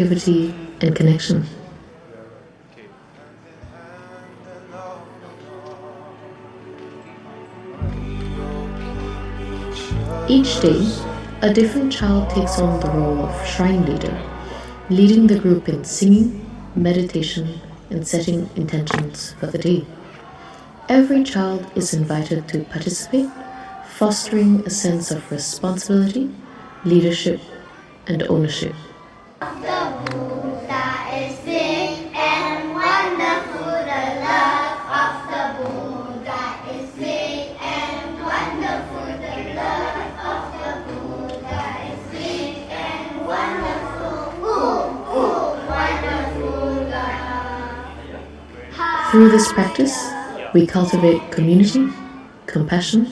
activity, and connection. Each day, a different child takes on the role of shrine leader, leading the group in singing, meditation, and setting intentions for the day. Every child is invited to participate, fostering a sense of responsibility, leadership, and ownership. The Buddha is big and wonderful. The love of the Buddha is big and wonderful. The love of the Buddha is big and wonderful. Wonderful love. Through this practice, we cultivate community, compassion,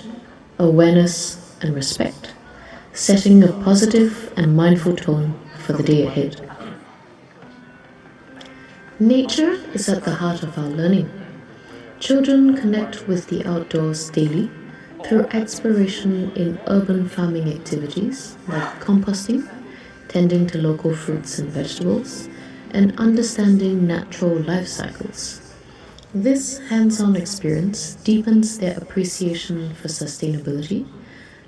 awareness, and respect, setting a positive and mindful tone for the day ahead. Nature is at the heart of our learning. Children connect with the outdoors daily through exploration in urban farming activities like composting, tending to local fruits and vegetables, and understanding natural life cycles. This hands-on experience deepens their appreciation for sustainability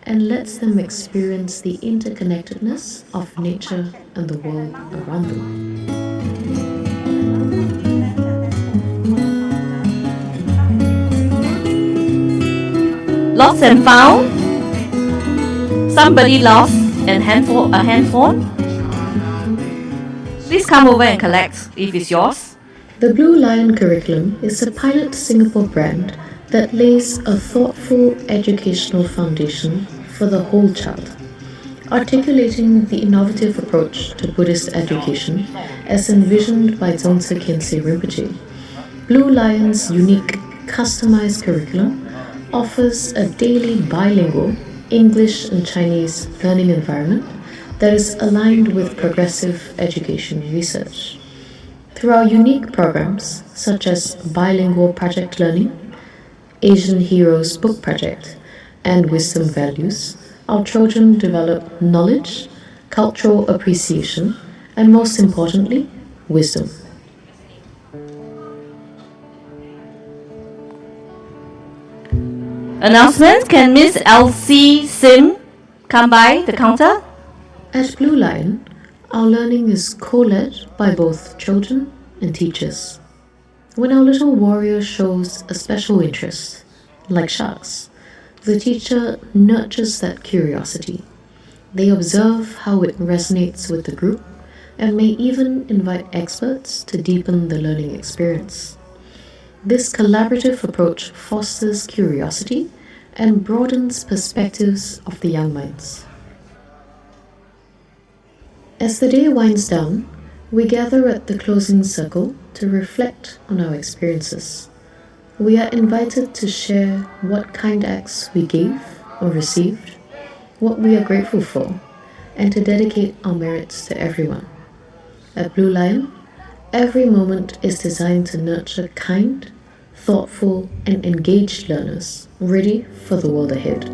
and lets them experience the interconnectedness of nature and the world around them. Lost and found? Somebody lost a handphone? Please come over and collect if it's yours. The Blue Lion curriculum is a pilot Singapore brand that lays a thoughtful educational foundation for the whole child, articulating the innovative approach to Buddhist education as envisioned by Dzongtse Khyentse Rinpoche. Blue Lion's unique, customized curriculum offers a daily bilingual English and Chinese learning environment that is aligned with progressive education research. Through our unique programs, such as Bilingual Project Learning, Asian Heroes Book Project, and Wisdom Values, our children develop knowledge, cultural appreciation, and most importantly, wisdom. Announcement, can Miss Elsie Sim come by the counter? At Blue Lion, our learning is co-led by both children and teachers. When our little warrior shows a special interest, like sharks, the teacher nurtures that curiosity. They observe how it resonates with the group and may even invite experts to deepen the learning experience. This collaborative approach fosters curiosity and broadens perspectives of the young minds. As the day winds down, we gather at the closing circle to reflect on our experiences. We are invited to share what kind acts we gave or received, what we are grateful for, and to dedicate our merits to everyone. At Blue Lion, every moment is designed to nurture kind, thoughtful, and engaged learners ready for the world ahead.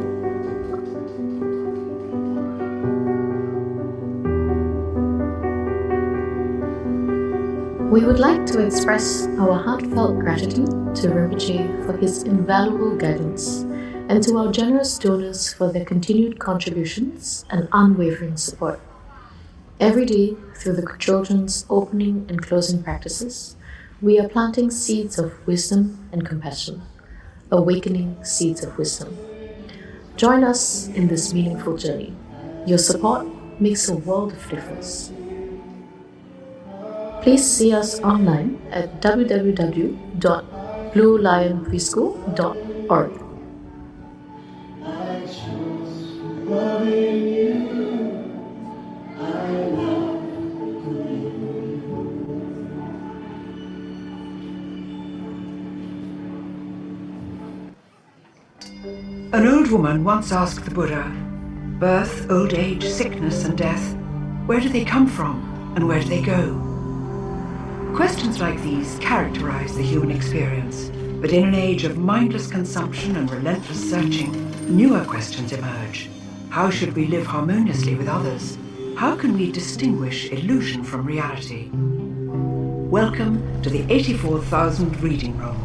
We would like to express our heartfelt gratitude to Rinpoche for his invaluable guidance and to our generous donors for their continued contributions and unwavering support. Every day, through the children's opening and closing practices, we are planting seeds of wisdom and compassion, awakening seeds of wisdom. Join us in this meaningful journey. Your support makes a world of difference. Please see us online at www.bluelionpreschool.org. An old woman once asked the Buddha, birth, old age, sickness and death, where do they come from and where do they go? Questions like these characterize the human experience, but in an age of mindless consumption and relentless searching, newer questions emerge. How should we live harmoniously with others? how can we distinguish illusion from reality? Welcome to the 84,000 Reading Room.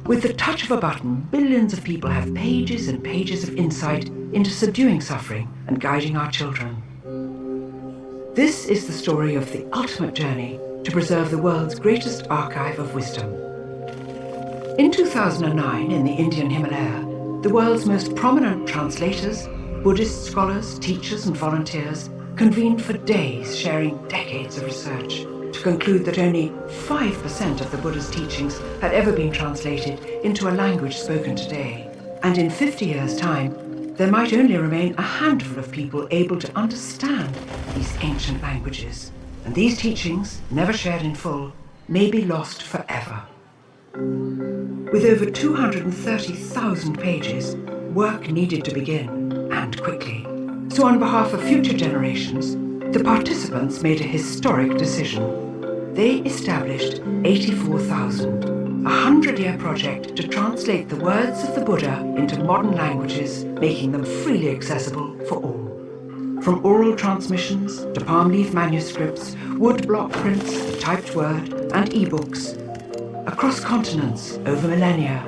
With the touch of a button, billions of people have pages and pages of insight into subduing suffering and guiding our children. This is the story of the ultimate journey to preserve the world's greatest archive of wisdom. In 2009, in the Indian Himalaya, the world's most prominent translators, Buddhist scholars, teachers and volunteers convened for days, sharing decades of research to conclude that only 5% of the Buddha's teachings had ever been translated into a language spoken today. And in 50 years' time, there might only remain a handful of people able to understand these ancient languages. And these teachings, never shared in full, may be lost forever. With over 230,000 pages, work needed to begin, and quickly. So on behalf of future generations, the participants made a historic decision. They established 84,000, a 100-year project to translate the words of the Buddha into modern languages, making them freely accessible for all. From oral transmissions to palm leaf manuscripts, wood block prints, the typed word, and e-books. Across continents, over millennia,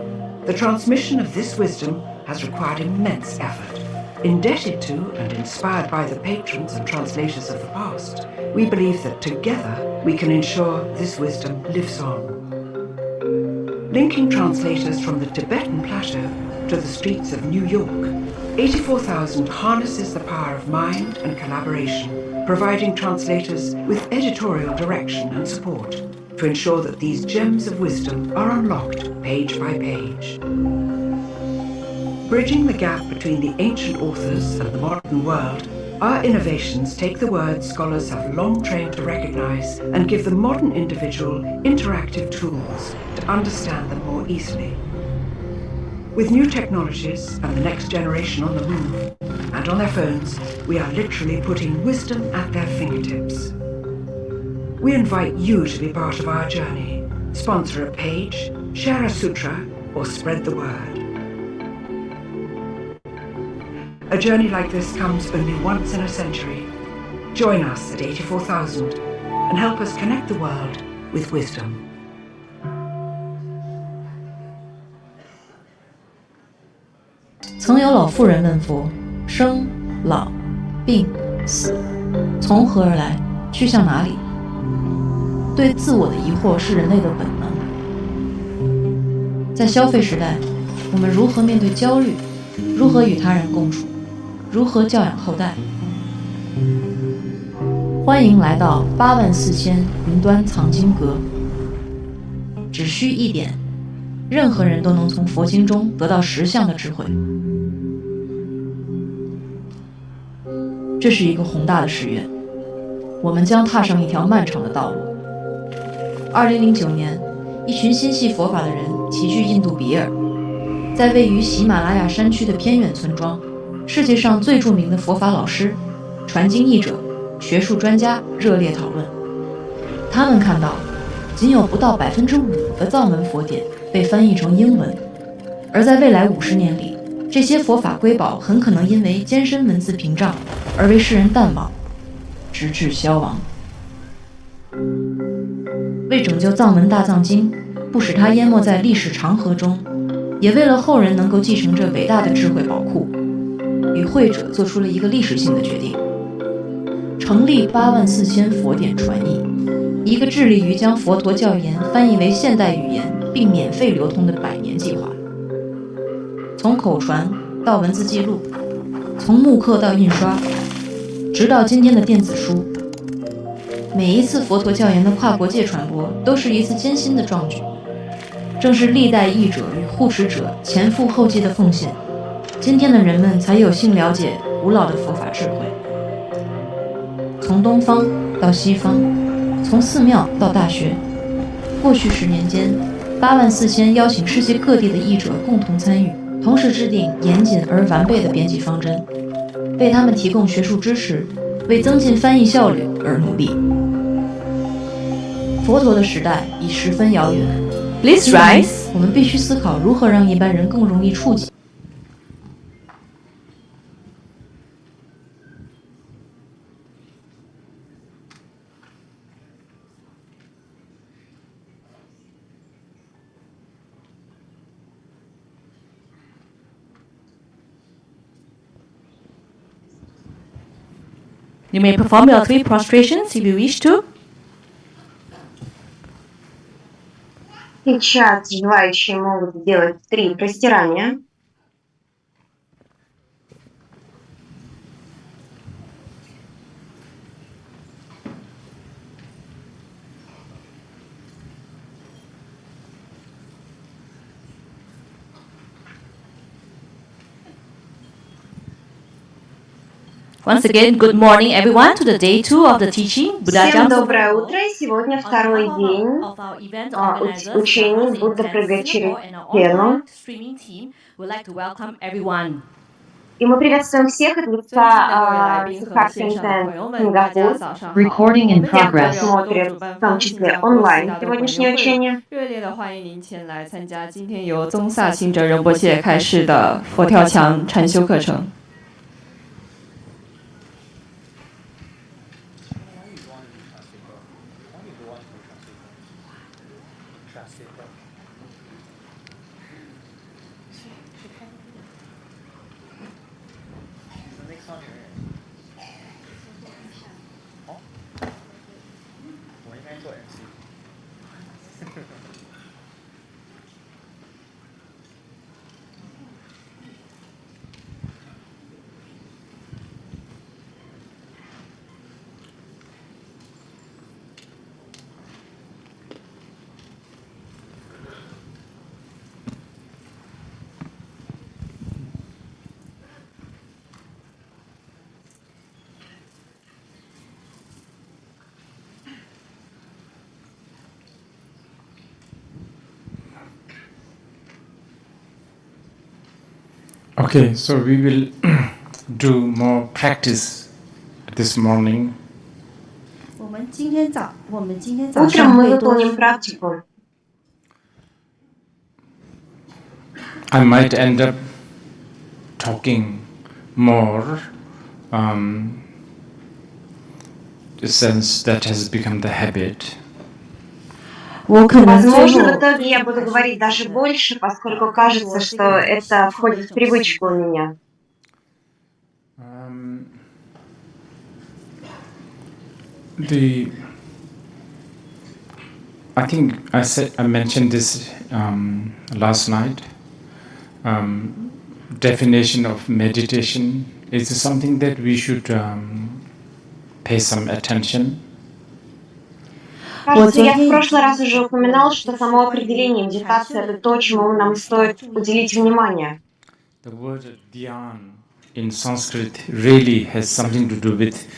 the transmission of this wisdom has required immense effort. Indebted to and inspired by the patrons and translators of the past, we believe that together we can ensure this wisdom lives on. Linking translators from the Tibetan plateau to the streets of New York, 84,000 harnesses the power of mind and collaboration, providing translators with editorial direction and support to ensure that these gems of wisdom are unlocked page by page. Bridging the gap between the ancient authors and the modern world, our innovations take the words scholars have long trained to recognize and give the modern individual interactive tools to understand them more easily. With new technologies and the next generation on the move and on their phones, we are literally putting wisdom at their fingertips. We invite you to be part of our journey. Sponsor a page, share a sutra, or spread the word. A journey like this comes only once in a century. Join us at 84,000 and help us connect the world with wisdom. 曾有老妇人问佛：生、老、病、死，从何而来，去向哪里？对自我的疑惑是人类的本能。在消费时代，我们如何面对焦虑？如何与他人共处？如何教养后代？欢迎来到84000云端藏经阁。只需一点，任何人都能从佛经中得到实相的智慧。这是一个宏大的誓愿，我们将踏上一条漫长的道路。2009年，一群心系佛法的人齐聚印度比尔，在位于喜马拉雅山区的偏远村庄，世界上最著名的佛法老师、传经译者、学术专家热烈讨论。他们看到，仅有不到5%的藏文佛典被翻译成英文，而在未来50年里，这些佛法瑰宝很可能因为艰深文字屏障而为世人淡忘，直至消亡。为拯救藏文大藏经，不使它淹没在历史长河中，也为了后人能够继承这伟大的智慧宝库，与会者做出了一个历史性的决定：成立84000佛典传译，一个致力于将佛陀教言翻译为现代语言并免费流通的100年计划。从口传到文字记录，从木刻到印刷，直到今天的电子书，每一次佛陀教言的跨国界传播都是一次艰辛的壮举。正是历代译者与护持者前赴后继的奉献，今天的人们才有幸了解古老的佛法智慧。从东方到西方，从寺庙到大学，过去10年间，84000邀请世界各地的译者共同参与，同时制定严谨而完备的编辑方针，为他们提供学术支持，为增进翻译效率而努力。佛陀的时代已十分遥远。Please rise. 我们必须思考如何让一般人更容易触及。You may perform your 3 prostrations if you wish to. Сейчас желающие могут сделать 3 простирания. Once again, good morning everyone to the day 2 of the teaching. Всем доброе утро. Сегодня второй день учений «Будда прыгает через стену». И мы приветствуем всех от лица СК Контент Сингапур, тех, кто смотрит, в том числе онлайн, сегодняшнее учение. Okay, so we will do more practice this morning. Утром мы выполним практику. I might end up talking more, since that has become the habit. Возможно, в итоге я буду говорить даже больше, поскольку кажется, что это входит в привычку у меня. I think I mentioned this last night. Definition of meditation is something that we should pay some attention. Кажется, я в прошлый раз уже упоминал, что само определение медитации — это то, чему нам стоит уделить внимание. The word dhyan in Sanskrit really has something to do with,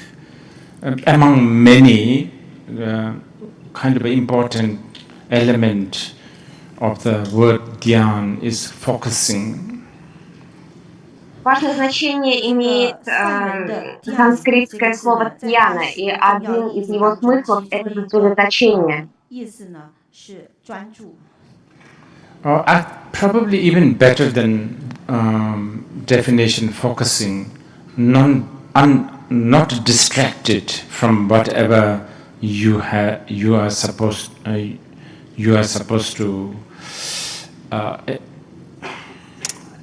among many, kind of important element of the word dhyan is focusing. Важное значение имеет санскритское слово «дьяна», и один из его смыслов — это сосредоточение. Probably even better than definition focusing, not distracted from whatever you are supposed to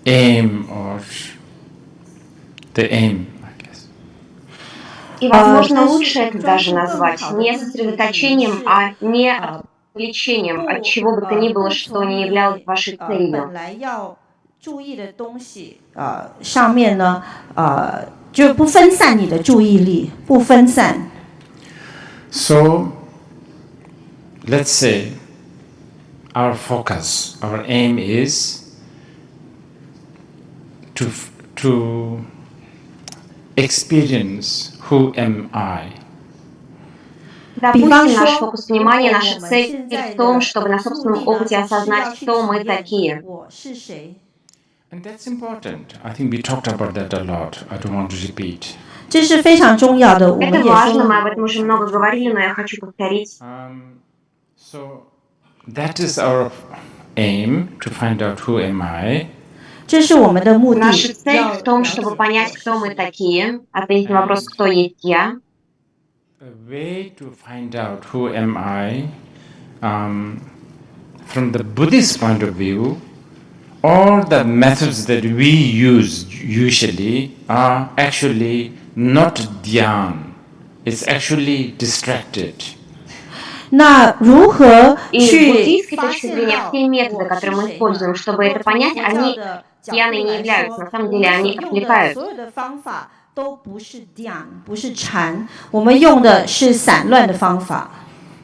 aim or the aim, I guess. И, возможно, лучше это даже назвать не сосредоточением, а не отвлечением от чего бы то ни было, что не являлось вашей целью. So, let's say our focus, our aim is to experience who am I. Допустим, наш фокус внимания, наша цель в том, чтобы на собственном опыте осознать, кто мы такие. And that's important. I think we talked about that a lot. I don't want to repeat. 这是非常重要的，我们 Это 也 важно, мы 说 об этом уже много говорили, но я хочу повторить. So that is our aim, to find out who am I. 这是我们的目的。 Наша цель в том, чтобы понять, кто мы такие, ответить на вопрос, кто есть я. A way to find out who am I, from the Buddhist point of view, all the methods that we use usually are actually not dhyan. is actually distracted. 那如何 И с 去 буддийской 发 точки 现 зрения 到 все методы, 我 которые 是 мы 谁 используем, 呢？ чтобы это 从 понять, 佛教 они 的角 пьяной 度 не 来 являются. 说， На самом 我 деле 们所 они 用的 отвлекают. 所有的方法都不是 dhyan， 不是禅，我们用的是散乱的方法。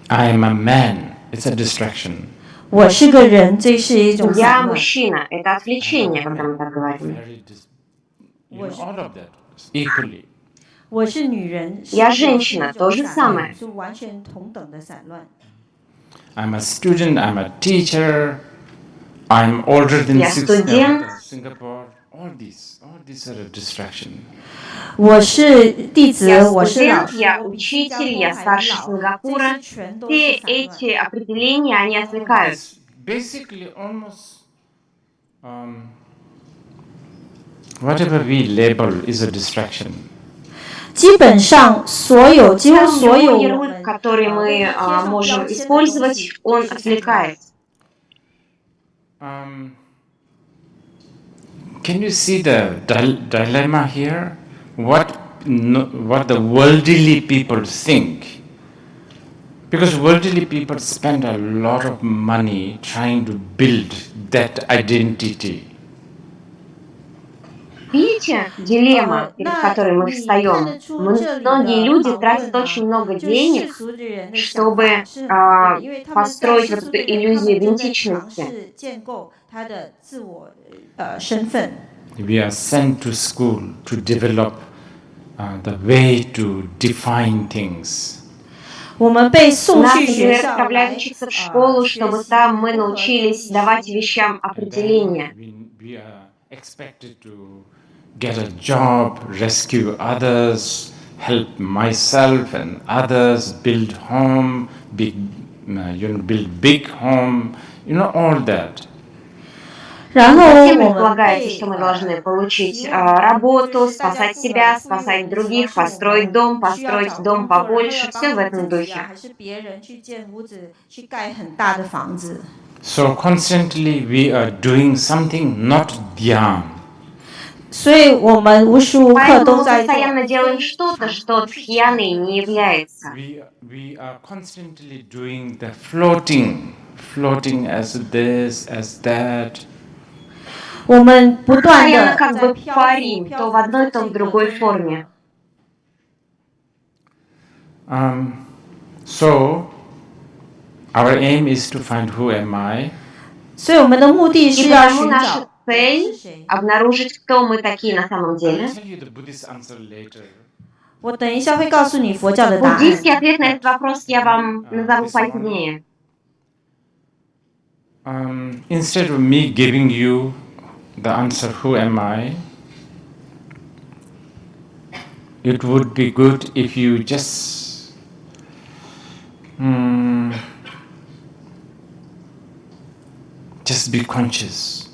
I am a man, it's a distraction. 我是个人，这是一种 Я 散乱。 мужчина. Это I am отвлечение, a когда woman, мы так говорим. very all of that equally. 我是女人， Я 也是一 женщина, 种 то же 散乱， самое. 是完全同等的散乱。 I'm a student, I'm a teacher, I'm older than Я студент. Singapore. All these are a distraction. 我是弟子， Я 我是老 студент, 师， я 我比新加 учитель, 坡 я 还 старше 老，这 Сингапура. 些全都 Все 是散乱。 эти определения, они отвлекают. It's basically almost whatever we label is a distraction. 基本上几乎所有 Любой 我 ярлык, 们 который мы можем использовать, он отвлекает. Can you see the dilemma here? What the worldly people think? Because worldly people spend a lot of money trying to build that identity. Видите, дилемма, перед которой мы встаем? Многие люди тратят очень много денег, чтобы построить вот эту иллюзию идентичности. We are sent to school to develop the way to define things. 我们被送 Нас, 去学 например, 校 отправляют 来 учиться в школу, 学 чтобы 习 там мы 如何 научились давать вещам определение. We are expected to get a job, rescue others, help myself and others, build home, build big home, all that. 然后 Затем 我们 предполагается, 被 что мы должны получить работу, спасать себя, спасать других, построить дом побольше, все в этом духе. 还是别人去建屋子，去盖很大的房子。 So constantly we are doing something not dhyan. 所以我们无时无刻 Поэтому 都 мы 在 постоянно делаем что-то, что тхьяной не является. We are constantly doing the floating as this, as that. 我们不断 Постоянно 的 как 在 бы 漂 парим, 浮， то в одной, то в другой форме. So our aim is to find who am I. 所以我们的目的 И 是要 потому 寻 наша 找 цель 是谁。 обнаружить, кто мы такие на самом деле. I'll tell you the Buddhist answer later. 我等一下会告诉你佛教的答案。 Буддийский ответ на этот вопрос я вам назову позднее. Instead of me giving you the answer, who am I, it would be good if you just be conscious.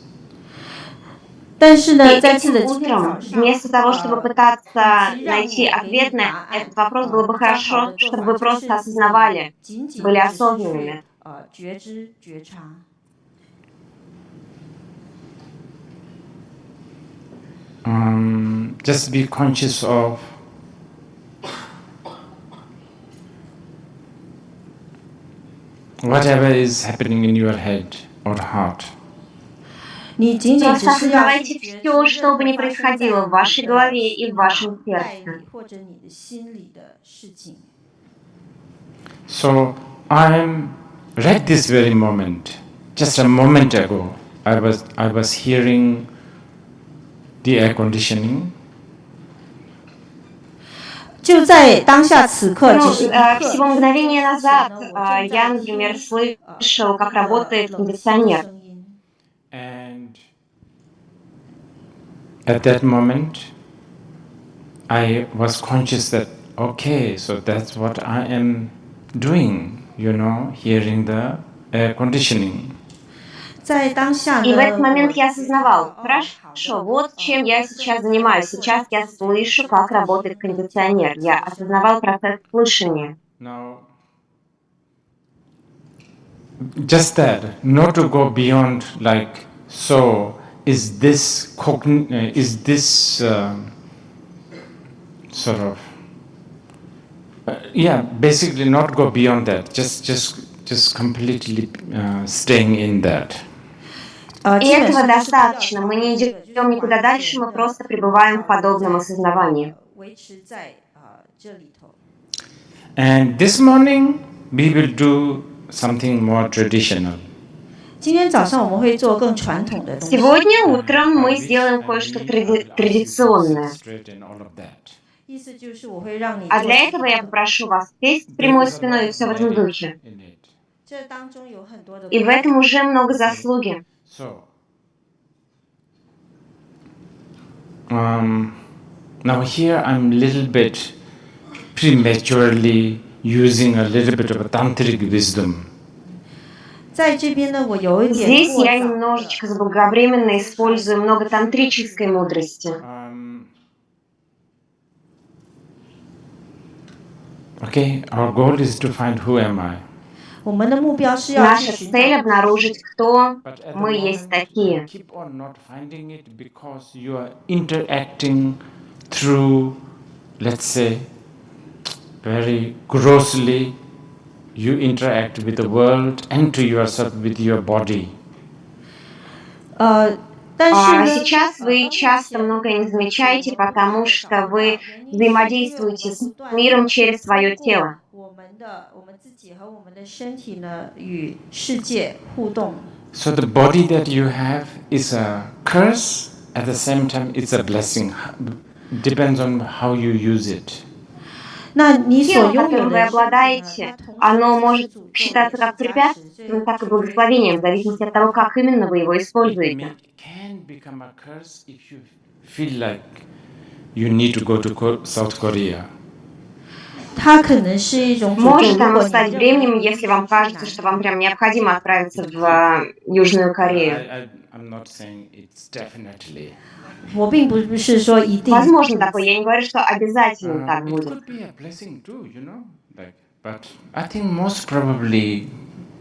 但是呢， И 在次的 этим 今天早 утром, 上， вместо того, чтобы пытаться найти ответ на этот вопрос, было бы хорошо, чтобы вы просто осознавали, были осознанными. 觉知觉察。 Just be conscious of whatever is happening in your head or heart. 你仅仅只 Просто 是要 осознавайте все, что бы ни происходило в вашей голове и в вашем сердце. 或者你的心里的事情。 So I'm right this very moment, just a moment ago, I was hearing the air conditioning. 就在当下此刻， Ну, 只是一刻 всего мгновение назад 之前呢， я, например, слышал, как работает кондиционер. And at that moment, I was conscious that, okay, so that's what I am doing, hearing the air conditioning. 在当下 И в этот 呢， момент я осознавал, хорошо, вот чем я сейчас занимаюсь. Сейчас я слышу, как работает кондиционер. Я осознавал процесс слышания. Now, just that, not to go beyond like, so is this sort of Yeah, basically not go beyond that. Just completely staying in that. И этого достаточно. Мы не идем никуда дальше, мы просто пребываем в подобном осознавании. And this morning we will do something more traditional. Сегодня утром мы сделаем кое-что традиционное. А для этого я попрошу вас сесть с прямой спиной и все в этом духе. И в этом уже много заслуги. Now here I'm a little bit prematurely using a little bit of a tantric wisdom. Здесь я немножечко заблаговременно использую много тантрической мудрости. Okay, our goal is to find who am I. Наша цель обнаружить, кто мы есть такие. Keep on not finding it because you are interacting through, let's say, very grossly, you interact with the world and to yourself with your body. Сейчас вы часто многое не замечаете, потому что вы взаимодействуете с миром через свое тело. So the body that you have is a curse, at the same time it's a blessing. Depends on how you use it. Тело, которым вы обладаете, оно может считаться как препятствием, так и благословением, в зависимости от того, как именно вы его используете. Become a curse if you feel like you need to go to South Korea. Может оно стать бременем, если вам кажется, что вам прям необходимо отправиться в Южную Корею. I'm not saying it's definitely. Возможно такое, я не говорю, что обязательно так будет. It could be a blessing too, you know, but I think most probably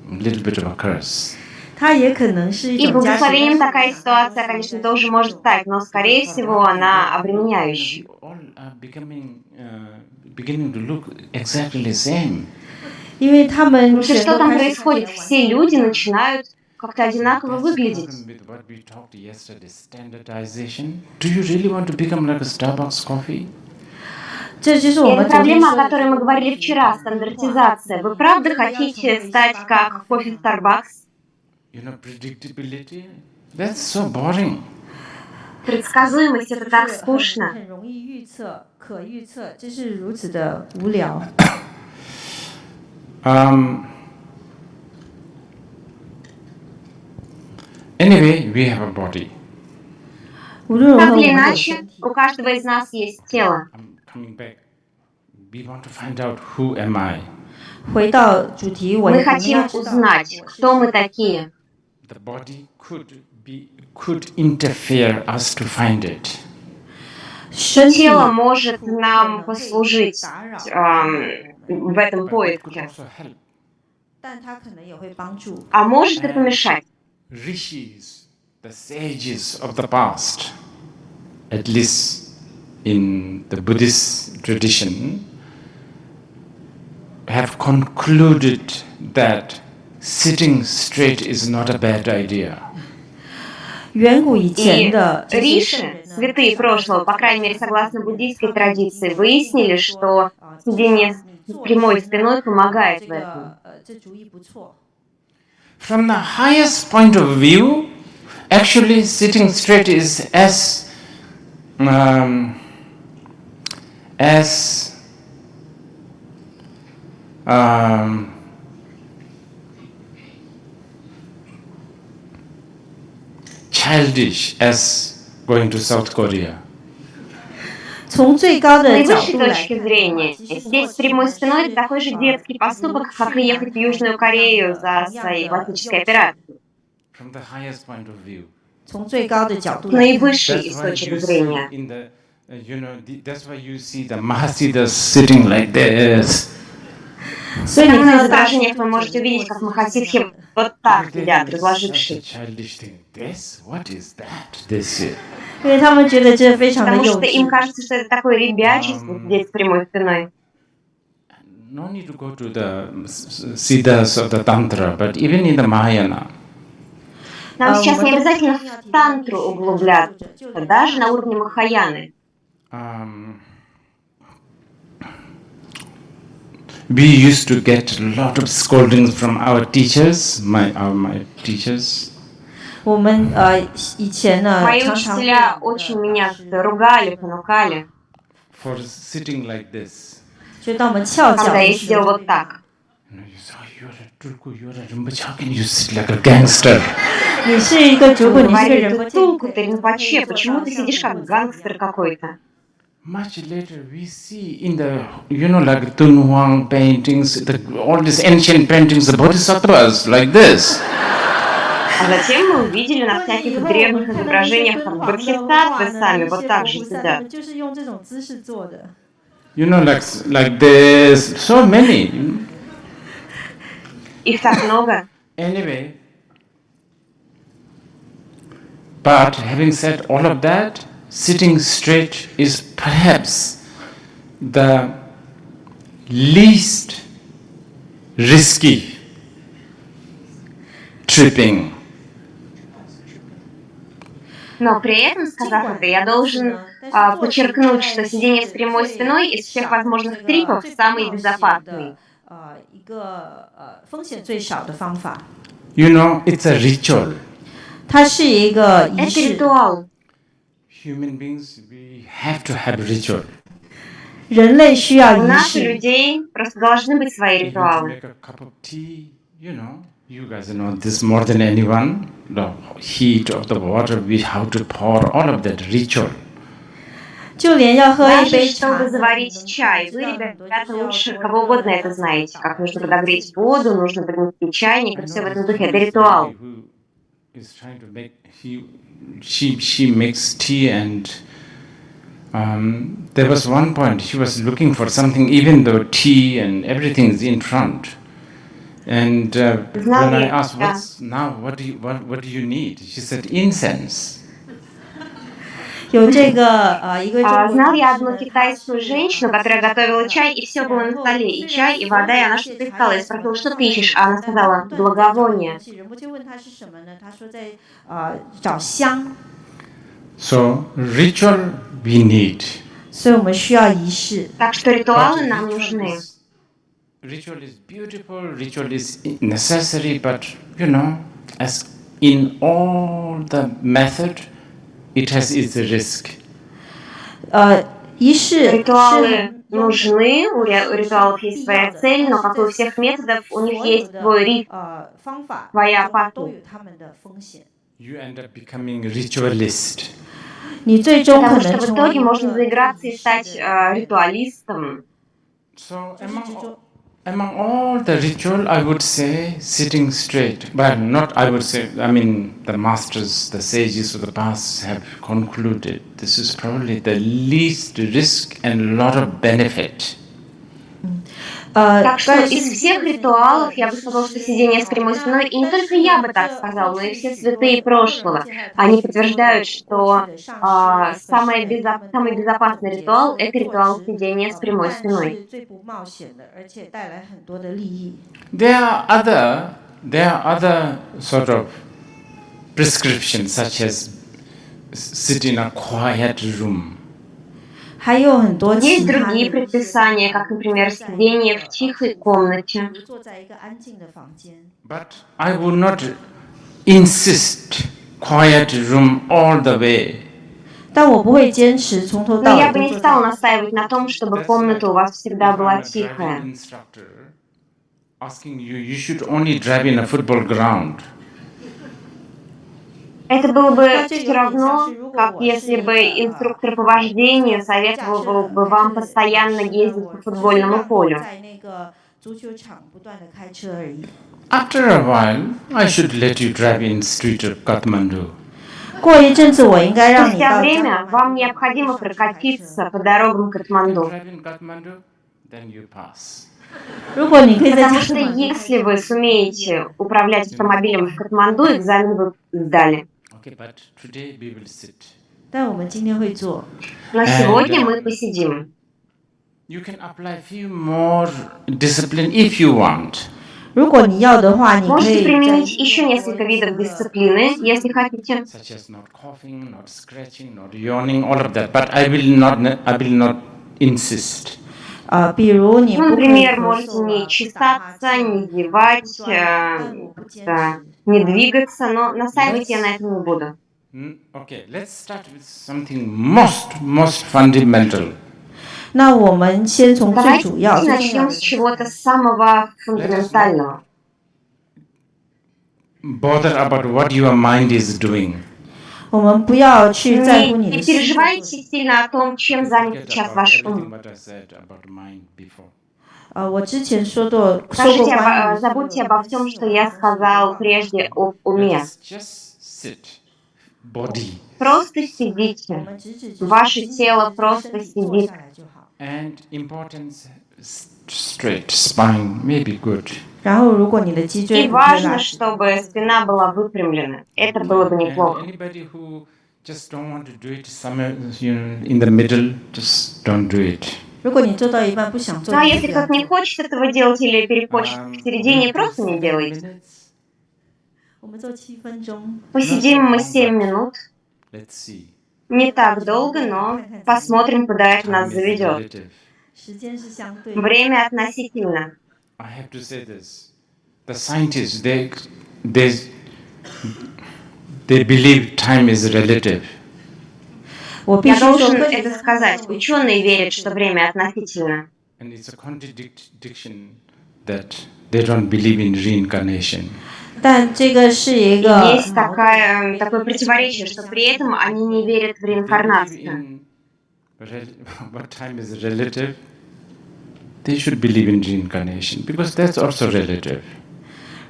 a little bit of a curse. И благословением такая ситуация, конечно, тоже может стать, но, скорее всего, она обременяющая. Потому что что там происходит? Все люди начинают как-то одинаково выглядеть. И это проблема, о которой мы говорили вчера, стандартизация. Вы правда хотите стать как кофе Starbucks? Predictability, that's so boring. Предсказуемость — это так скучно. Anyway, we have a body. Так или иначе, у каждого из нас есть тело. Coming back, we want to find out who am I. Мы хотим узнать, кто мы такие. The body could interfere us to find it. Тело может нам послужить в этом поиске, а может и помешать. Rishis, the sages of the past, at least in the Buddhist tradition, have concluded that sitting straight is not a bad idea. И риши, святые прошлого, по крайней мере, согласно буддийской традиции, выяснили, что сидение с прямой спиной помогает в этом. From the highest point of view, actually sitting straight is as childish as going to South Korea. С наивысшей точки зрения, сидеть с прямой спиной — это такой же детский поступок, как и ехать в Южную Корею за своей классической операцией. С наивысшей из точек зрения. Поэтому на изображениях вы можете увидеть, как махасидхи вот так сидят, разложившись. Потому что им кажется, что это такой ребячество сидеть с прямой спиной. no need to go to the Siddhas or the Tantra, but even in the Mahayana. Нам сейчас не обязательно в тантру углубляться, даже на уровне Махаяны. We used to get a lot of scoldings from our teachers, my teachers. Мои учителя очень меня ругали, понукали. For sitting like this. Когда я сидела вот так. You're a Rinpoche, how can you sit like a gangster? Говорили, ты Тулку, ты Ринпоче, почему ты сидишь как гангстер какой-то? Much later we see in the, like Dunhuang paintings, all these ancient paintings, the bodhisattvas like this. А затем мы увидели на всяких древних изображениях, как бодхисаттвы сами вот так же сидят. Like this, so many. Их так много. Anyway, but having said all of that, sitting straight is perhaps the least risky tripping. Но при этом, сказав это, я должен подчеркнуть, что сидение с прямой спиной из всех возможных трипов самый безопасный. It's a ritual. Это ритуал. Human beings, we have to have ritual. У нас, у людей, просто должны быть свои ритуалы. Make a cup of tea, you guys know this more than anyone. The heat of the water, how to pour, all of that ritual. Даже чтобы заварить чай. Вы, ребята, лучше кого угодно это знаете. Как нужно подогреть воду, нужно поднести чайник, и все в этом духе. Это ритуал. She makes tea, and there was one point she was looking for something, even though tea and everything is in front. And when I asked, what do you need? She said, incense. Знал я одну китайскую женщину, которая готовила чай, и все было на столе, и чай, и вода, и она что-то искала. Я спросила, что ты ищешь? А она сказала, благовоние. So, ritual we need. Так что ритуалы нам нужны. Ritual is beautiful, ritual is necessary, but, as in all the method, it has its risk. Ритуалы нужны, у ритуалов есть своя цель, но, как и у всех методов, у них есть свой риск, своя опасность. You end up becoming ritualist. Потому что в итоге можно заиграться и стать ритуалистом. So, among all the ritual, I would say sitting straight. But not, I would say, the masters, the sages of the past have concluded this is probably the least risk and a lot of benefit. Так что из всех ритуалов я бы сказала, что сидение с прямой спиной, и не только я бы так сказала, но и все святые прошлого, они подтверждают, что самый безопасный ритуал – это ритуал сидения с прямой спиной. There are other sort of prescriptions, such as sit in a quiet room. Есть другие предписания, как, например, сидение в тихой комнате. But I would not insist quiet room all the way. Но я бы не стала настаивать на том, чтобы комната у вас всегда была тихая. Это было бы все равно, как если бы инструктор по вождению советовал бы вам постоянно ездить по футбольному полю. After a while, I should let you drive in street of Kathmandu. Спустя время вам необходимо прокатиться по дорогам Катманду. Потому что если вы сумеете управлять автомобилем в Катманду, экзамен вы сдали. Но сегодня мы посидим. You can apply few more discipline if you want. 如果你要的话，你可 Можете 以再 применить 运 еще 用多 несколько 一 видов 些 дисциплины, если хотите. Such as not coughing, not scratching, not yawning, all of that. But I will not insist. 比如你 Ну, 不可以 например, 咳 можете 嗽 не 啊，不打哈 чесаться, 欠， не 不 зевать, 抓痒，但我不坚 как-то 持。 не двигаться, но настаивать я на этом не буду. Okay, let's start with something most fundamental. 那我们先从最 Давайте 主要、最重要 начнем 的 с чего-то самого фундаментального. Bother about what your mind is doing. 我们不要去在乎你的 Не 心在做 переживайте 什么。 сильно о том, чем занят Forget сейчас about ваш everything ум. what I said about mind before. 我之前说过 Скажите, 关于 забудьте обо всем, что я сказал прежде об Let уме. us just sit. Body. Просто сидите. Ваше тело просто 坐 сидит. 下来就好。 And importance, straight spine may be good. 然后，如果你的脊椎 И 不推 важно, 拉直， чтобы спина была выпрямлена. Это было бы And неплохо. anybody who just don't want to do it somewhere, in the middle, just don't do it. 如果你做到一半不想做， Ну а 你就 если 不要 кто-то не 做。 хочет этого делать или перехочет в середине, We'll do просто не 7 делайте. minutes. 我们做7分钟， Посидим мы 7 минут. Let's see. Не так долго, но посмотрим, куда это нас Time is заведет. relative. 时间是相对的。 Время относительно. I have to say this. The scientists, they believe time is relative. 我必 Я 须说， должен 科学 это 家 сказать. Ученые верят, что время относительно. And it's a contradiction that they don't believe in reincarnation. 但这个是一 И 个 есть такое противоречие, что при этом они не верят в They believe реинкарнацию. in what time is relative. They should believe in reincarnation because that's also relative.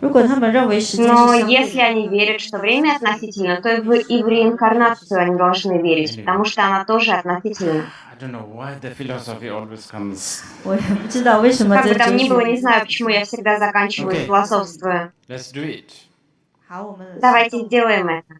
如果他们认为时间是 Но 相对 если 的， они верят, что время относительно, то и в реинкарнацию они должны верить, потому что она тоже относительна. I don't know why the philosophy always comes. 我也不知道为什么 Как 这 бы там 哲 ни 学 было, не знаю, почему я всегда заканчиваю Okay. философствуя. Let's do it. 好，我们 Давайте сделаем это.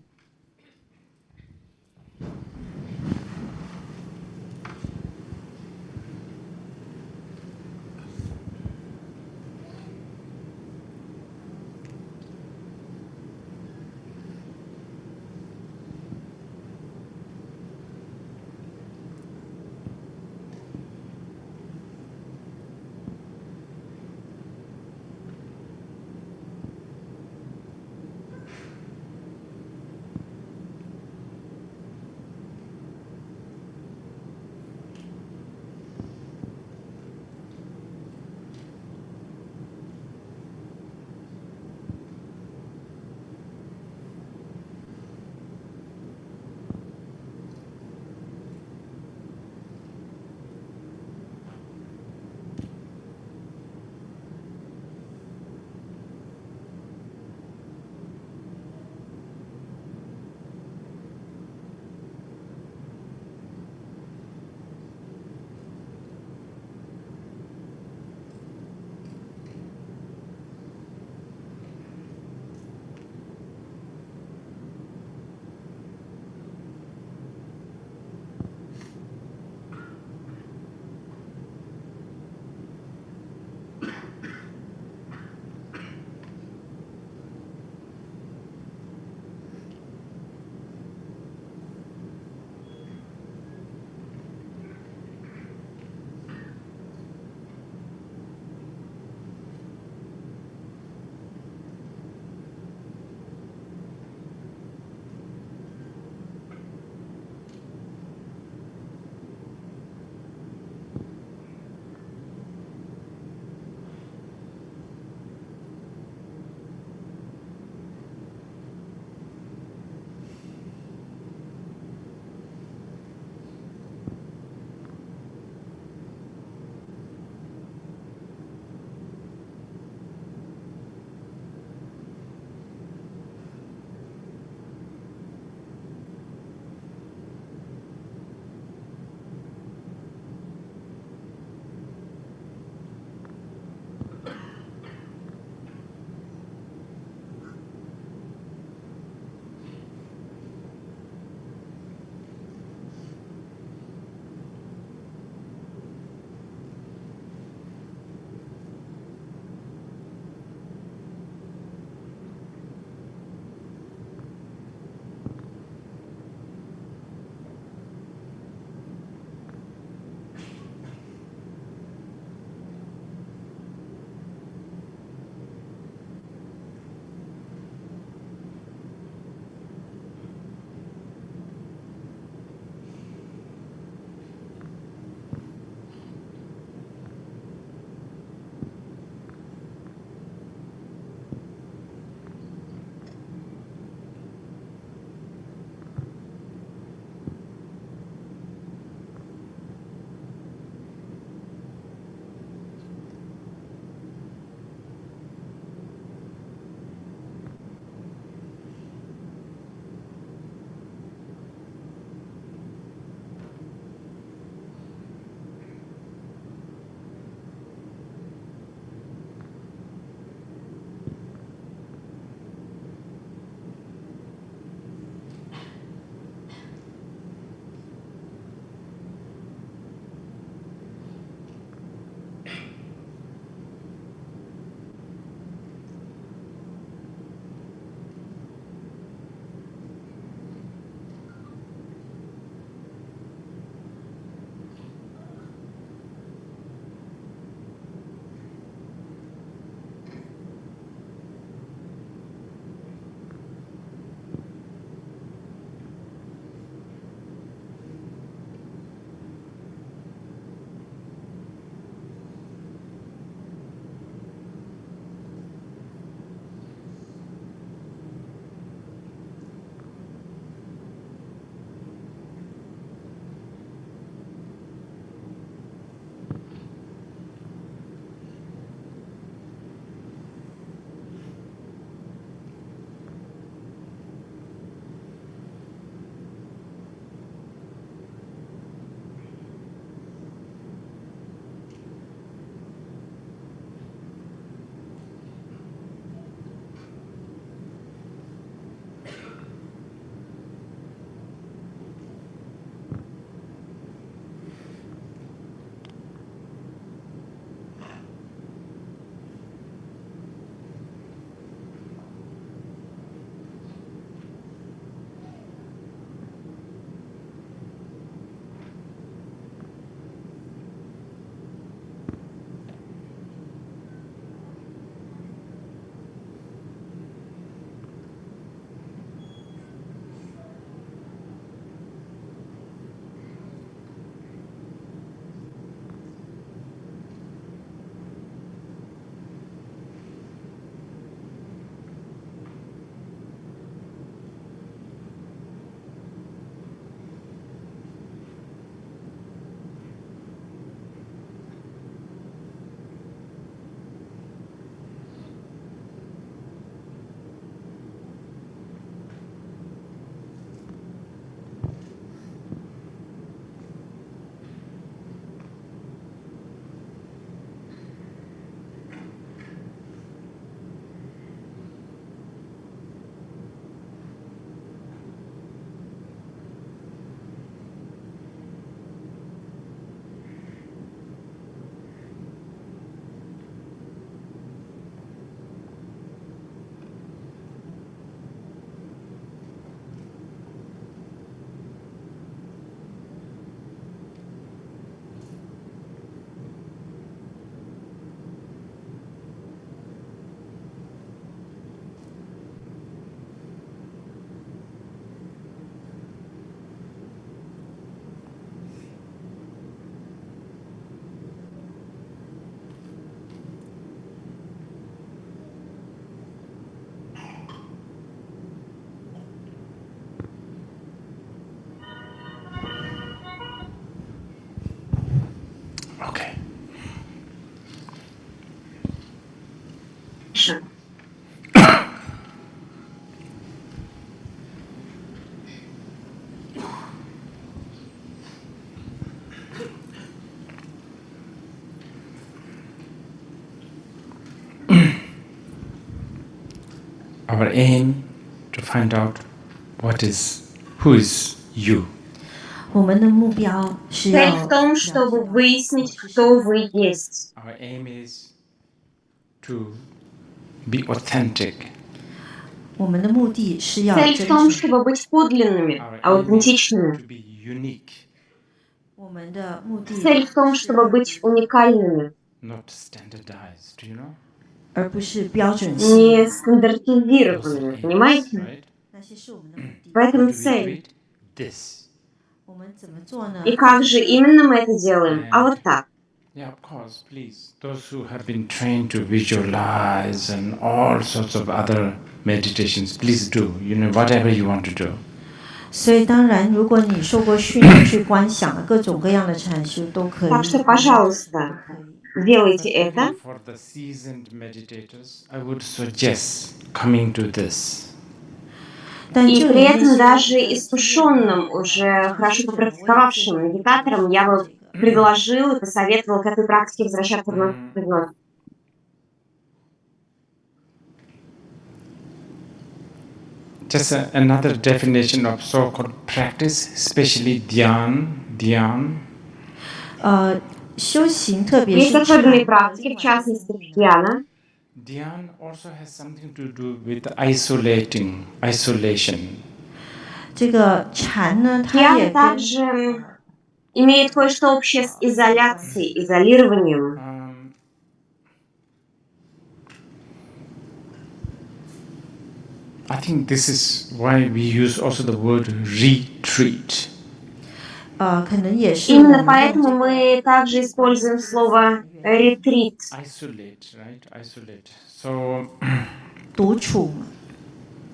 лучше. Our aim to find out who is you. 我们的目标是 Цель 要 в том, чтобы выяснить, кто вы есть. Our aim is to be authentic. 我们的目的是要 Цель в 真 том, 诚， чтобы быть подлинными, Our aim is аутентичными. to be unique, 我们的目的 Цель в том, чтобы быть уникальными, not standardized. Do you know? 而不是标准 не 性。 стандартизированными, понимаете? Right? 那些是我们的目的 В。этом How do we do цель. it? This. 我们怎么做呢？ И как же именно мы это делаем? А вот так. Yeah, of course, please. Those who have been trained to visualize and all sorts of other meditations, please do. Whatever you want to do. 所以当然，如果你受过训练去观想各种各样的禅修都可以。 Так что, пожалуйста, делайте это. For the seasoned meditators, I would suggest coming to this. И при этом даже искушенным, уже хорошо попрактиковавшим медитаторам я бы предложил и посоветовал к этой практике возвращаться вновь и вновь. Just another definition of so-called practice, especially dhyan. 修行特别 Есть 是 особенные 禅 практики, в частности, дхьяна. Dhyan also has something to do with isolation. 这个禅呢，它 Дхьяна 也跟 также имеет кое-что общее с изоляцией, изолированием. I think this is why we use also the word retreat. 可能也是 Именно поэтому мы также используем слово ретрит. Isolate, right? Isolate. So 独处。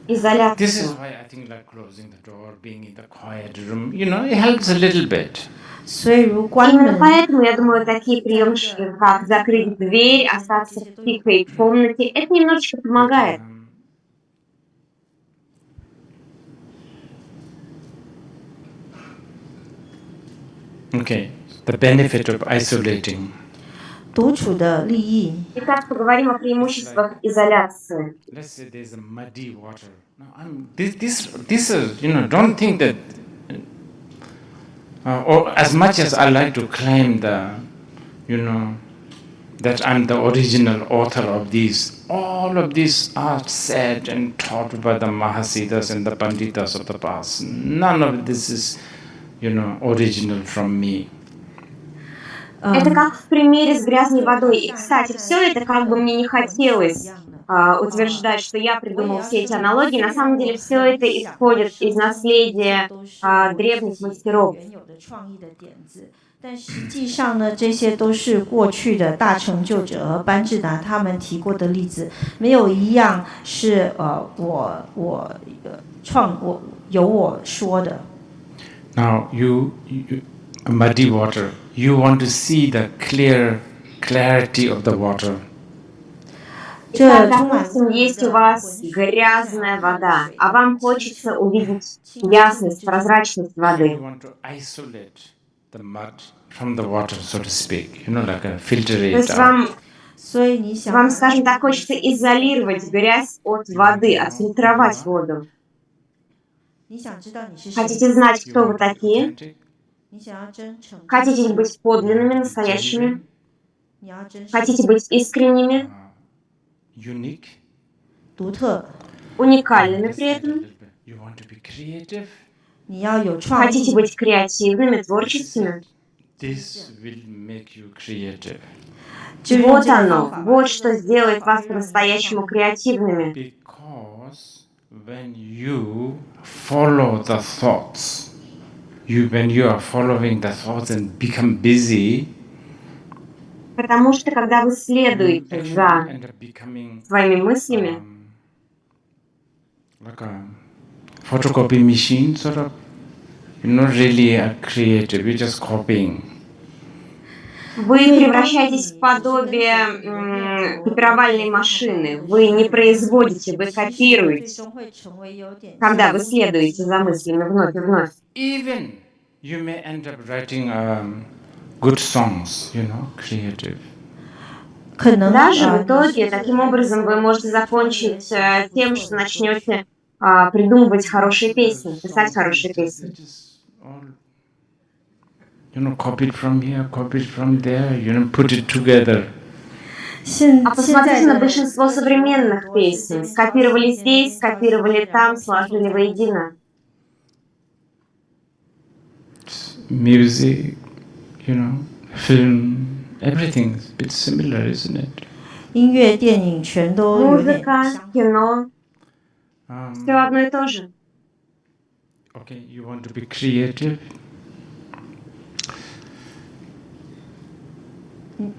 this is Изоляция. why I think like closing the door, being in the quiet room, it helps a little bit. 所以如关 Именно 门， поэтому, я думаю, такие приемчики, как закрыть дверь, остаться в тихой комнате, это немножечко помогает. Okay, the benefit of isolating. 独处的利益。 Итак, поговорим о преимуществах изоляции. Let's say there's a muddy water. Now, this is, don't think that, or as much as I like to claim that I'm the original author of these, all of these are said and taught by the Mahasiddhas and the Panditas of the past. None of this is, original from me. Это как в примере с грязной водой. И, кстати, все это, как бы мне не хотелось утверждать, что я придумал все эти аналогии, на самом деле все это исходит из наследия древних мастеров. 但实际上呢，这些都是过去的大成就者和班智达他们提过的例子，没有一样是我说的。Now you muddy water. You want to see the clarity of the water. Итак, допустим, есть у вас грязная вода, а вам хочется увидеть ясность, прозрачность You воды. want to isolate the mud from the water, so to speak. Like a filter То it есть out. вам, скажем так, хочется изолировать грязь от воды, отфильтровать воду. Хотите знать, кто вы такие? Хотите быть подлинными, настоящими? Хотите быть искренними, Unique. 独特， уникальными при этом? You want to be creative. 你要有创 Хотите 意， быть креативными, творческими? This will make you creative. 就用 Вот 这个 оно, 方法。 вот что сделает вас по-настоящему креативными. Because when you follow the thoughts, when you are following the thoughts and become busy, Потому что, когда вы следуете actually за end up becoming своими мыслями, like a photocopy machine, sort of. You're not really a creative, you're just copying. Вы превращаетесь в подобие копировальной машины. Вы не производите, вы копируете, когда вы следуете за мыслями вновь и вновь. Even you may end up writing good songs, creative. Даже в итоге, таким образом, вы можете закончить тем, что начнете придумывать хорошие песни, писать хорошие песни. Copied from here, copied from there, put it together. А посмотрите на большинство современных песен. Скопировали здесь, скопировали там, сложили воедино. Music, film, everything is a bit similar, isn't it? 音乐、电影全都有点 Музыка, кино, все одно и то же. Okay, you want to be creative?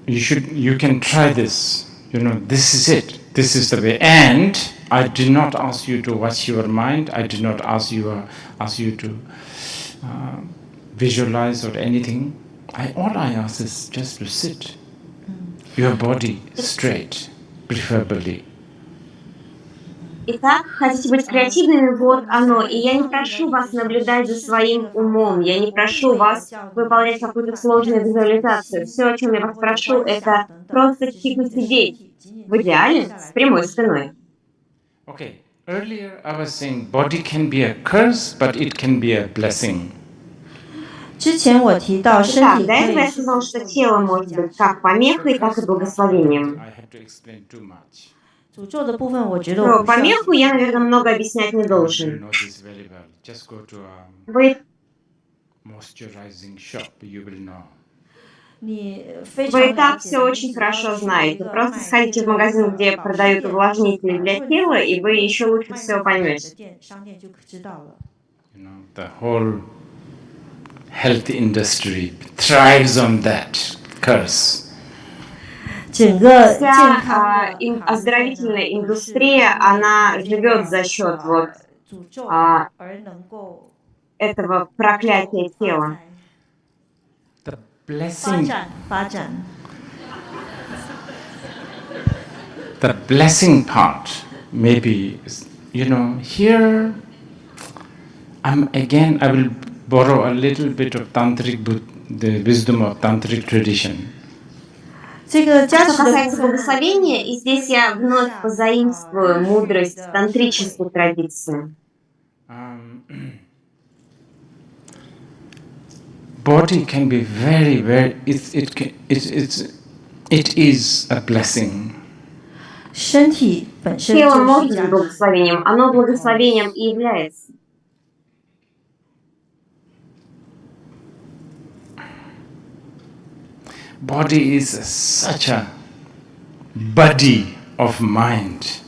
You can try this. This is it. This is the way. And I did not ask you to watch your mind. I did not ask you to visualize or anything. All I ask is just to sit. Your body straight, preferably. Итак, хотите быть креативными, вот оно. И я не прошу вас наблюдать за своим умом, я не прошу вас выполнять какую-то сложную визуализацию. Все, о чем я вас прошу, это просто тихо сидеть, в идеале с прямой спиной. Okay. Earlier I was saying body can be a curse, but it can be a blessing. 之前我提到身体 до этого я сказала, что тело может быть как помехой, так и благословением. I had to explain too much. 诅咒的部分，我觉得 Про помеху я, наверное, много объяснять не You должен. know this very well. Just go to a Вы moisturizing shop, you will know. 你非常 Вы и 了 так 解 все очень хорошо знаете. Просто сходите в магазин, где продают увлажнители для тела, и вы еще лучше все поймете. 商店就知道了。The whole health industry thrives on that curse. 整个健 Вся 康的 оздоровительная индустрия, она живет за счет вот 诅咒 而能够 этого проклятия тела. The 发 blessing, 展发展。 the blessing part, maybe, here, I will borrow a little bit of the wisdom of tantric tradition. 这个加 Что 持的部 касается 分， благословения, и здесь я вновь позаимствую мудрость тантрической традиции. Body can be very, very. It is a blessing. 身体本身 Тело 就 может 是 быть благословением, оно благословением и является. Body is such a body of mind.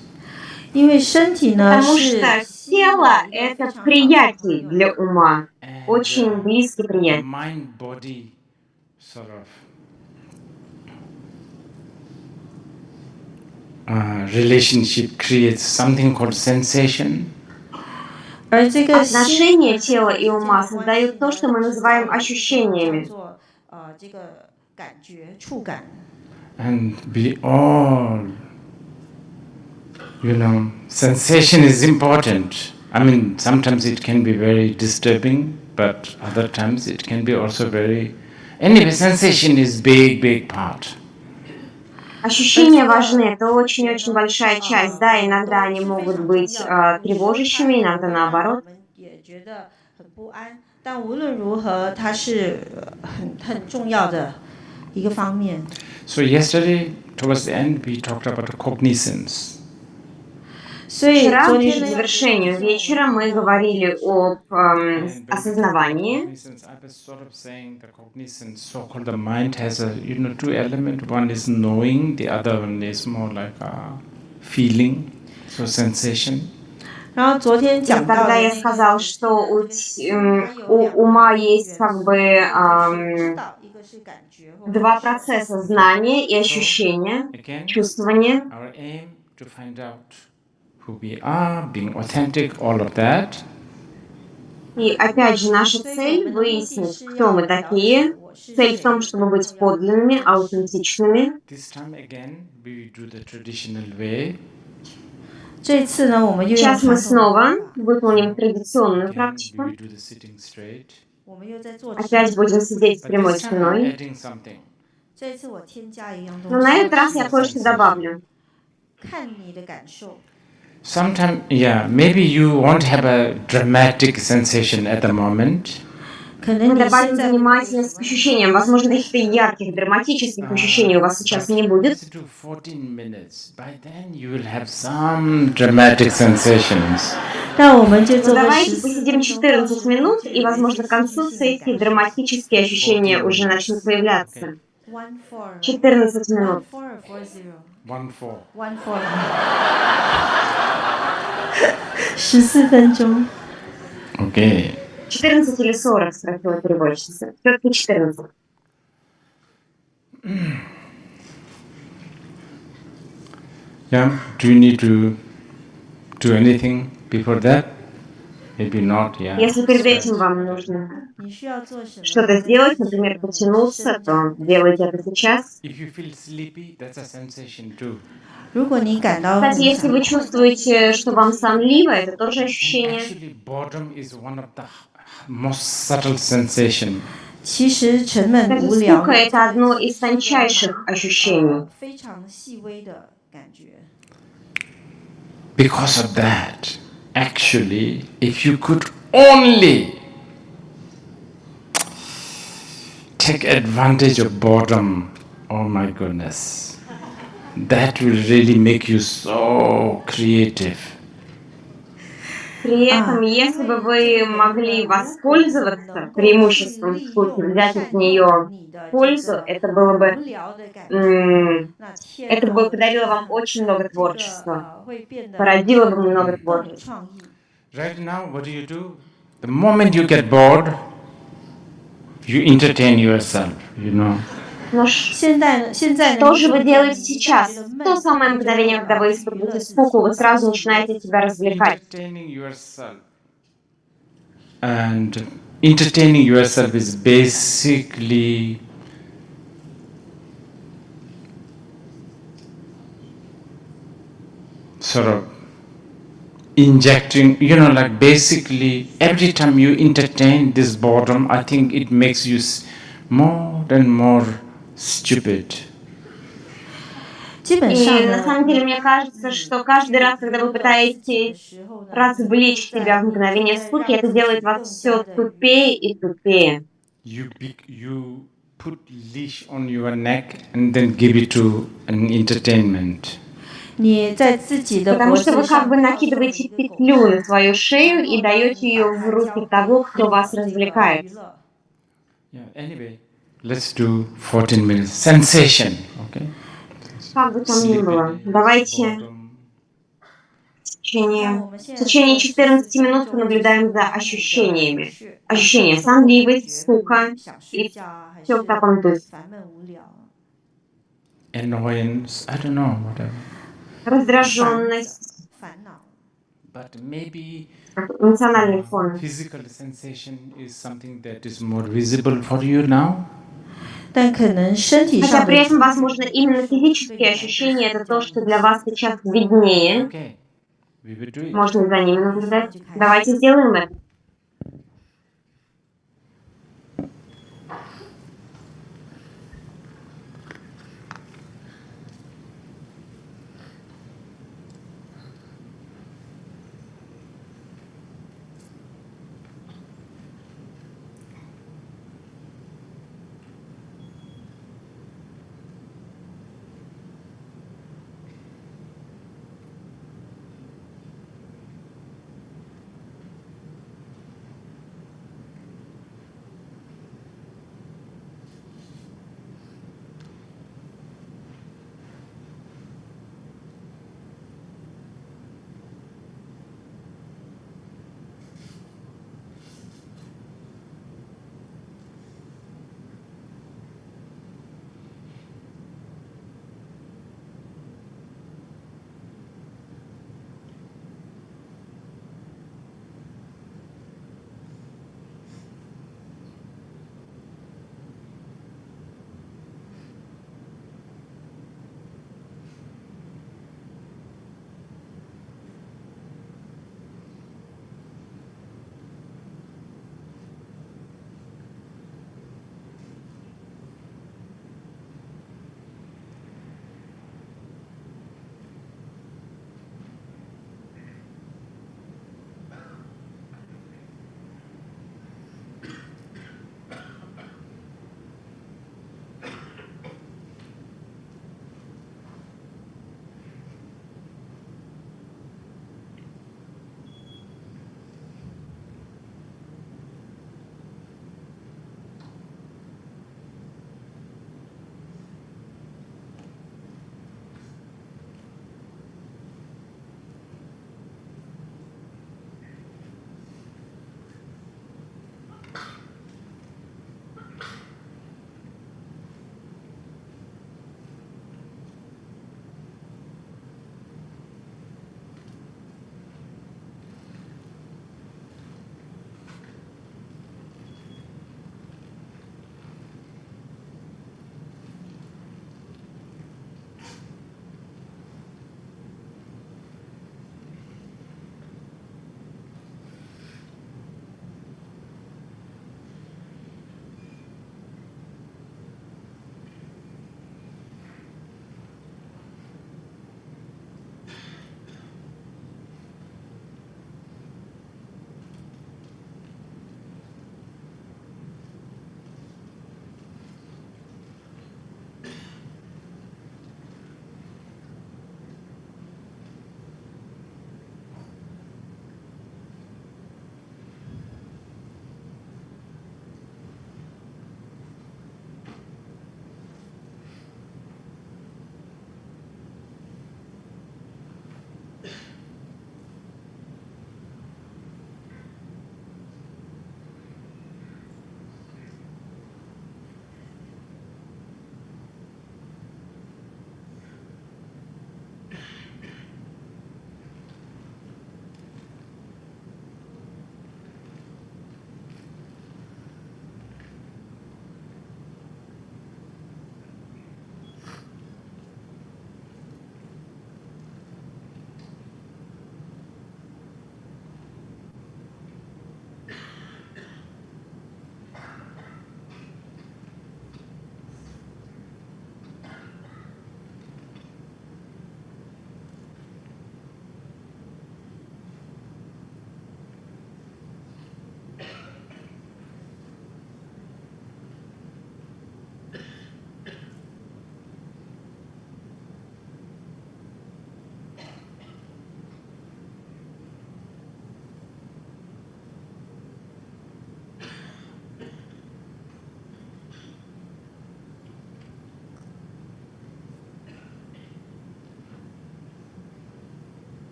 因为身体呢 Потому 是 что тело – это приятель для ума, очень близкий приятель. Mind-body sort of relationship creates something called sensation. 而这个 Отношения тела и ума создают то, что мы называем ощущениями. 做这个感觉触感。 And we all, sensation is important. I mean, sometimes it can be very disturbing, but other times it can be also very... Anyway, sensation is big part. Ощущения важны, это очень-очень большая часть. Да, иногда они могут быть тревожащими, иногда наоборот. 也觉得很不安，但无论如何，它是很重要的一个方面。 So yesterday, towards the end, we talked about cognizance. 所以 Вчера, 昨 ближе 天 к 呢， завершению вечера, мы говорили об осознавании. Cognizance, I was sort of saying the cognizance, so-called the mind has two elements. One is knowing, the other one is more like a feeling, so sensation. 然后昨天讲到 Когда 的 я 那 сказал, 个 что у ума есть как бы 知道，一个是感觉， два процесса – знание и ощущение, Again, чувствование. our aim to find out who we are, being authentic, all of that. И опять же, наша цель — выяснить, кто мы такие. Цель в том, чтобы быть подлинными, аутентичными. This time again, we do the traditional way. 这次呢，我们又用 Сейчас мы 传统的 снова 方法， выполним традиционную Again, we практику. will do the sitting straight. 我们又在做直 Опять 立。 будем сидеть с But прямой this time I'm спиной. adding something. 这次我添加一样 Но 东 на 西， этот раз я кое-что добавлю. 看你的感受。 Sometimes, yeah, maybe you won't have a dramatic sensation at the moment. 可能 Мы 你 добавим 现在 внимательность к ощущениям. Возможно, каких-то ярких, драматических ощущений у вас сейчас не будет. Let's do 14 minutes. By then you will have some dramatic sensations. 那我们就 Но 做个 давайте 14 посидим 14 минут, и, возможно, к концу сессии драматические ощущения уже начнут появляться. 14 минут. 14分钟。 Okay. 14 или 40, спросила переводчица. Все-таки 14. Yeah. Do you need to do anything before that? Maybe not. Yeah. Если перед этим вам нужно 你需要做什么？ что-то сделать, например, потянуться, то делайте это сейчас. If you feel sleepy, that's a sensation too. 如果你感到 Кстати, если вы чувствуете, что вам сонливо, это тоже ощущение. Actually, boredom is one of the most subtle sensation. 其实沉闷 Кстати, 无聊 скука — это одно из тончайших ощущений. 非常细微的感觉。 Because of that, actually, if you could only take advantage of boredom, oh my goodness, that will really make you so creative. При этом, если бы вы могли воспользоваться преимуществом скуки, взять от нее пользу, это было бы, это бы подарило вам очень много творчества, породило бы много творчества. Right now, what do? The moment you get bored, you entertain yourself, you know. Ну现在 что же вы делаете сейчас? В то самое мгновение, когда вы испытываете скуку, вы сразу начинаете себя развлекать. Entertaining yourself. And entertaining yourself is basically sort of injecting, like basically every time you entertain this boredom, I think it makes you more and more stupid.基本 И 上 на самом деле мне кажется, что каждый раз, когда вы пытаетесь развлечь себя в мгновение скуки, это делает вас все тупее и тупее. You put leash on your neck and then give it to an entertainment. 你在自己的 Потому 脖 что 子 вы как 上 бы накидываете петлю на свою шею и даете ее в руки того, кто вас развлекает. Yeah, anyway, let's do 14 minutes. Sensation, okay? Как бы там ни было, давайте в течение 14 минут понаблюдаем за ощущениями. Ощущения: сонливость, скука и все в таком духе. Annoyance, I don't know, whatever. Раздраженность, But maybe эмоциональный фон. physical sensation is something that is more visible for you now. 但可能身体 Хотя 上 при 的 этом, возможно, именно физические ощущения — это то, что для вас сейчас виднее. Okay, we will do it. Можно за ними наблюдать. Давайте сделаем это.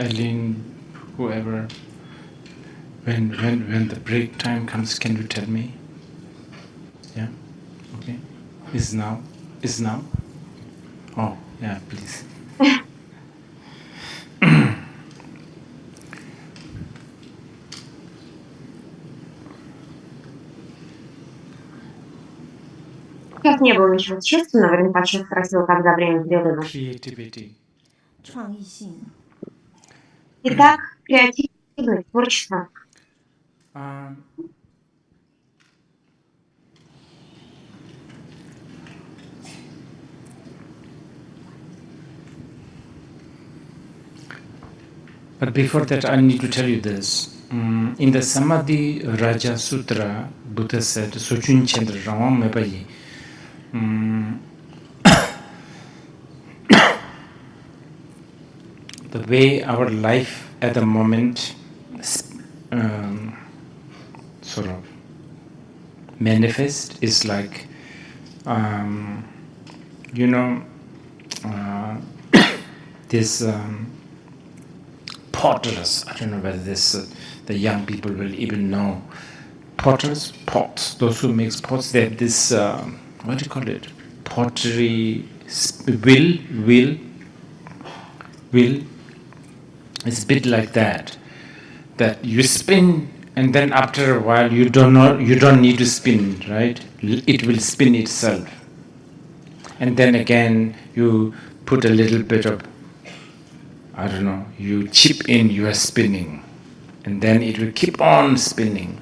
Eileen, whoever, when the break time comes, can you tell me? Yeah? Okay. Is now? Is now? Oh, yeah, please. Сейчас не было ничего существенного, Ринпоче спросил, когда время перерыва. Creativity. Итак, креативность, творчество. But before that, I need to tell you this. In the Samadhi Raja Sutra, Buddha said, Sochun Chandra Rawang Mebayi. The way our life at the moment sort of manifest is like, this potters. I don't know whether the young people will even know. Potters, pots. Those who make pots, they have this, what do you call it? Pottery wheel. It's a bit like that. That you spin, and then after a while you don't need to spin, right? It will spin itself. And then again you put a little bit of, I don't know, you chip in your spinning, and then it will keep on spinning.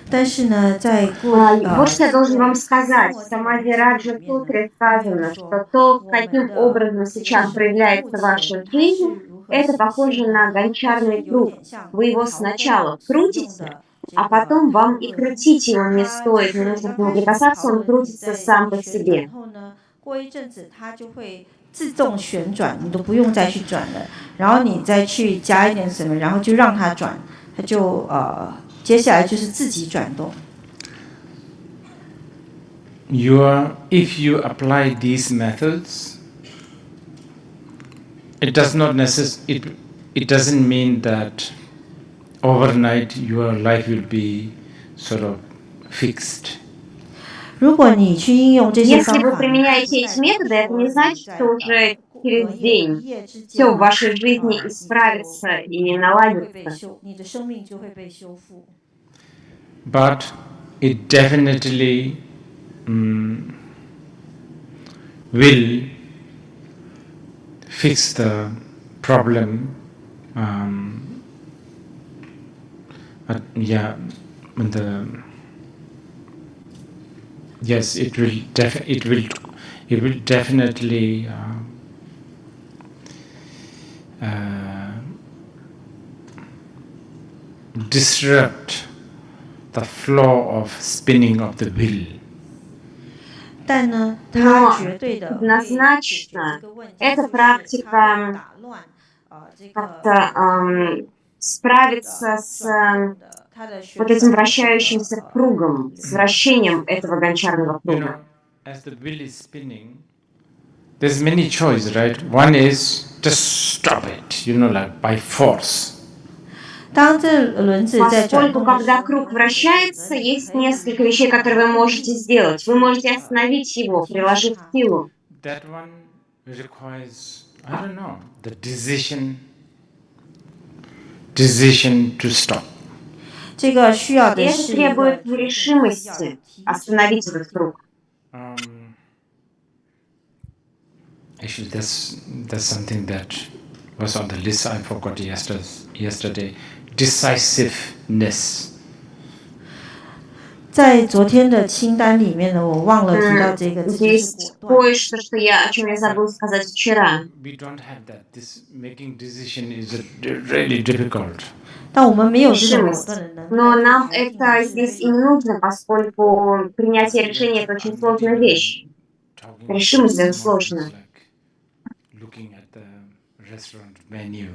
但是呢，在вот что я должен вам сказать. В Самади Раджа Сутре сказано, что то, каким образом сейчас проявляется ваша жизнь, это похоже на гончарный круг. Вы его сначала крутите, а потом вам и крутить его не стоит, не нужно к нему прикасаться, он крутится сам по себе. 过一阵子，它就会自动旋转，你都不用再去转了。然后你再去加一点什么，然后就让它转，它就接下来就是自己转动。If you apply these methods, it doesn't mean that overnight your life will be sort of fixed. 如果你去应用这些方法， Если вы применяете эти методы, это не значит, что уже через день все в вашей жизни исправится и наладится. 你的生命就会被修复。 But it definitely will fix the problem. Yes, it will definitely disrupt the flow of spinning of the wheel. 但呢，它绝对的 однозначно эта практика как-то справится с вот этим вращающимся кругом, с вращением этого гончарного круга. As the wheel is spinning, there's many choices, right? One is just stop it, like by force. Поскольку, когда круг вращается, есть несколько вещей, которые вы можете сделать. Вы можете остановить его, приложив силу. That one requires, I don't know, the decision to stop. Это требует решимости остановить этот круг. Actually, that's something that was on the list. I forgot yesterday. Decisiveness. 在昨天的清单里面呢，我忘了提到这个词。 Есть кое-что, о чем я забыла сказать вчера. We don't have that. This making decision is really difficult. 但我们没有这种果 решимость. 断的能力。 Но нам это здесь и не нужно, поскольку принятие решения – это очень сложная вещь. Решимость – это сложно. Looking at the restaurant menu.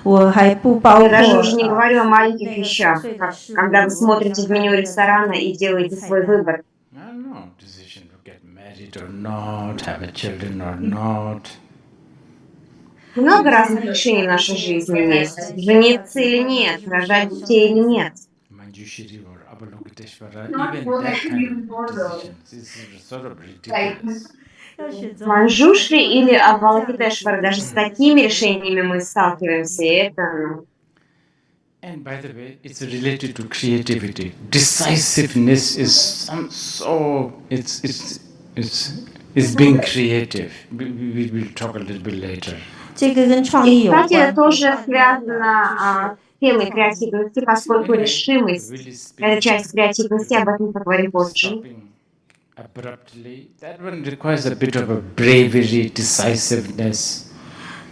我还不包括 Я даже уже не говорю о маленьких вещах, как когда вы смотрите в меню ресторана и делаете свой выбор. I don't know, decision to get married or not, have a children or not. Много разных решений в нашей жизни есть. Жениться или нет, рожать детей или нет. Манджушри или Авалокитешвара, даже с такими решениями мы сталкиваемся, и это... And by the way, it's related to creativity. Decisiveness is it's being creative. We will talk a little bit later. И, кстати, это тоже связано с темой креативности, поскольку решимость – это часть креативности, об этом поговорим позже. Abruptly, that one requires a bit of a bravery, decisiveness.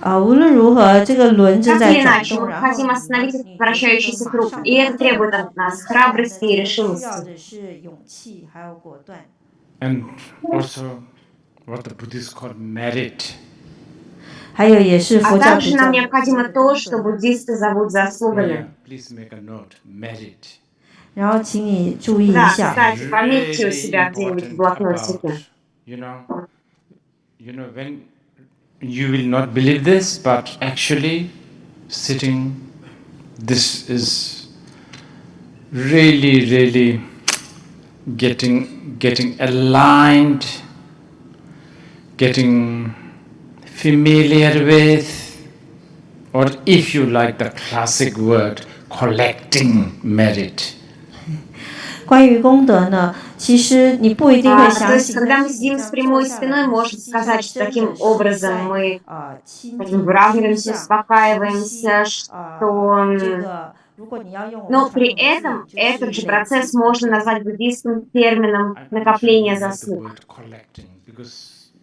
无论如何，这个轮子在转动， мы хотим остановить этот вращающийся круг, и это требует от нас храбрости и решимости. And also, what the Buddhists call merit. 还有也是佛教 также нам необходимо то, что буддисты зовут заслугами. Please make a note, merit. 然后请你注意一下。 кстати, пометьте у себя где-нибудь в блокнотике. You know, when you will not believe this, but actually, sitting, this is really getting aligned, getting familiar with, or if you like the classic word, collecting merit. 关于功德呢，其实你不一定会相信。 когда мы сидим с прямой спиной, можно сказать, что таким образом мы выравниваемся, успокаиваемся, что... Но при этом этот же процесс можно назвать буддийским термином накопления заслуг.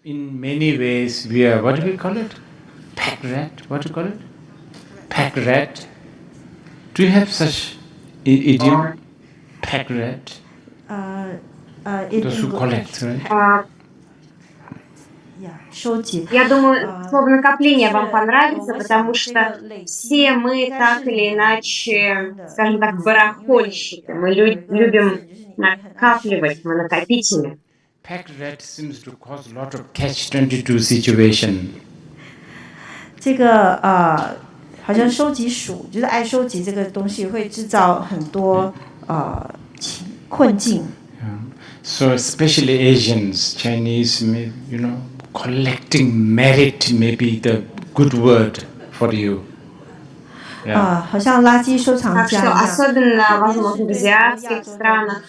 In many ways, we are, what do we call it? Pack rat? What do you call it? Pack rat? Do you have such idiom? Pack rat? Those who collect, right? Я думаю, слово накопление вам понравится, потому что все мы так или иначе, скажем так, барахольщики. Мы любим накапливать, мы накопители. Pack rat seems to cause a lot of catch-22 situation. 这个好像收集鼠，就是爱收集这个东西，会制造很多困境。So especially Asians, Chinese, you know, collecting merit may be the good word for you. 好像垃圾收藏家一样。 Особенно, возможно, в азиатских странах,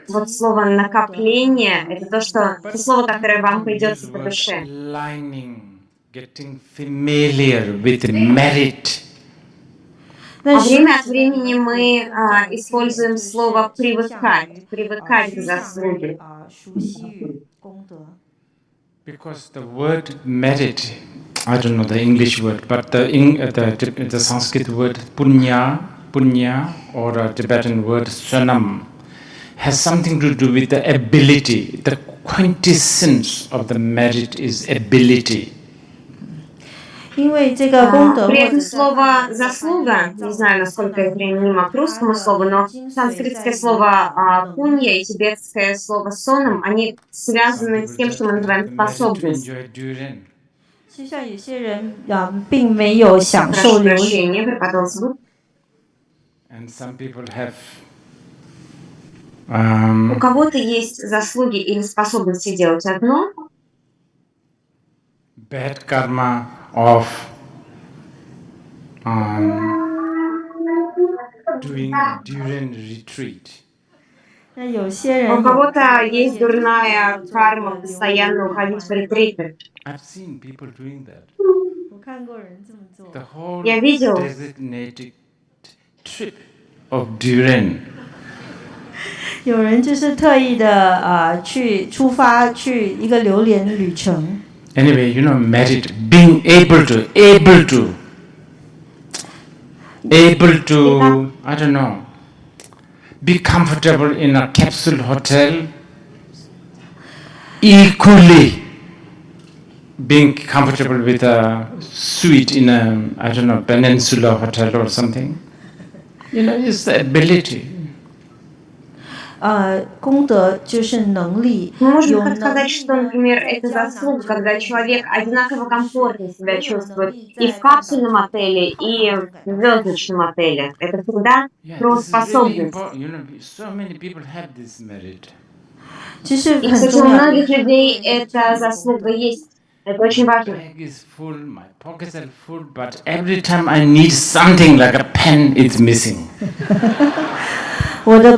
вот слово накопление – это слово, которое вам придется по душе. Getting familiar with merit. Время от времени мы используем слово привыкать к заслуге. Because the word merit, I don't know the English word, but the Sanskrit word punya or a Tibetan word swanam has something to do with the ability. The quintessence of the merit is ability. 因为这个功德， при этом слово «заслуга», не знаю, насколько это применимо к русскому слову, но санскритское слово «пунья» и тибетское слово «сонам», они связаны с тем, что мы называем способность. 就像有些人并没有享受榴莲。 And some people have у кого-то есть заслуги или способности делать одно. Bad karma of doing a Duran retreat. У кого-то есть дурная карма постоянно уходить в ретриты. I've seen people doing that. 我看过人这么做。 The whole Я видел. designated trip of Duran. 有人就是特意的出发去一个榴莲旅程。 Anyway, you know, merit, being able to, I don't know, be comfortable in a capsule hotel, equally being comfortable with a suite in a, I don't know, peninsula hotel or something. You know, it's the ability. 功德就是能力。 Мы можем сказать, что, например, это заслуга, когда человек одинаково комфортно себя чувствует и в капсульном отеле, и в звездочном отеле. Это всегда про способность. И, кстати, у многих людей эта заслуга есть. Это очень важно. Вот у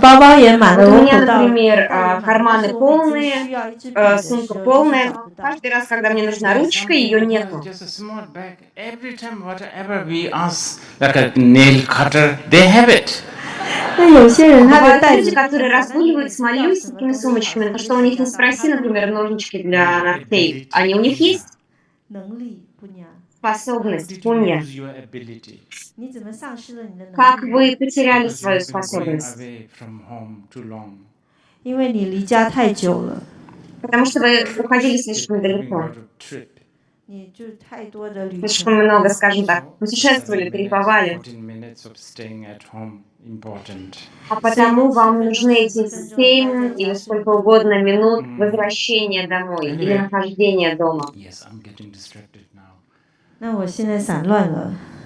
меня, например, карманы полные, сумка полная. Каждый раз, когда мне нужна ручка, ее нету. Бывают люди, которые разгуливают с малюсенькими сумочками, но что у них не спроси, например, ножнички для ногтей. Они у них есть? Способность, пунья. Как вы потеряли свою способность? Потому что вы уходили слишком далеко. Слишком много, скажем так, путешествовали, кайфовали. А потому вам нужны эти 7 или сколько угодно минут возвращения домой или нахождения дома.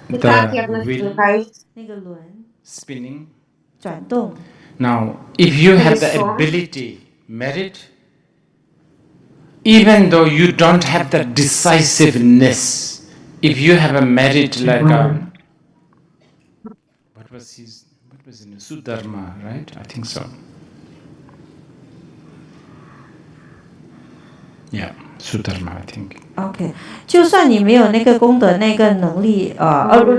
Итак, я вновь отвлекаюсь. Now, if you have the ability, merit, even though you don't have the decisiveness, if you have a merit like what was in Sudharma, right? I think so. Yeah, Sudharma, I think. OK， 就算你没有那个功德、那个能力，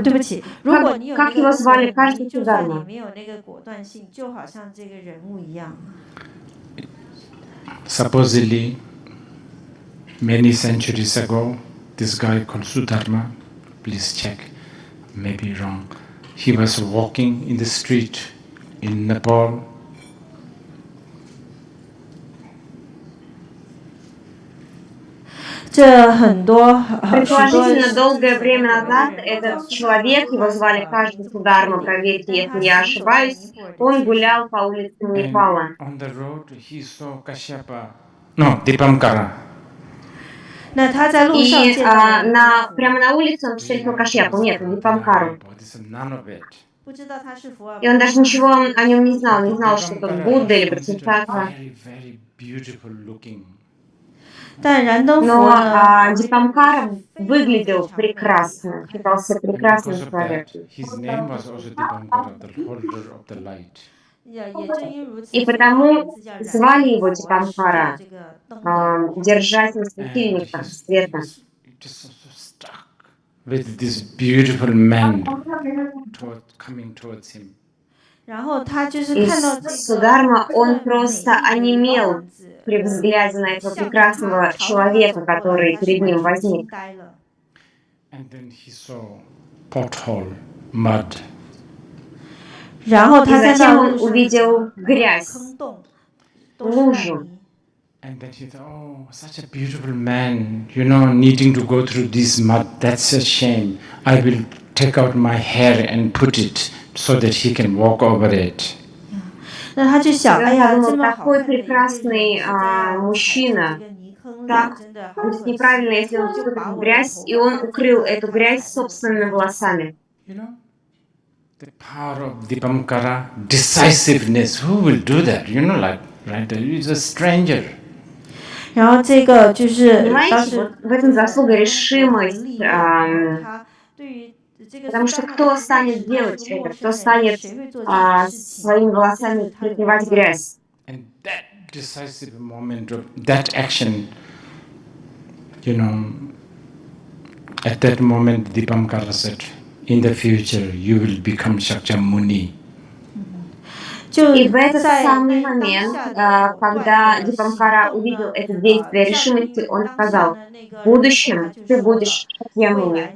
对不起，如果你有那个功德能力，就算你没有那个果断性，就好像这个人物一样。Supposedly, many centuries ago, this guy called Sudharma, please check, maybe wrong. He was walking in the street in Nepal. Предположительно, долгое время назад этот человек, его звали каждый Сударма, проверьте, если я ошибаюсь, он гулял по улицам Непала. И прямо на улице он встретил Кашьяпу, нет, Дипамкару. И он даже ничего о нем не знал, что это Будда или Бодхисаттва. Но Дипамкара выглядел прекрасно, считался прекрасным человеком. И потому звали его Дипамкара, держатель светильника, света. И Сударма, он просто онемел при взгляде на этого прекрасного человека, который перед ним возник. И затем он увидел грязь, лужу. And then he thought, oh, such a beautiful man, needing to go through this mud, that's a shame. I will take out my hair and put it so that he can walk over it. Я подумал, такой прекрасный мужчина, так будет неправильно, если он всю эту грязь, и он укрыл эту грязь собственными волосами. The power of Dipamkara, decisiveness, who will do that? Right, he's a stranger. Понимаете, вот в этом заслуга решимость, потому что кто станет делать это, кто станет своими волосами прикрывать грязь? And that decisive moment of that action, at that moment Dipamkara said, in the future you will become Shakyamuni. И в этот самый момент, когда Дипамкара увидел это действие решимости, он сказал, в будущем ты будешь Шакьямуни.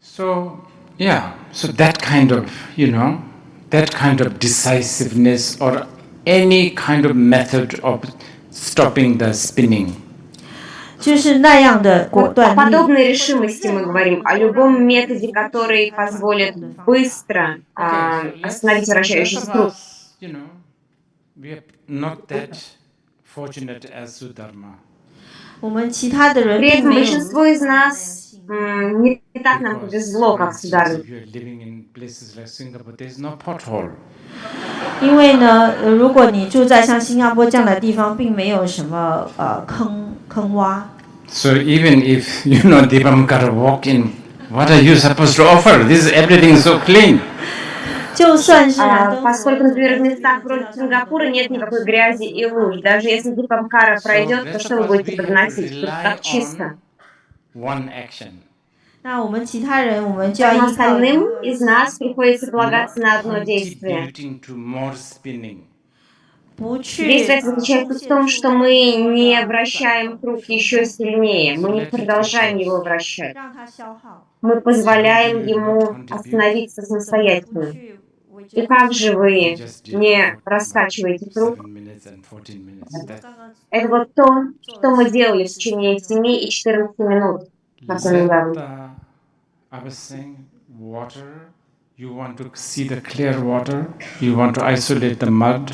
So that kind of decisiveness or any kind of method of stopping the spinning. О подобной решимости мы говорим, о любом методе, который позволит быстро остановить вращающийся круг. we are not that fortunate as Sudharma. 我们其他的人 При 并 этом 没有 большинство из нас не так нам повезло, как Сударма. If you are living in places like Singapore, there is no pothole. 因为呢，如果你住在像新加坡这样的地方，并没有什么坑洼。So even if Deepankar walk in, what are you supposed to offer? This everything is so clean. 就算是 Поскольку, например, в местах вроде Сингапура нет никакой грязи и луж, даже если Дипамкара пройдет, то что вы будете подносить? Тут так чисто. One action. 那我们其他人，我们就要 Поэтому 依靠 остальным из нас приходится полагаться на одно действие. Contributing to more spinning. 不去 Действие заключается в том, что мы не вращаем круг еще сильнее, мы не продолжаем его вращать. 让它消耗， Мы позволяем ему остановиться самостоятельно. 去围 И 着 как же вы не раскачиваете круг? 7 minutes and 14 minutes. 刚刚 Это вот то, что мы делали в течение 7 и 14 минут. I was saying water, you want to see the clear water, you want to isolate the mud.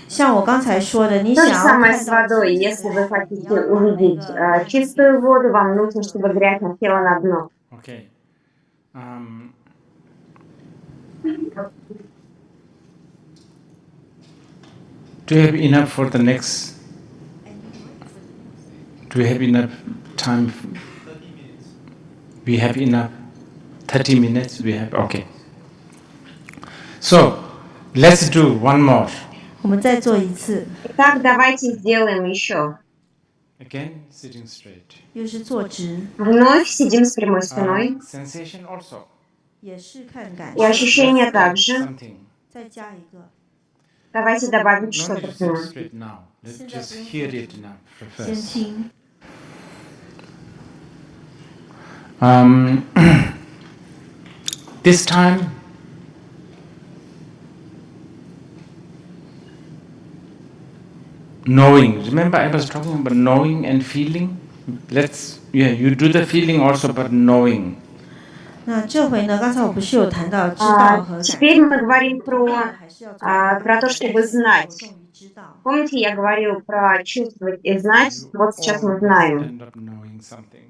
像我刚才说的，你 То 想 же 要 самое 看 с 到 водой. Если вы хотите увидеть чистую воду, вам нужно, чтобы грязь насела на дно. Okay. Do you have enough for the next? Do you have enough time? 30 minutes. We have enough. 30 minutes we have. Okay. So let's do one more. 我们再做一次， Итак, давайте сделаем еще. Again, sitting straight. 又是坐直， Вновь сидим с прямой спиной. Sensation also. 也是看感 И ощущения также. Something. 再加一个， Давайте добавим No что-то need to к sit нему. straight now. Let's just hear it now 先 first. 听。 This time, knowing. Remember, I was talking about knowing and feeling. You do the feeling also, but knowing. 那这回呢？刚才我不是有谈到知道和感受， Теперь мы говорим 还是要 про то, чтобы знать. 重于知道。 Помните, я говорил про чувствовать и знать? Вот сейчас мы знаем. End up knowing something.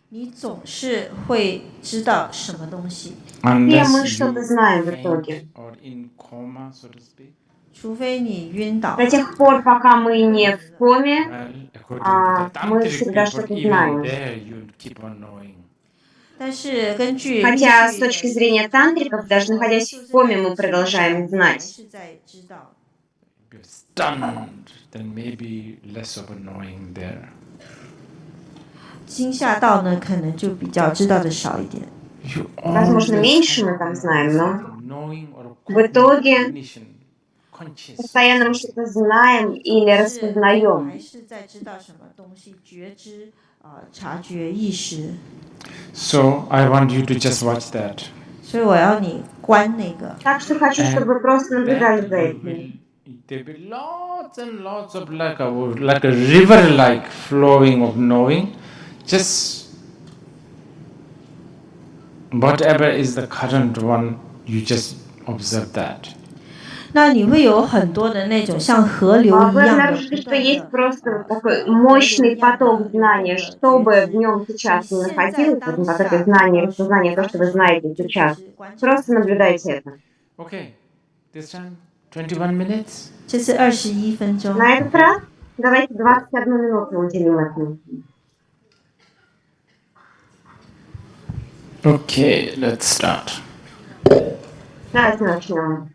你总是会知道什么东西， Все мы Unless что-то you знаем в faint итоге. or in coma, so to speak. 除非你晕倒。 До тех пор, пока мы не в коме, Well, according to the мы tantric всегда people, что-то even знаем. there you keep on knowing. 但是根据 Хотя с точки зрения тантриков, даже находясь в коме, мы продолжаем 还 знать. 是在知道。 If you're stunned, then maybe less of a knowing there. 惊吓到呢，可能就比较知道的少一点。 You Возможно, always меньше мы там знаем, но knowing or в итоге cognition, conscious. постоянно мы что-то знаем или 还 распознаем. 是在知道什么东西，觉知察觉意识。 So I want you to just watch that. 所以我要你关那个， Так что хочу, чтобы вы просто наблюдали за Then этим. there will be lots and lots of like a river-like flowing of knowing. Just whatever is the current one, you just observe that. 那你会有很多的那种像河流 Вы 一样的 обнаружите, 不 что 断 есть 的 просто такой мощный поток знания, что бы в нем сейчас ни находилось, вот это знание, распознание, то, что вы знаете сейчас. Просто наблюдайте это. Okay, this time 21 minutes. 这是21分钟。 На этот раз давайте 21 минуту уделим этому. Okay, let's start. Давайте начнем.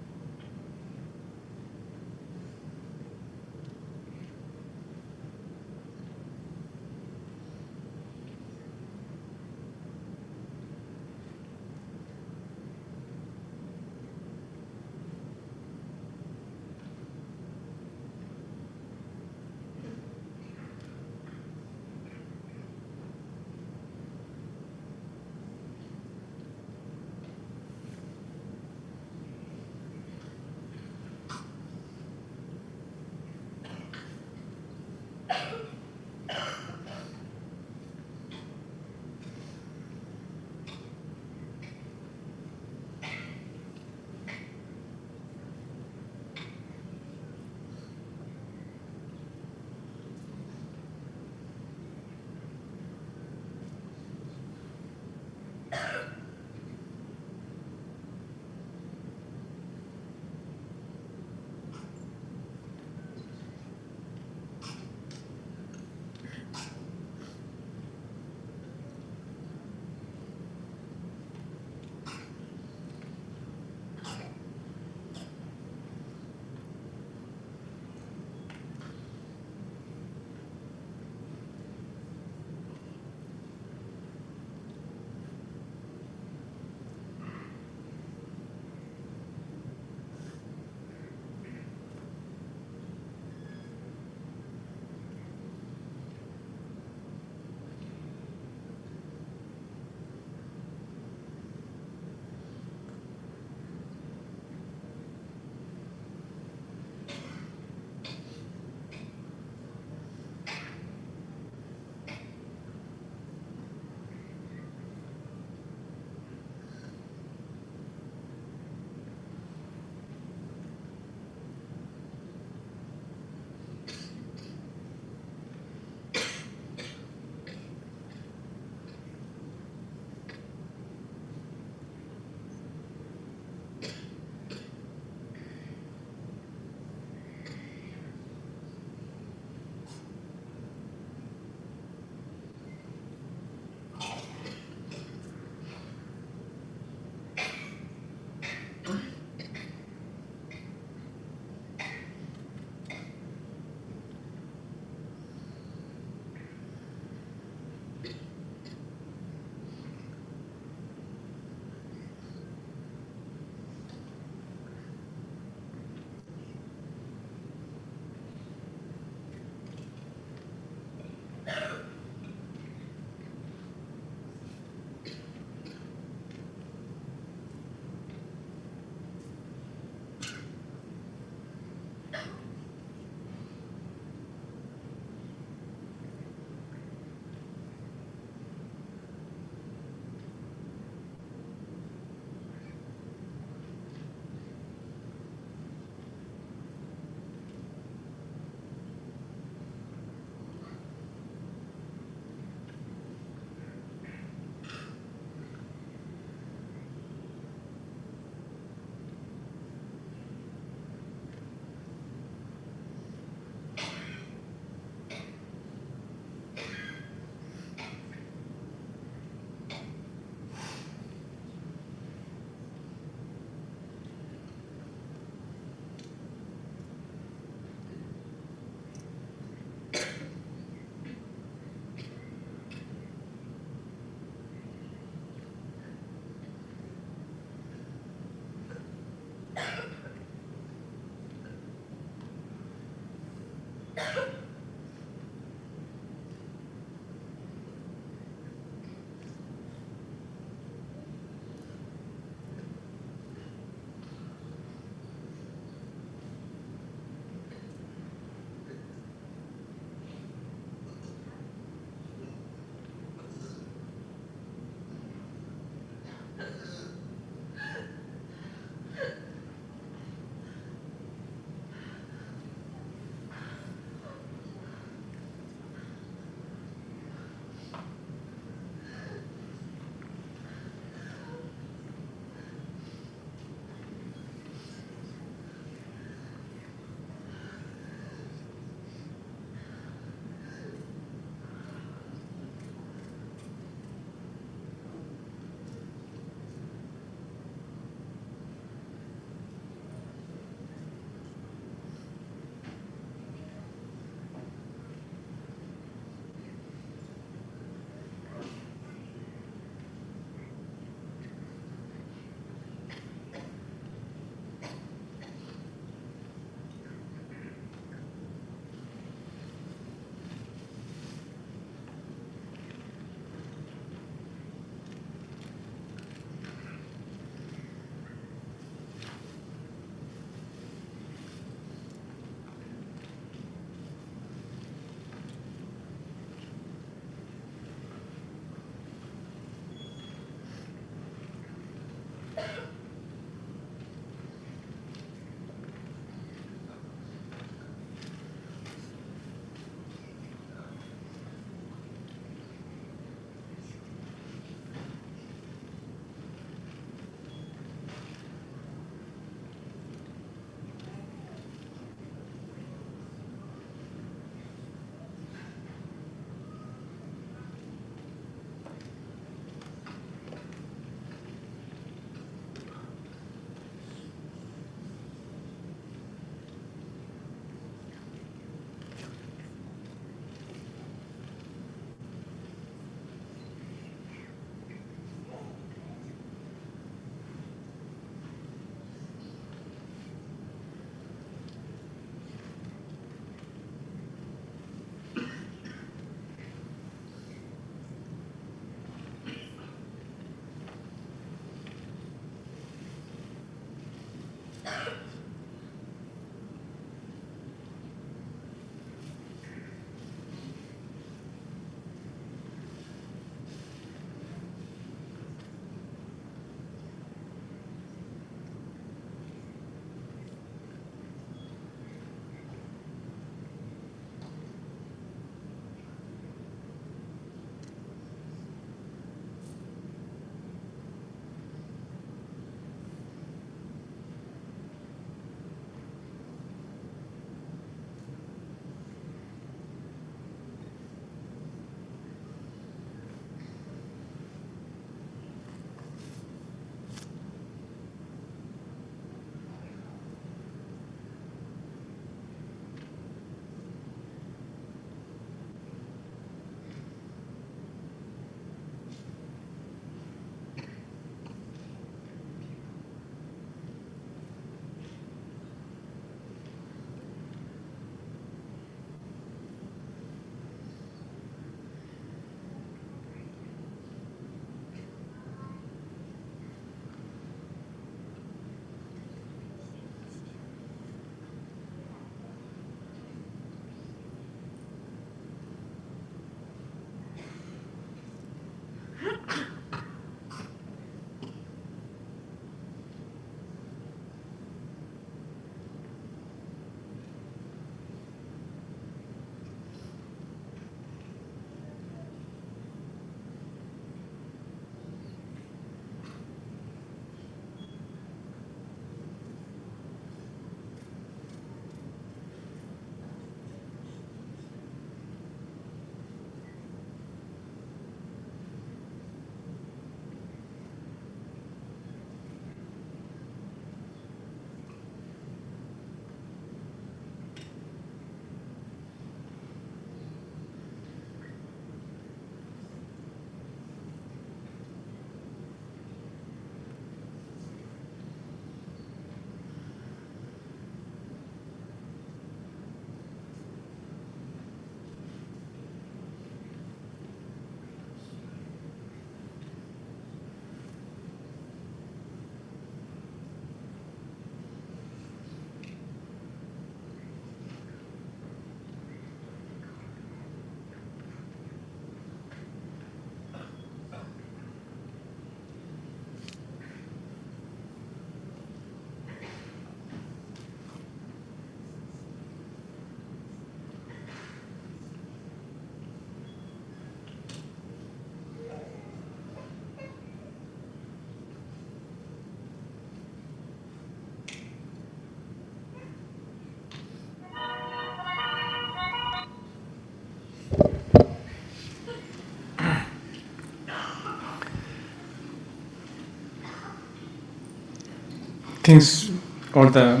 things, all the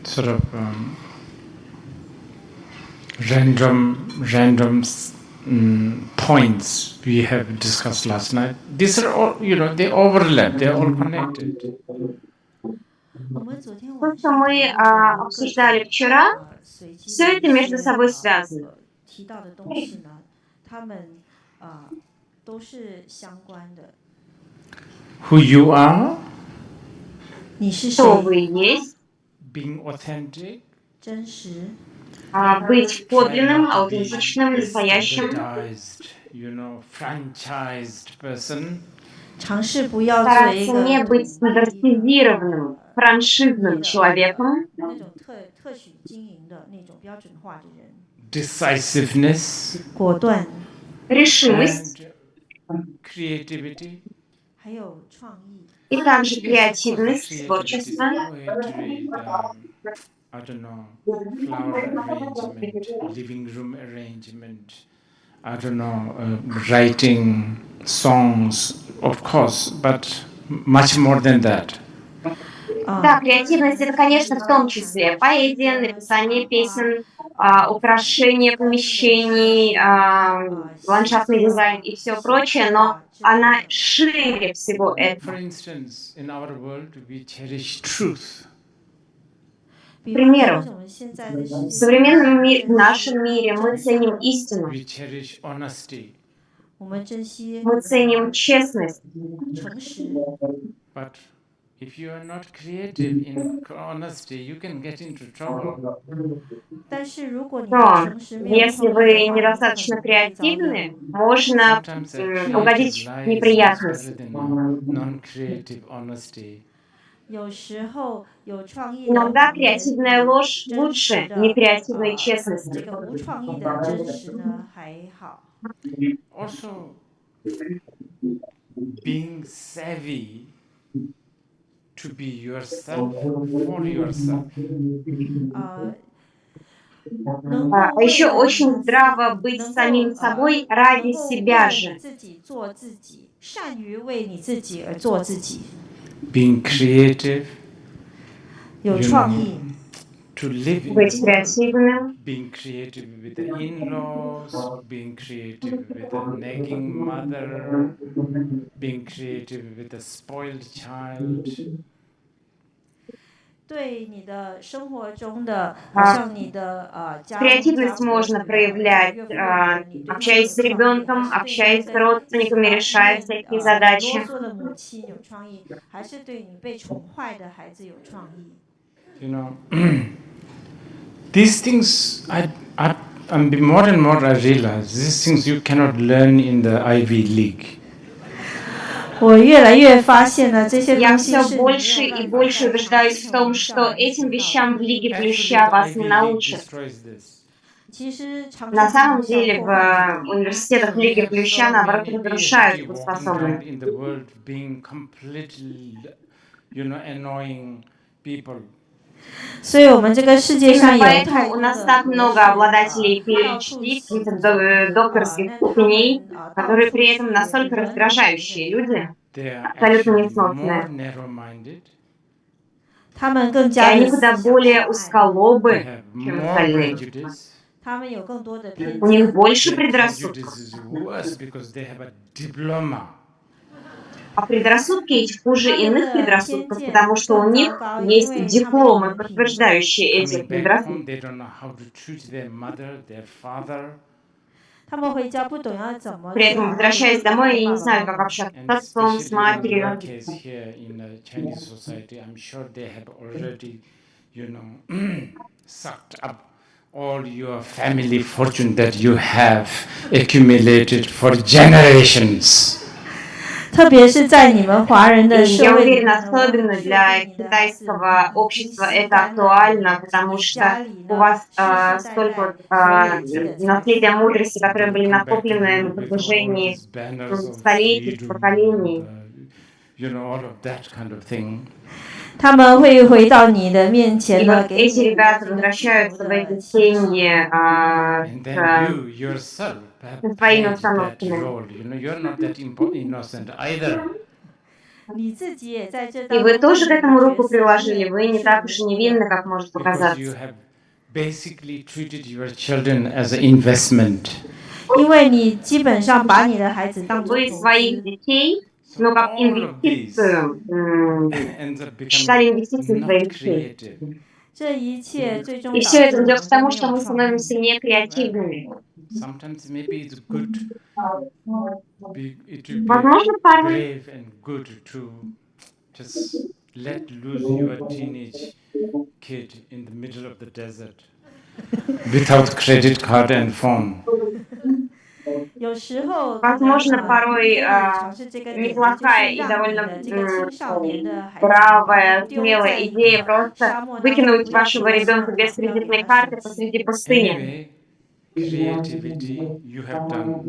sort of random points we have discussed last night, these are all, they overlap, they're all connected. То, что мы обсуждали вчера, все это между собой связано. Who you are, Кто вы есть, being authentic, быть подлинным, аутентичным, настоящим, franchised person, стараться не быть стандартизированным, франшизным человеком, decisiveness, решимость and creativity, и также креативность, творчество, poetry, I don't know, flower arrangement, living room arrangement, I don't know, writing songs, of course, but much more than that. Да, креативность это, конечно, в том числе поэзия, написание песен, украшение помещений, ландшафтный дизайн и все прочее, но она шире всего этого. For instance, in our world, we cherish truth. К примеру, в современном мире, в нашем мире мы ценим истину, We cherish honesty. мы ценим честность. But if you are not creative in honesty, you can get into trouble. Но если вы недостаточно креативны, можно Sometimes угодить в неприятности. Non-creative honesty. Иногда креативная ложь лучше некреативной честности. Also, being savvy to be yourself for yourself. А еще очень здраво быть самим собой ради себя же. Being creative, to live in Быть the world. креативным, Being creative with the in-laws, being creative with a nagging mother, being creative with a spoiled child. Креативность можно проявлять, общаясь с ребенком, общаясь с родственниками, решая всякие задачи. These things, more and more I realize, these things you cannot learn in the Ivy League. Я все больше и больше убеждаюсь в том, что этим вещам в Лиге Плюща вас не научат. На самом деле в университетах Лиги Плюща, наоборот, разрушают эту способность. Именно поэтому у нас так много обладателей PhD, докторских степеней, которые при этом настолько раздражающие люди, абсолютно несносные. И они куда более узколобы, чем остальные. У них больше предрассудков. А предрассудки эти хуже иных предрассудков, потому что у них есть дипломы, подтверждающие эти предрассудки. При этом, возвращаясь домой, они не знают, как общаться с отцом, с матерью. All your family fortune that you have accumulated for generations. Я уверена, особенно для китайского общества это актуально, потому что у вас столько наследия мудрости, которые были накоплены на протяжении столетий, поколений. И вот эти ребята возвращаются в эти семьи со своими установками. И вы тоже к этому руку приложили. Вы не так уж и невинны, как может показаться. Basically treated your children as an investment. 因为你基本上把你的孩子当作 Вы 投 своих 资。 детей, So ну, как all of these инвестицию, ends up считали becoming инвестицией not своих детей. creative. 这一切最终 И 导 все 致 это 我 ведет 们 к 都 тому, 没 что 有 мы 创意。 становимся некреативными. Sometimes maybe it's good, it will be Возможно, порой brave and good to just let loose your teenage kid in the middle of the desert without credit card and phone. 有时候可能 Возможно, 你 порой 可以尝试这个点子，就 неплохая 是 и 让你 довольно 的这个青少年的孩子们把 бравая, 它丢 смелая 在一 идея 个 просто 沙漠当中， выкинуть 不要给 вашего 他 ребенка без 不要给 кредитной 他手 карты 机。 посреди пустыни. Anyway, creativity you have done.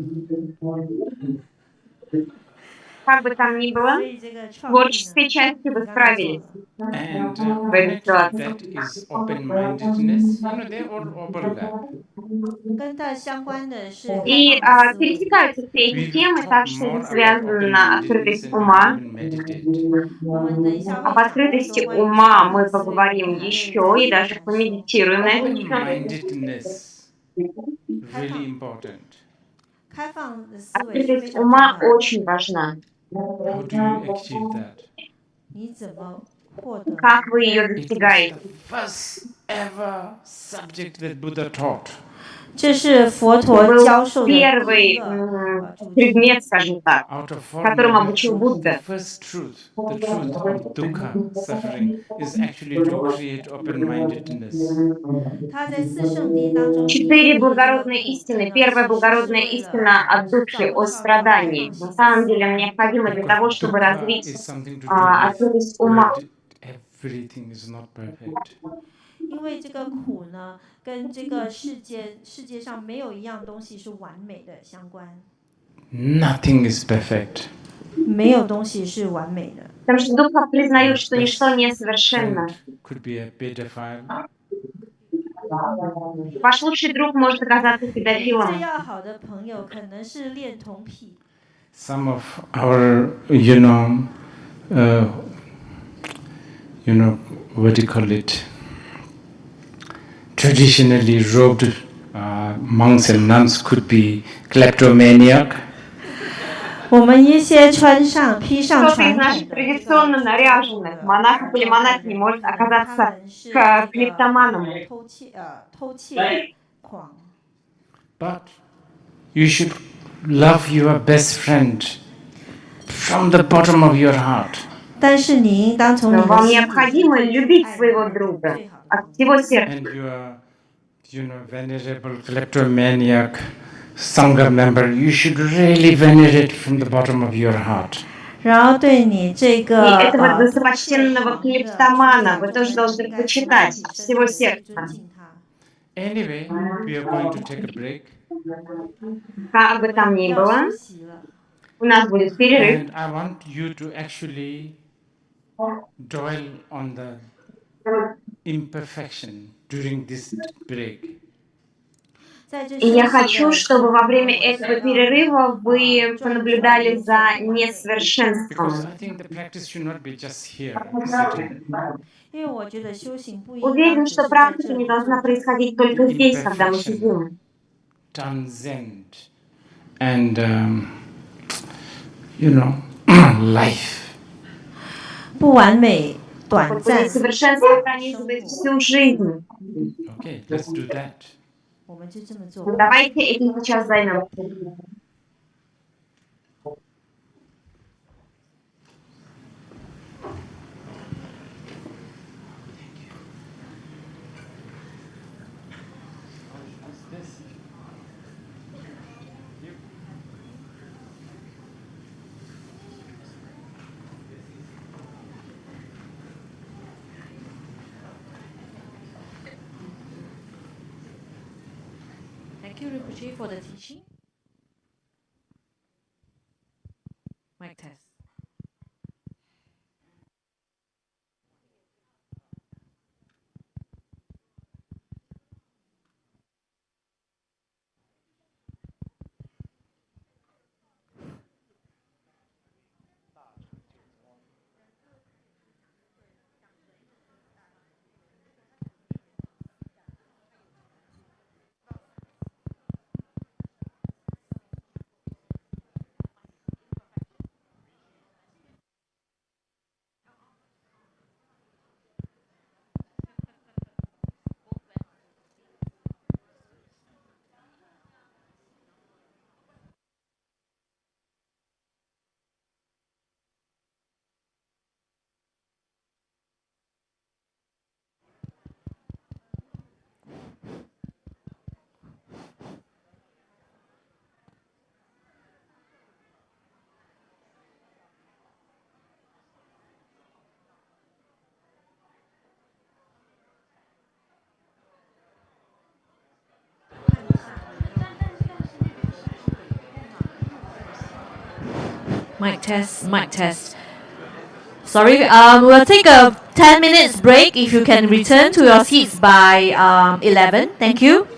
Как бы там ни было, 所以这个 в 创意呢， творческой части 你 вы 刚才做 справились 了。 And в этой honestly, ситуации. that is open-mindedness. You know, they all overlap. 跟它相关的是开 И 放的思维。 пересекаются все эти We will темы, talk так что more это about связана open-mindedness открытость and we will ума. even meditate. 我们等一下 Об 会讲更 открытости 多关于开 ума 放 мы 思维，我 поговорим 们还会 еще 再 и даже 感受。 помедитируем на эту тему. Open-mindedness, 开 really 放 important. 开放的思维是非 Открытость 常重 ума 要的。 очень важна. How do you achieve that? 你怎么获得？ Как вы ее It was the достигаете? first ever subject that Buddha taught. 这是佛陀 Был 教授的第一 первый 个主题。 предмет, скажем так, Out of Four которым Noble обучил Truths, the Будда. first truth, the truth of dukkha, suffering, is actually to create open-mindedness. 他在四圣谛当中第一 Четыре 个这个 благородные 苦 истины. 呢， Первая 其实是 благородная 为了 истина от 制 духи, 造 о 创造开 страдании. 放 На 性的 самом 思 деле 维。 необходимо для того, Because чтобы dukkha развить is something to do with открытость ума. everything is not perfect. 因为这个苦呢，跟这个世界上没有一样东西是完美的相关。 Nothing is perfect. 没有东西是完美的。 Потому что духа признают, что Best ничто не совершенно. friend could be a pedophile. Ваш лучший друг может оказаться 最 педофилом. 要好的朋友可能是恋童癖。 Some of our, what do you call it? Traditionally robed monks and nuns could be kleptomaniac. 我们一些披上 Кто-то 传 из 统 наших 的 традиционно наряженных монахов или монахинь может 他 оказаться 们是这个 клептоманом. 偷窃狂。 But you should love your best friend from the bottom of your heart. 但是你应当从你 Но 的 вам 心里 необходимо 深处 любить 爱 своего 你的 друга 最好的 от 朋友。 всего сердца. And your, venerable kleptomaniac Sangha member, you should really venerate from the bottom of your heart. 然后对你这个 И этого 偷窃 достопочтенного 狂的出 клептомана 家 вы 众 тоже 呢， должны 应该从 почитать 心 от 里深 всего 处的去 сердца. 尊敬他。 Anyway, we are going to take a break. Как бы 我 там 们 ни 要 было, 休息了。 у нас будет перерыв. And I want you to actually dwell on the imperfection during this break. 在这 И я 休息 хочу, 的 чтобы 时 во 候 время 呢，我 этого 想要 перерыва вы 专注 понаблюдали 于 за 不完美。 Because несовершенством. I think the practice should not be just here, sitting. 因为我觉得修行不应当 Уверен, 只 что 是在 практика 这 не 里 должна 坐着。 происходить только The здесь, когда мы imperfection сидим. transcend and life. 不完美、短 Вот 暂。 несовершенство пронизывает всю жизнь. Okay, let's do that. 我们就这么做。 Давайте этим сейчас займемся. Thank you, Rinpoche, for the teaching. Mic test. Mic test, mic test. Sorry, we'll take a 10 minutes break if you can return to your seats by 11. Thank you.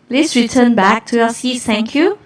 Please return back to your seats. Thank you.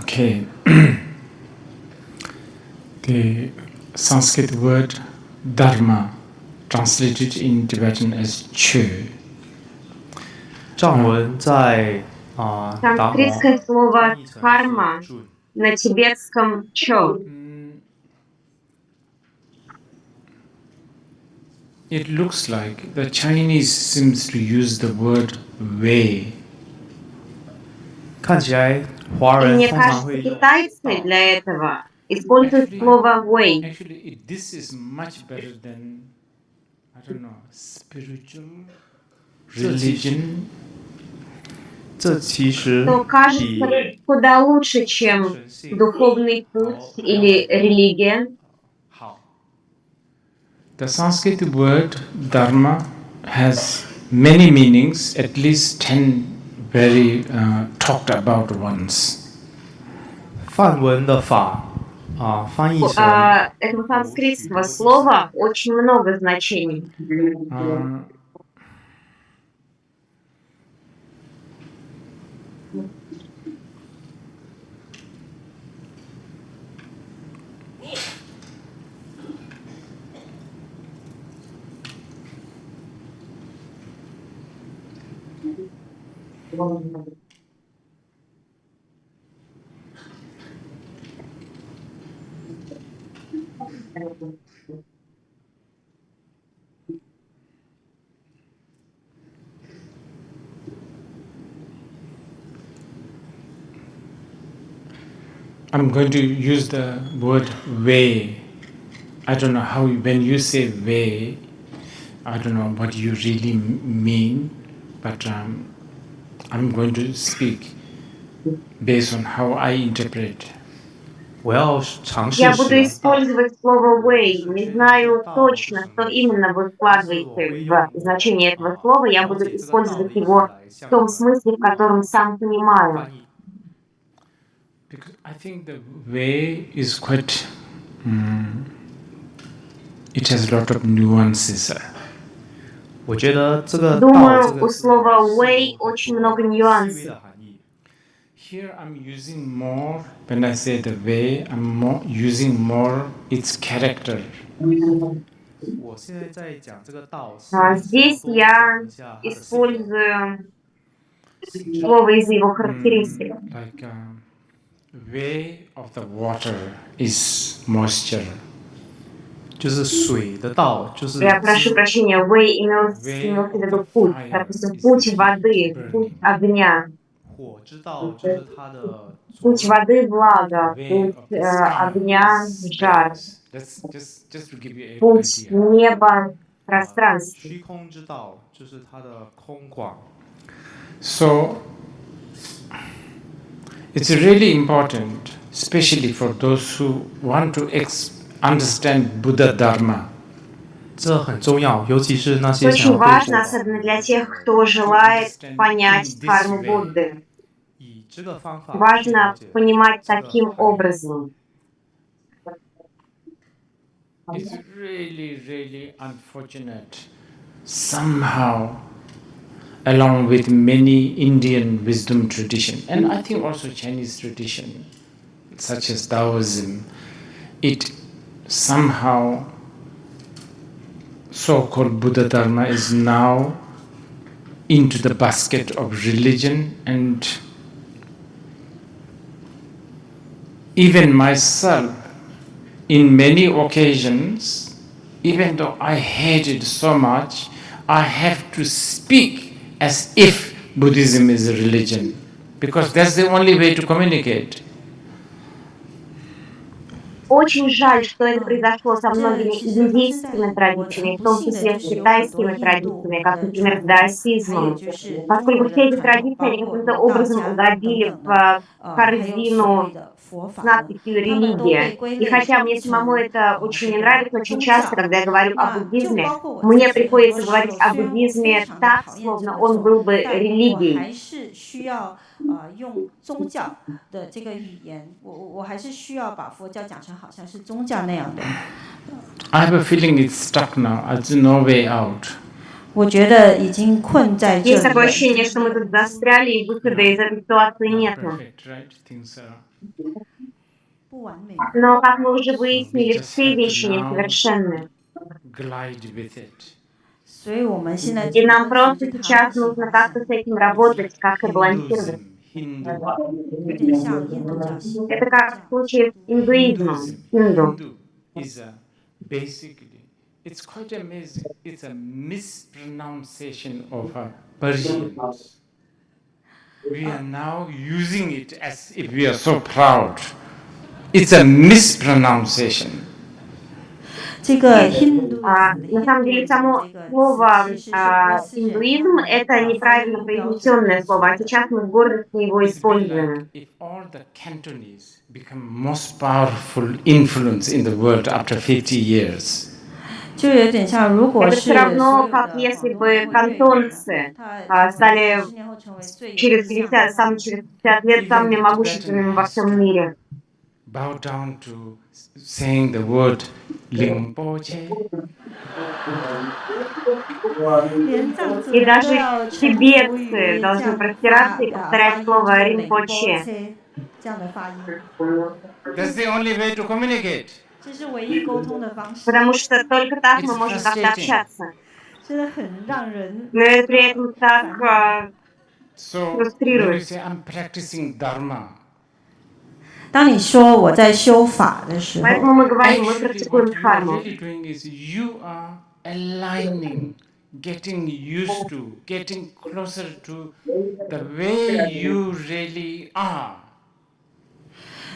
Okay. The Sanskrit word dharma, translated in Tibetan as che. 藏文在达摩 Санскритское 翻 слово 译成是 «карма» 准。 на тибетском «чо». It looks like the Chinese seems to use the word way. 看起来华 И 人 мне 通常 кажется, 会用 китайцы 道。 для этого используют слово «way». Actually, this is much better than, I don't know, spiritual religion. 这其实 То кажется 比 куда лучше, чем 神性 духовный путь или религия. 好。 The Sanskrit word dharma has many meanings, at least 10 very talked about ones. 梵文的法翻译成 Этого санскритского слова очень много значений. I'm going to use the word way. I don't know how, when you say way, I don't know what you really mean, but I'm going to speak based on how I interpret. 我要尝试 Я 使 буду 用道， использовать слово «way». Не знаю точно, что именно вы вкладываете в значение этого слова. Я буду использовать его в том смысле, в котором сам понимаю. 翻译。 Because I think the way is quite, it has a lot of nuances. 我觉得这个道 Думаю, 这 у 个字 слова 是 «way» 有 очень 很 много 多细微 нюансов. 的含义。 Here I'm using more, when I say the way, I'm using more its character. 我现在在讲这个道，是 Здесь 想多 я 讲一下它的性格。 использую слово из его характеристик. Like way of the water is moisture. 就是水的道，就是 Я прошу прощения, way имел в виду путь, допустим, путь воды, путь огня, 火之道就是它的左 путь воды блага, way путь of the sky огня is жар, space. That's just to give you an путь idea. неба пространство. 虚空之道就是它的空广。 So it's really important, especially for those who want to understand Buddha Dharma. 这很重要，尤其是那些 Это 想 очень 要对 важно, особенно для тех, кто желает понять карму Будды. 以这个方法去了 Важно 解 понимать 这个 таким 含义。 образом. It's really, really unfortunate. Somehow, along with many Indian wisdom tradition, and I think also Chinese tradition, such as Taoism, it somehow so-called Buddha Dharma is now into the basket of religion, and even myself, in many occasions, even though I hate it so much, I have to speak as if Buddhism is a religion, because that's the only way to communicate. Очень жаль, что это произошло со многими индийскими традициями, в том числе с китайскими традициями, как, например, с даосизмом, поскольку все эти традиции, они каким-то образом угодили в корзину с надписью «религия». И хотя мне самому это очень не нравится, очень часто, когда я говорю о буддизме, мне приходится говорить о буддизме так, словно он был бы религией. 用宗教的这个语言，我还是需要把佛教讲成好像是宗教那样的。I have a feeling it's stuck now. There's no way out. 我觉得已经困在这里 Есть такое 了。 ощущение, что мы тут застряли, и выхода из этой ситуации нет. Perfect, right? Things are. 不完美。 Но, как мы уже We выяснили, just все have вещи to now несовершенны. glide with it. 所以我们现在 И нам просто сейчас нужно как-то с этим работать, как-то балансировать. Hindu. 有点像印度教系。 Это как в случае с индуизмом. Хинду. Hindu is basically, it's quite amazing. It's a mispronunciation of Persians. We are now using it as if we are so proud. It's a mispronunciation. 这个 Hindu На самом деле, само слово индуизм – это неправильно произнесенное слово, а сейчас мы с гордостью его It's been используем. like if all the Cantonese become most powerful influence in the world after 50 years. 就有点像，如果 Это 是 все равно, как если бы кантонцы стали через 50 лет самыми могущественными во всем мире. Bow down to saying the word Rinpoche. И даже тибетцы должны простираться и повторять слово «ринпоче». That's the only way to communicate. 这是唯一沟通的方式。 Потому что только так мы It's можем как-то frustrating. общаться. 真的很让人 Но это при этом так So when you фрустрирует. say I'm practicing Dharma, 当你说我在修法的时候， Поэтому мы говорим, мы actually практикуем what you are карму. really doing is you are aligning, getting used to, getting closer to the way you really are.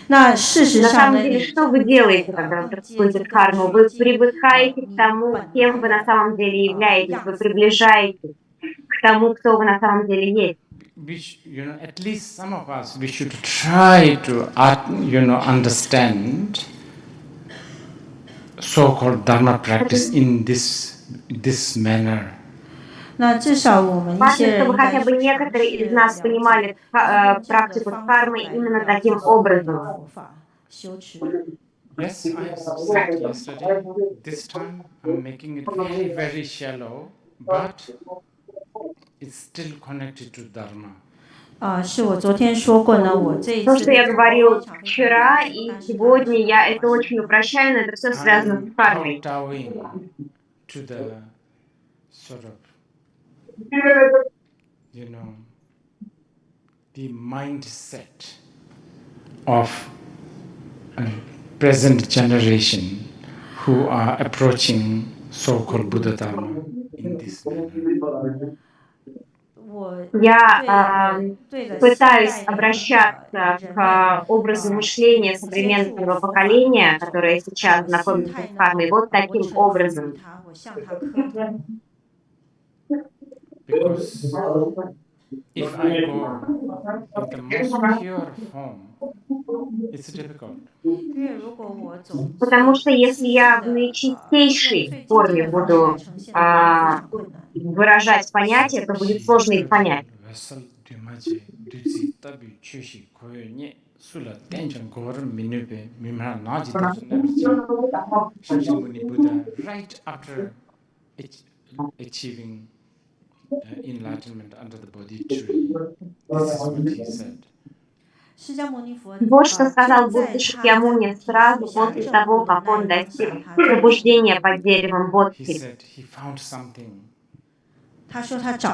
那事实 На 上 самом 呢， деле, 你 что вы делаете, когда вы практикуете карму? Вы привыкаете к тому, кем вы на самом деле являетесь. Вы приближаетесь к тому, кто вы на самом деле есть. Which, at least some of us, we should try to, understand so-called Dharma practice in this manner. 那至少我们一 Важно, 些人 чтобы 应该 хотя бы некоторые из нас понимали практику кармы именно таким образом. 佛法修持。 Yes, I said yesterday, this time I'm making it very, very shallow, but it's still connected to Dharma. 是我昨天说过呢，我这一 То, 次 что я говорил вчера и сегодня, я это очень упрощаю, но это все связано с кармой. Kowtowing to the sort of, the mindset of a present generation who are approaching so-called Buddha Dharma in this manner. Я пытаюсь обращаться к образу мышления современного поколения, которое сейчас знакомится с кармой, вот таким образом. Because if I go in the most pure form, it's difficult. Потому что если я в наичистейшей форме буду выражать понятия, то будет сложно их понять. Right after achieving enlightenment under the Bodhi tree, this is what he said. Вот что сказал Будда Шакьямуни сразу после того, как он достиг пробуждения под деревом Бодхи.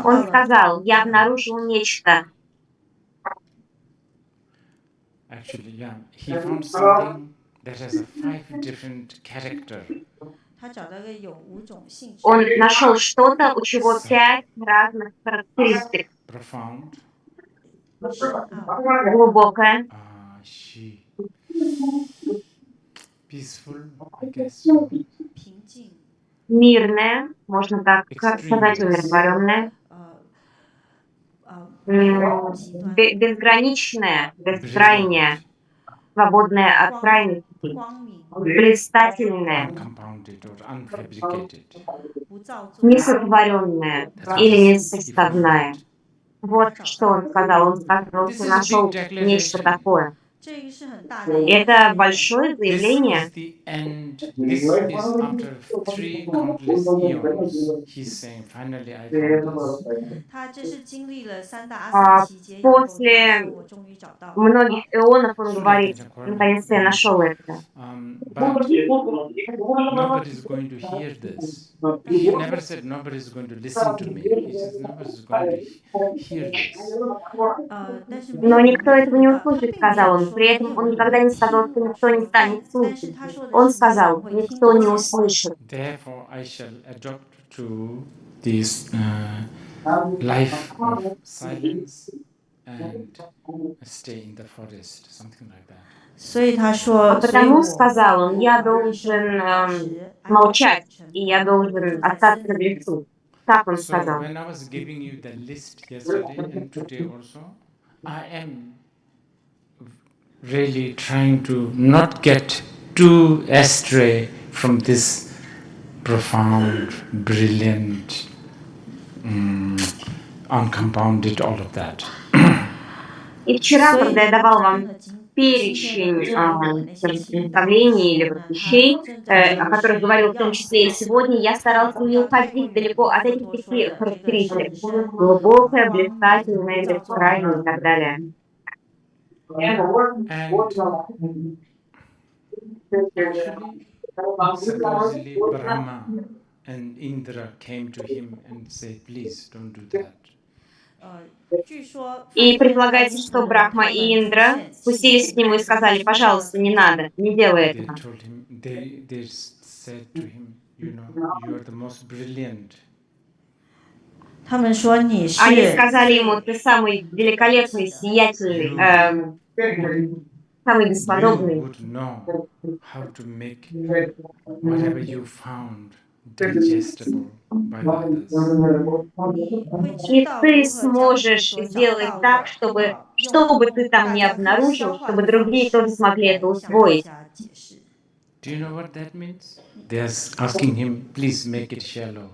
Он сказал: я обнаружил нечто. Actually, yeah, he found something that has a 5 different character. Он нашел что-то, у чего 5 разных характеристик. Profound. Глубокое. Peaceful, I guess. Мирное, можно так сказать, умиротворенное. Безграничное, бескрайнее, свободное от крайностей, блистательное, несотворенное или несоставное. Вот что он сказал. Он сказал, что нашел нечто такое. Это большое заявление. После многих эонов он говорит: наконец-то я нашел это. Nobody's going to hear this. He never said nobody's going to listen to me. He says nobody's going to hear this. Но никто этого не услышит, сказал он. При этом он никогда не сказал, что никто не станет слушать. Он сказал: никто не услышит. Therefore, I shall adopt to this life of silence and stay in the forest, something like that. А потому, сказал он, я должен молчать, и я должен остаться в лесу. Так он сказал. When I was giving you the list yesterday and today also, I am really trying to not get too astray from this profound, brilliant, uncompounded, all of that. И вчера, когда я давал вам перечень представлений или вещей, о которых говорил в том числе и сегодня, я старался не уходить далеко от этих 5 характеристик. Глубокое, блистательное, бескрайнее и так далее. Supposedly Brahma and Indra came to him and said, please don't do that. И предполагается, что Брахма и Индра спустились к нему и сказали: пожалуйста, не надо, не делай этого. They said to him, you know, you are the most brilliant. Они сказали ему: ты самый великолепный, сиятельный, самый бесподобный. You would know how to make whatever you found digestible by others. И ты сможешь сделать так, чтобы, что бы ты там ни обнаружил, чтобы другие тоже смогли это усвоить. Do you know what that means? They are asking him, please make it shallow.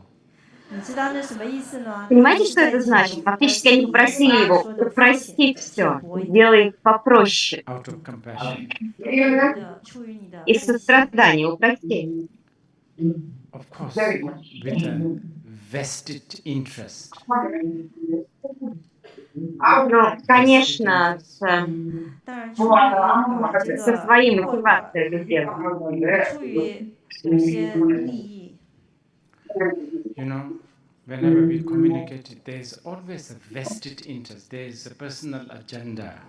Понимаете, что это значит? Фактически они попросили его упростить все, сделай попроще. Out of compassion. Из сострадания упрости. Of course, with a vested interest. Ну, конечно, со своей мотивацией сделано. You know, whenever we communicate, there is always a vested interest. There is a personal agenda.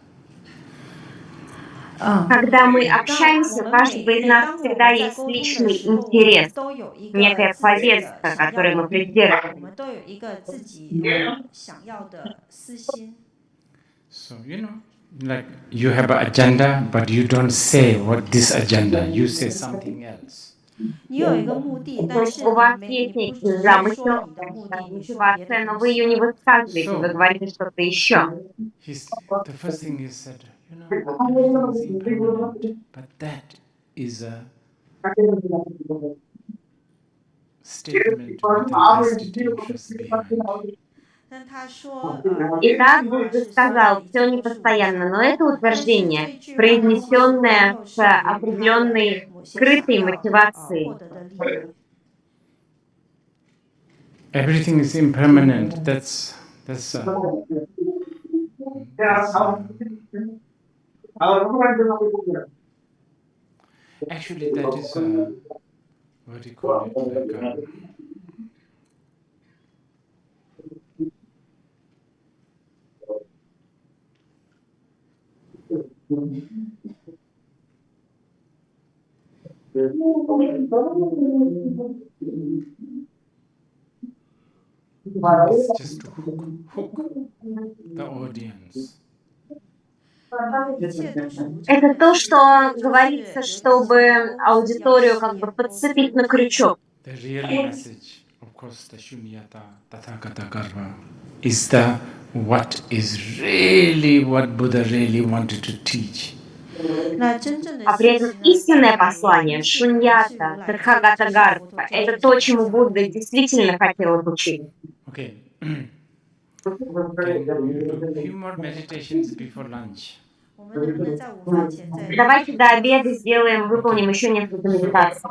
Когда мы общаемся, у каждого из нас всегда есть личный интерес, некая повестка, которой мы придерживаемся. So, like you have an agenda, but you don't say what this agenda, you say something else. 你有一个目的， То 但 есть 是 у вас 你 есть 不直 некий 接 замысел, 说你的目的，你说别 мотивация, 的 но 东 вы 西。 ее не высказываете, вы говорите что-то еще. The first thing he said, everything is impermanent, but that is a statement with a vested interest behind. 但他说， Итак, Будда сказал, все непостоянно, но это утверждение, произнесенное с определенной скрытой мотивацией. Everything is impermanent. That's actually that is what do you call it? Like it's just to hook the audience. Это то, что говорится, чтобы аудиторию как бы подцепить на крючок. The real message, of course, the Shunyata Tathagata Karma, is the what is really what Buddha really wanted to teach. А при этом истинное послание, шуньята, тадхагата гарта, это то, чему Будда действительно хотел учить. Okay. Can you do a few more meditations before lunch? Давайте до обеда выполним еще несколько медитаций.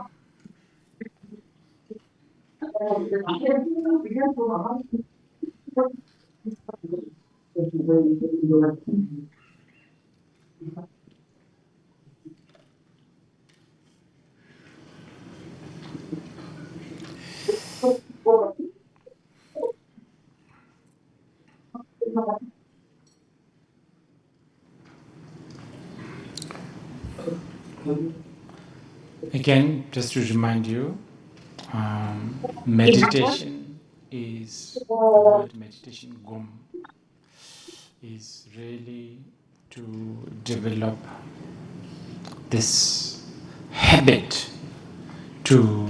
Again, just to remind you, meditation is, the word meditation, gom, is really to develop this habit to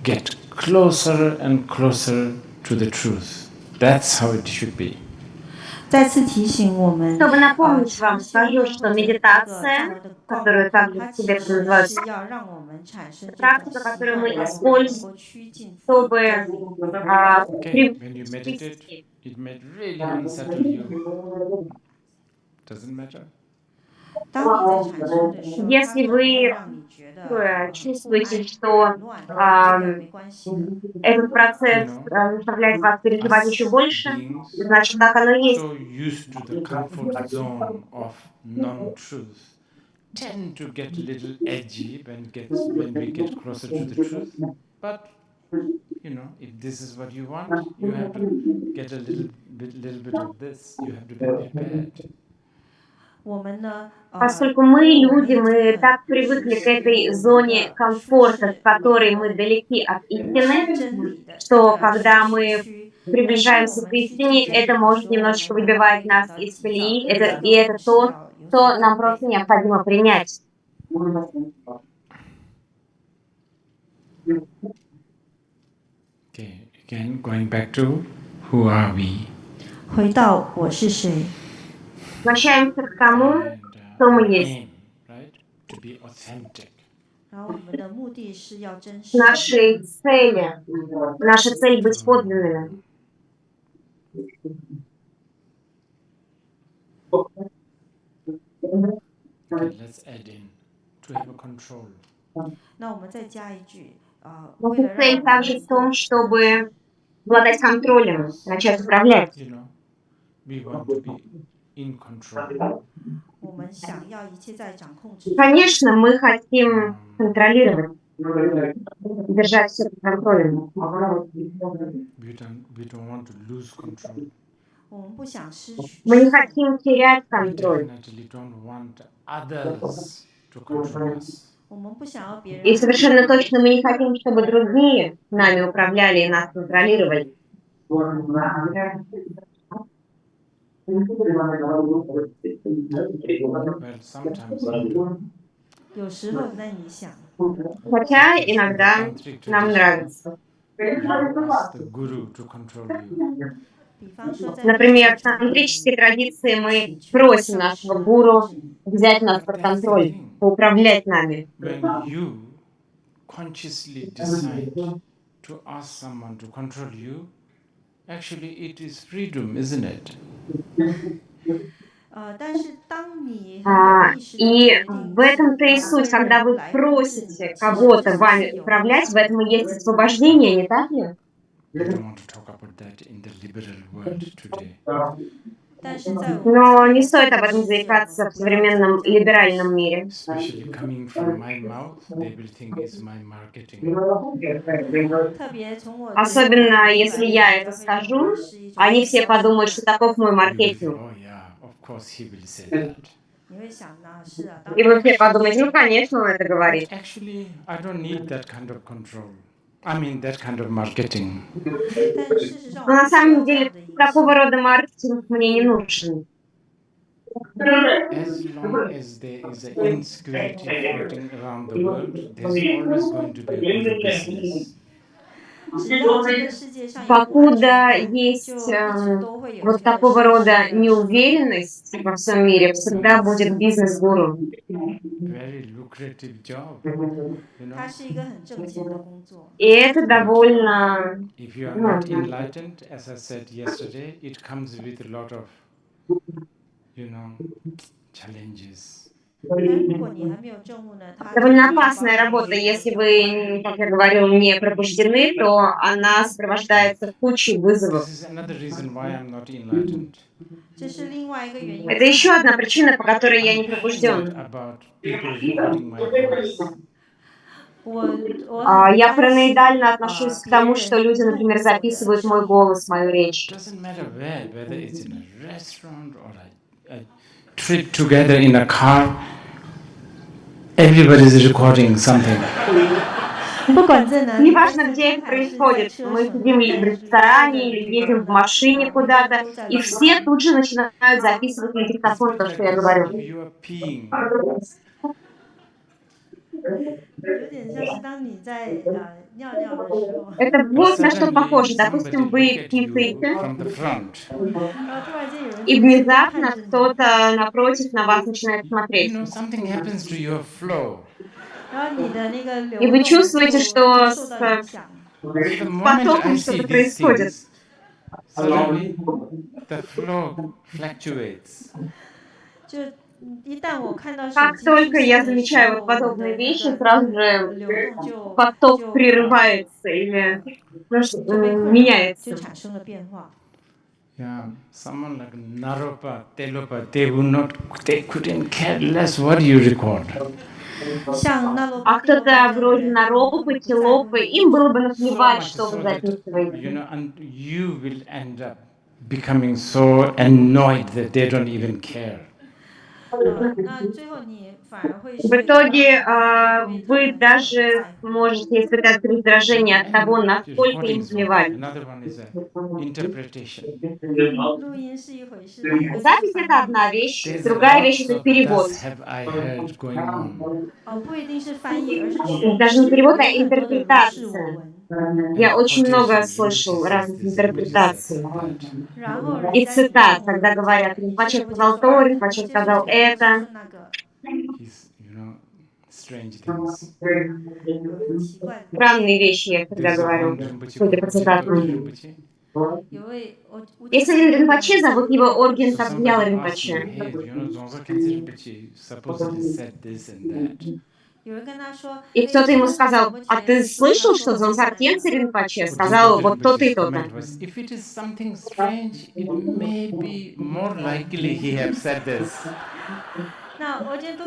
get closer and closer to the truth. That's how it should be. 再次提醒我们， Чтобы напомнить вам, скажу, что медитация, которую также себе называют, 要让我们产生 практика, которую мы используем, чтобы When you meditate, it may really unsettle you. Doesn't matter. Если вы чувствуете, что этот процесс заставляет вас переживать еще больше, значит, так оно и есть. So used to the comfort zone of non-truth, tend to get a little edgy when we get closer to the truth. But if this is what you want, you have to get a little bit of this. You have to be prepared. Поскольку мы люди, мы так привыкли к этой зоне комфорта, в которой мы далеки от истины, что когда мы приближаемся к истине, это может немножечко выбивать нас из колеи, и это то, что нам просто необходимо принять. Okay, again, going back to who are we? 回到我是谁。 Возвращаемся к тому, кто мы есть. Right? To be authentic. 然后我们的目的是要真实。 Наша цель быть подлинными. Okay, let's add in to have a control. 那我们再加一句， Наша цель также в том, чтобы обладать контролем, начать управлять. We want to be in control. 我们想要一切在掌控之中。 Конечно, мы хотим контролировать, держать все под контролем. We don't want to lose control. Мы не хотим терять We контроль. definitely don't want others to control us. И совершенно точно мы не хотим, чтобы другие нами управляли и нас контролировали. Well, sometimes we do. Хотя иногда нам нравится. Ask the guru to control you. Например, в тантрической традиции мы просим нашего гуру взять нас под контроль, управлять нами. When you consciously decide to ask someone to control you, actually it is freedom, isn't it? И в этом-то и суть, когда вы просите кого-то вами управлять, в этом и есть освобождение, не так ли? We don't want to talk about that in the liberal world today. Но не стоит об этом заикаться в современном либеральном мире. Especially coming from my mouth, they will think it's my marketing. Особенно, если я это скажу, они все подумают, что таков мой маркетинг. Oh yeah, of course he will say that. И вы все подумаете, ну, конечно, он это говорит. Actually, I don't need that kind of control. I mean, that kind of marketing. Но на самом деле, такого рода маркетинг мне не нужен. As long as there is an insecurity floating around the world, there's always going to be a good business. Покуда есть вот такого рода неуверенность во всем мире, всегда будет бизнес-гуру. Very lucrative job, you know. И это довольно... If you are not enlightened, as I said yesterday, it comes with a lot of, you know, challenges. Довольно опасная работа. Если вы, как я говорил, не пробуждены, то она сопровождается кучей вызовов. This is another reason why I'm not enlightened. Это еще одна причина, по которой я не пробужден. About people recording my voice. Я параноидально отношусь к тому, что люди, например, записывают мой голос, мою речь. Doesn't matter where, whether it's in a restaurant or a trip together in a car, everybody is recording something. Неважно, где это происходит. Мы сидим в ресторане или едем в машине куда-то, и все тут же начинают записывать на диктофон то, что я говорю. Это вот на что похоже. Допустим, вы писаете, и внезапно кто-то напротив на вас начинает смотреть. И вы чувствуете, что с потоком что-то происходит. Как только я замечаю вот подобные вещи, сразу же поток прерывается или меняется. Yeah, someone like Naropa, Telopa, they couldn't care less what you record. А кто-то вроде Наропы, Телопы, им было бы наплевать, что вы записываете. You know, and you will end up becoming so annoyed that they don't even care. В итоге вы даже можете испытать раздражение от того, насколько им плевать. Запись — это одна вещь, другая вещь — это перевод. Даже не перевод, а интерпретация. Я очень много слышал разных интерпретаций и цитат, когда говорят, Ринпоче сказал то, Ринпоче сказал это. Странные вещи я всегда говорю, судя по цитатам. Есть один Ринпоче, зовут его Орген Табьял Ринпоче. И кто-то ему сказал, а ты слышал, что Дзонсар Тенци Ринпоче сказал вот то-то и то-то?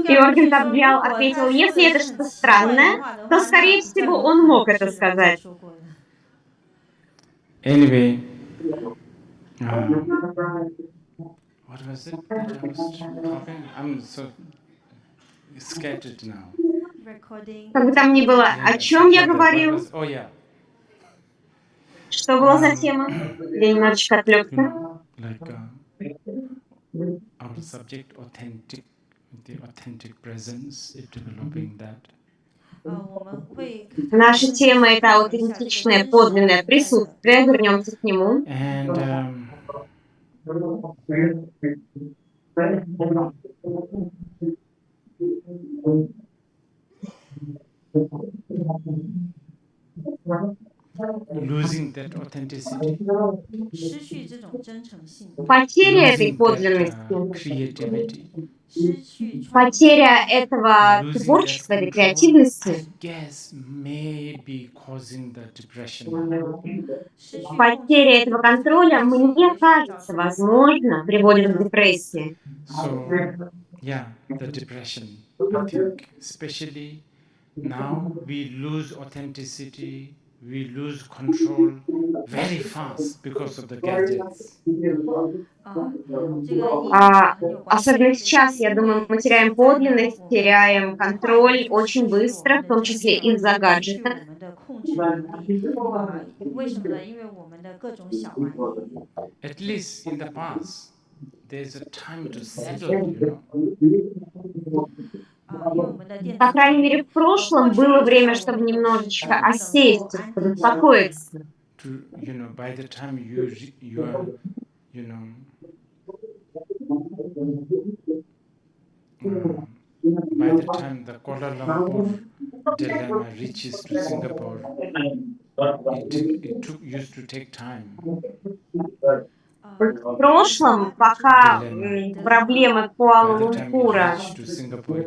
И Орген Табьял ответил, если это что-то странное, то, скорее всего, он мог это сказать. Anyway, what was it that I was talking? I'm so scattered now. Как бы там ни было, о чем я говорил? Oh yeah. Что была за тема? Я немножечко отвлекся. Like our subject, authentic, the authentic presence, developing that. Наша тема – это аутентичное, подлинное присутствие. Вернемся к нему. And losing that authenticity, потеря этой подлинности, creativity, потеря этого творчества, этой креативности, yes, may be causing the depression. потеря этого контроля, мне кажется, возможно, приводит к депрессии. So, yeah, the depression, I think, especially now we lose authenticity, we lose control very fast because of the gadgets. Особенно сейчас, я думаю, мы теряем подлинность, теряем контроль очень быстро, в том числе из-за гаджетов. At least in the past, there's a time to settle, you know. По крайней мере, в прошлом было время, чтобы немножечко осесть, чтобы успокоиться. To, you know, by the time you are, you know, by the time the Kuala Lumpur dilemma reaches to Singapore, it used to take time. В прошлом, пока проблема Куала-Лумпура,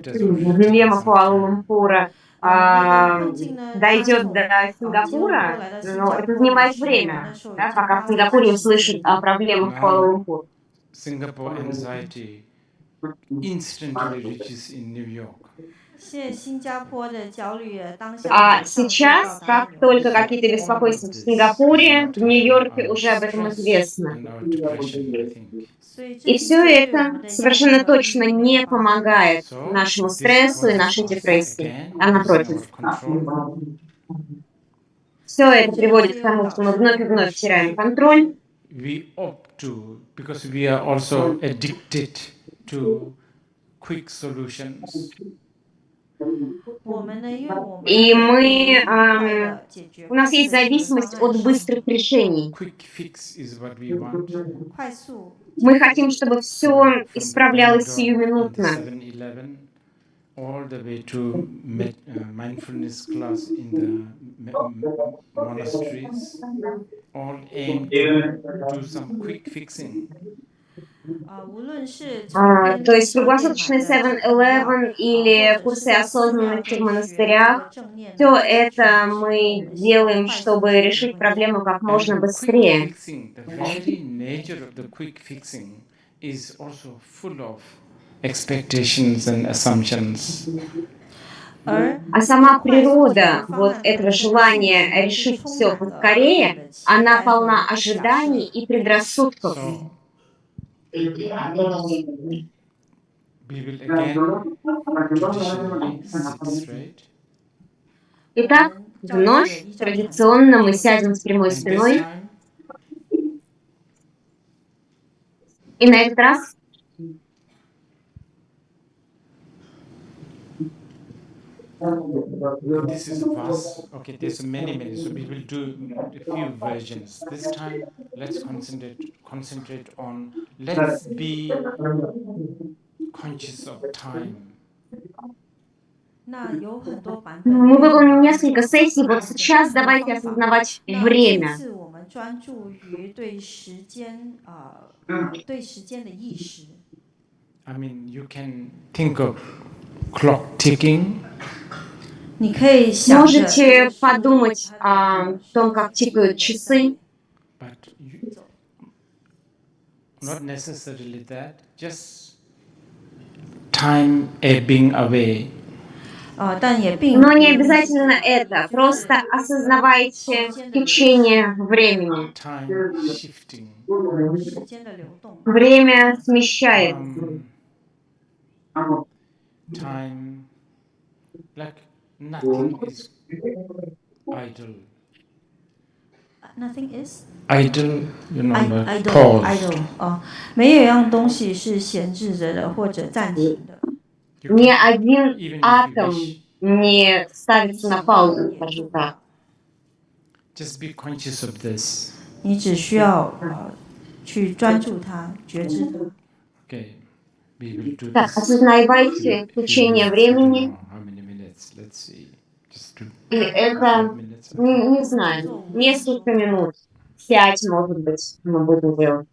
дилемма Куала-Лумпура дойдет до Сингапура, но это занимает время, да, пока в Сингапуре услышат о проблемах Куала-Лумпура. Singapore anxiety instantly reaches in New York. А сейчас, как только какие-то беспокойства в Сингапуре, в Нью-Йорке уже об этом известно. И все это совершенно точно не помогает нашему стрессу и нашей депрессии, а напротив. Все это приводит к тому, что мы вновь и вновь теряем контроль. We opt to, because we are also addicted to quick solutions. И у нас есть зависимость от быстрых решений. Мы хотим, чтобы все исправлялось сиюминутно. All the way to mindfulness class in the monasteries, all aim to do some quick fixing. То есть круглосуточный 7-Eleven или курсы осознанности в монастырях, все это мы делаем, чтобы решить проблему как можно быстрее. Expectations and assumptions. А сама природа вот этого желания решить все поскорее, она полна ожиданий и предрассудков. We will again traditionally sit straight. Итак, вновь традиционно мы сядем с прямой спиной. И на этот раз this is vast. Okay, there's many. So we will do a few versions. This time, let's concentrate on. Let's be conscious of time. Мы выполним несколько сессий. Вот сейчас давайте осознавать время. I mean, you can think of clock ticking. Можете подумать о том, как тикают часы. Not necessarily that, just time ebbing away. 但也并 Но не обязательно это, просто осознавайте течение времени. time shifting. 时间的流动， Время смещает. Time, like nothing is idle. Nothing is Idle, you know, idle pause. idle 没有一样东西是闲置着的或者暂停的。 You Ни can, один even if you атом wish, не ставится на паузу, скажем так. just be conscious of this. 你只需要去专注它，觉知它。 Okay, we will do Так, this. осознавайте Few течение minutes, I don't времени, know how many minutes. Let's see. Just do и 5 это, minutes. не знаю, несколько минут, 5, может быть, мы будем делать.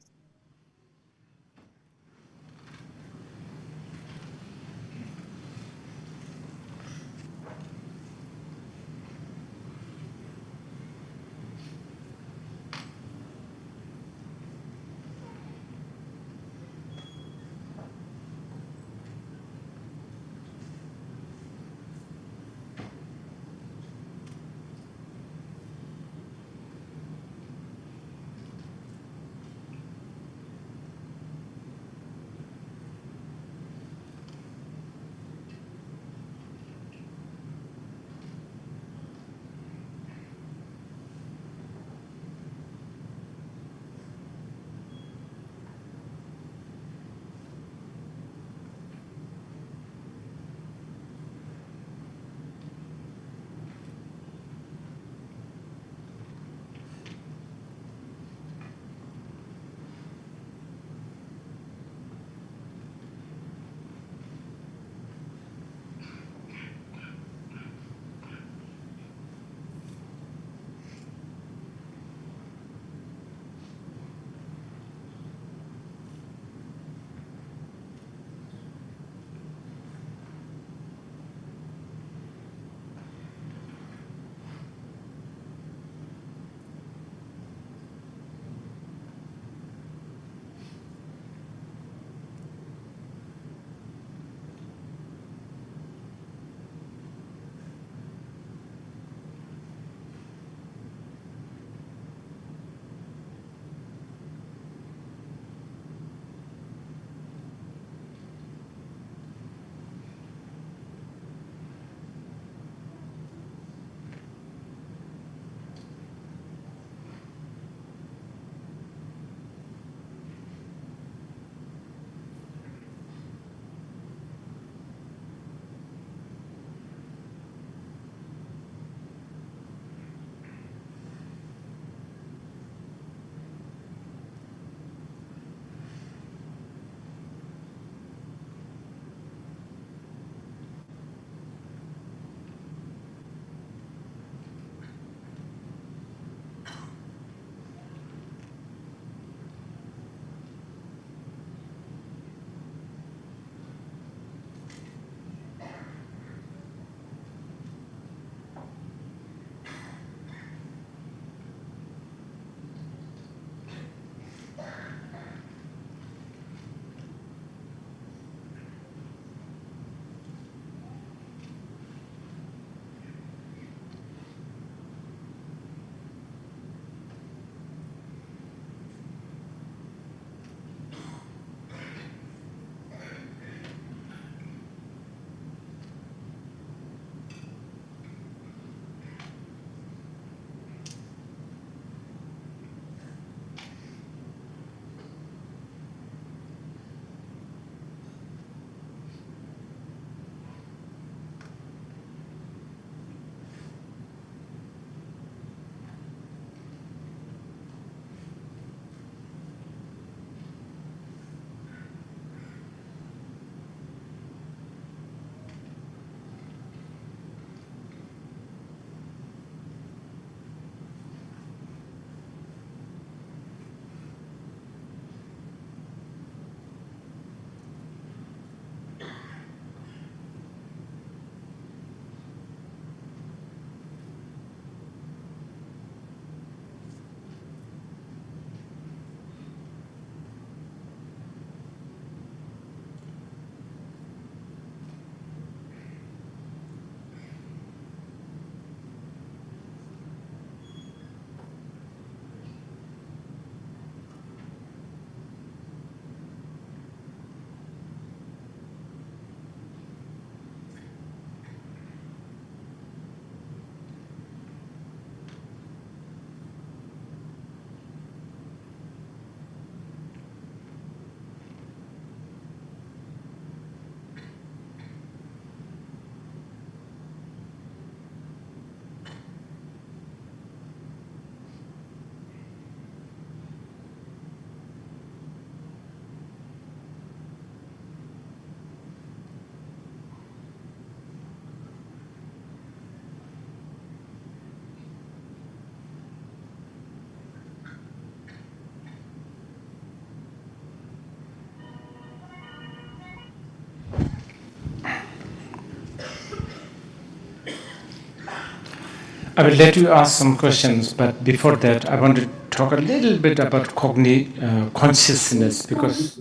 I will let you ask some questions, but before that, I want to talk a little bit about consciousness, because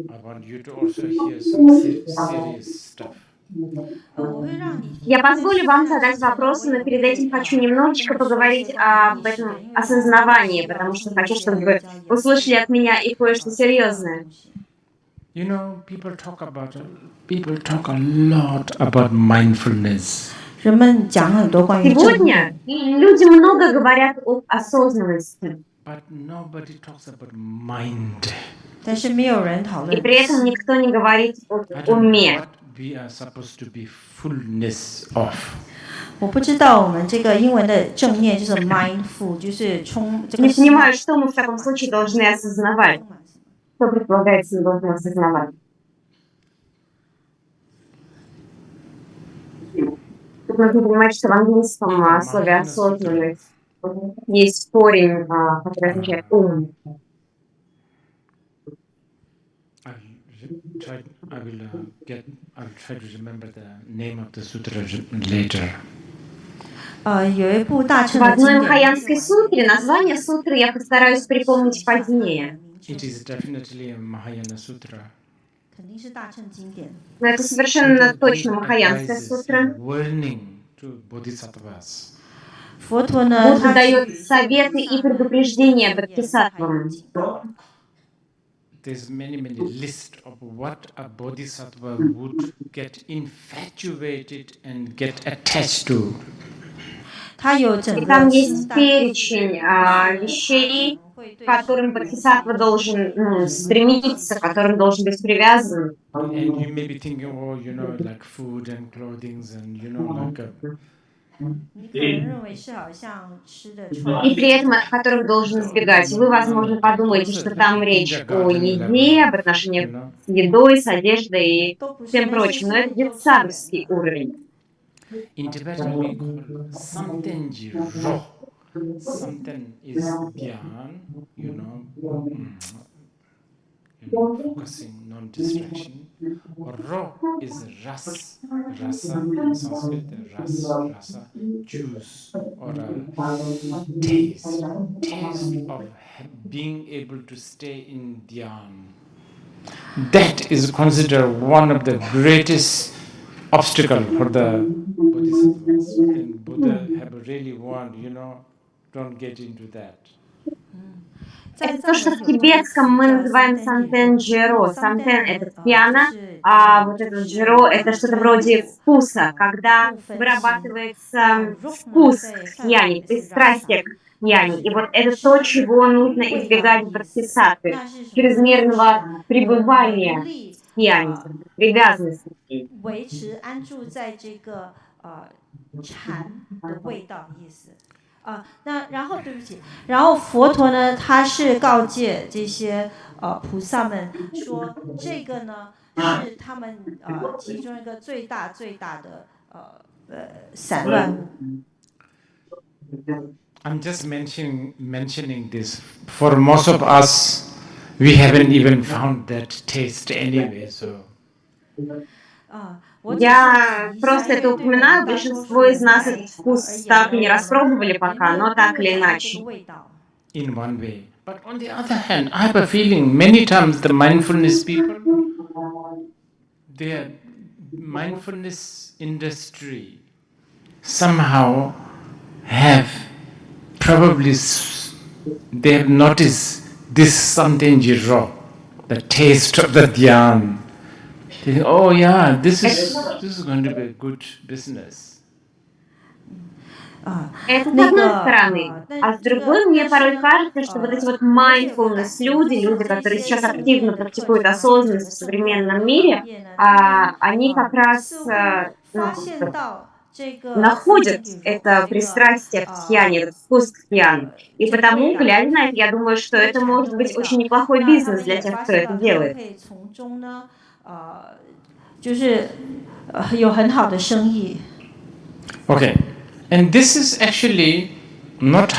I want you to also hear some serious stuff. Я позволю вам задать вопросы, но перед этим хочу немножечко поговорить об этом осознавании, потому что хочу, чтобы вы услышали от меня и кое-что серьезное. You know, people talk a lot about mindfulness. Сегодня люди много говорят об осознанности. But nobody talks about mind. И при этом никто не говорит об уме. We are supposed to be fullness of. 我不知道我们这个英文的正念就是 mindful， 就是Не понимаю, что мы в таком случае должны осознавать. Что предполагается, мы должны осознавать? Тут нужно понимать, что в английском слове осознанность есть корень, который означает ум. I will try to remember the name of the sutra later. В одной махаянской сутре, название сутры я постараюсь припомнить позднее. It is definitely a Mahayana sutra. Но это совершенно точно махаянская сутра. Будда дает советы и предупреждения бодхисаттвам. There's many lists of what a bodhisattva would get infatuated and get attached to. И там есть перечень вещей, к которым бодхисаттва должен стремиться, к которым должен быть привязан. And you may be thinking, oh, you know, like food and clothing and, you know, like И при этом от которых должен избегать. Вы, возможно, подумаете, что там речь о еде, об отношениях с едой, с одеждой и всем прочим, но это детсадовский уровень. In Tibetan we call Samtenji Ro. Samten is dhyan, you know, focusing, non-distraction. Ro is ras, rasa in Sanskrit, rasa, juice or a taste of being able to stay in dhyan. That is considered one of the greatest obstacles for the bodhisattvas. And Buddha have really warned, you know, don't get into that. Это то, что в тибетском мы называем сантен джиро. Сантен – это пьяна, а вот этот джиро – это что-то вроде вкуса, когда вырабатывается вкус к пьяни, пристрастие к пьяни. И вот это то, чего нужно избегать в бодхисаттве, чрезмерного пребывания в пьяни, привязанности к ней. 然后佛陀呢，他是告诫这些菩萨们说，这个呢是他们其中一个最大的散乱物。I'm just mentioning this. For most of us, we haven't even found that taste anyway. So. Я просто это упоминаю, большинство из нас этот вкус так и не распробовали пока, но так или иначе. In one way. But on the other hand, I have a feeling many times the mindfulness people, their mindfulness industry somehow have probably, they have noticed this something raw, the taste of the dhyan. They think, oh yeah, this is going to be a good business. Это с одной стороны. А с другой, мне порой кажется, что вот эти вот mindfulness люди, которые сейчас активно практикуют осознанность в современном мире, они как раз находят это пристрастие к тхьяне, этот вкус к тхьяне. И потому, глядя на это, я думаю, что это может быть очень неплохой бизнес для тех, кто это делает. 就是有很好的生意。 Okay, and this is actually not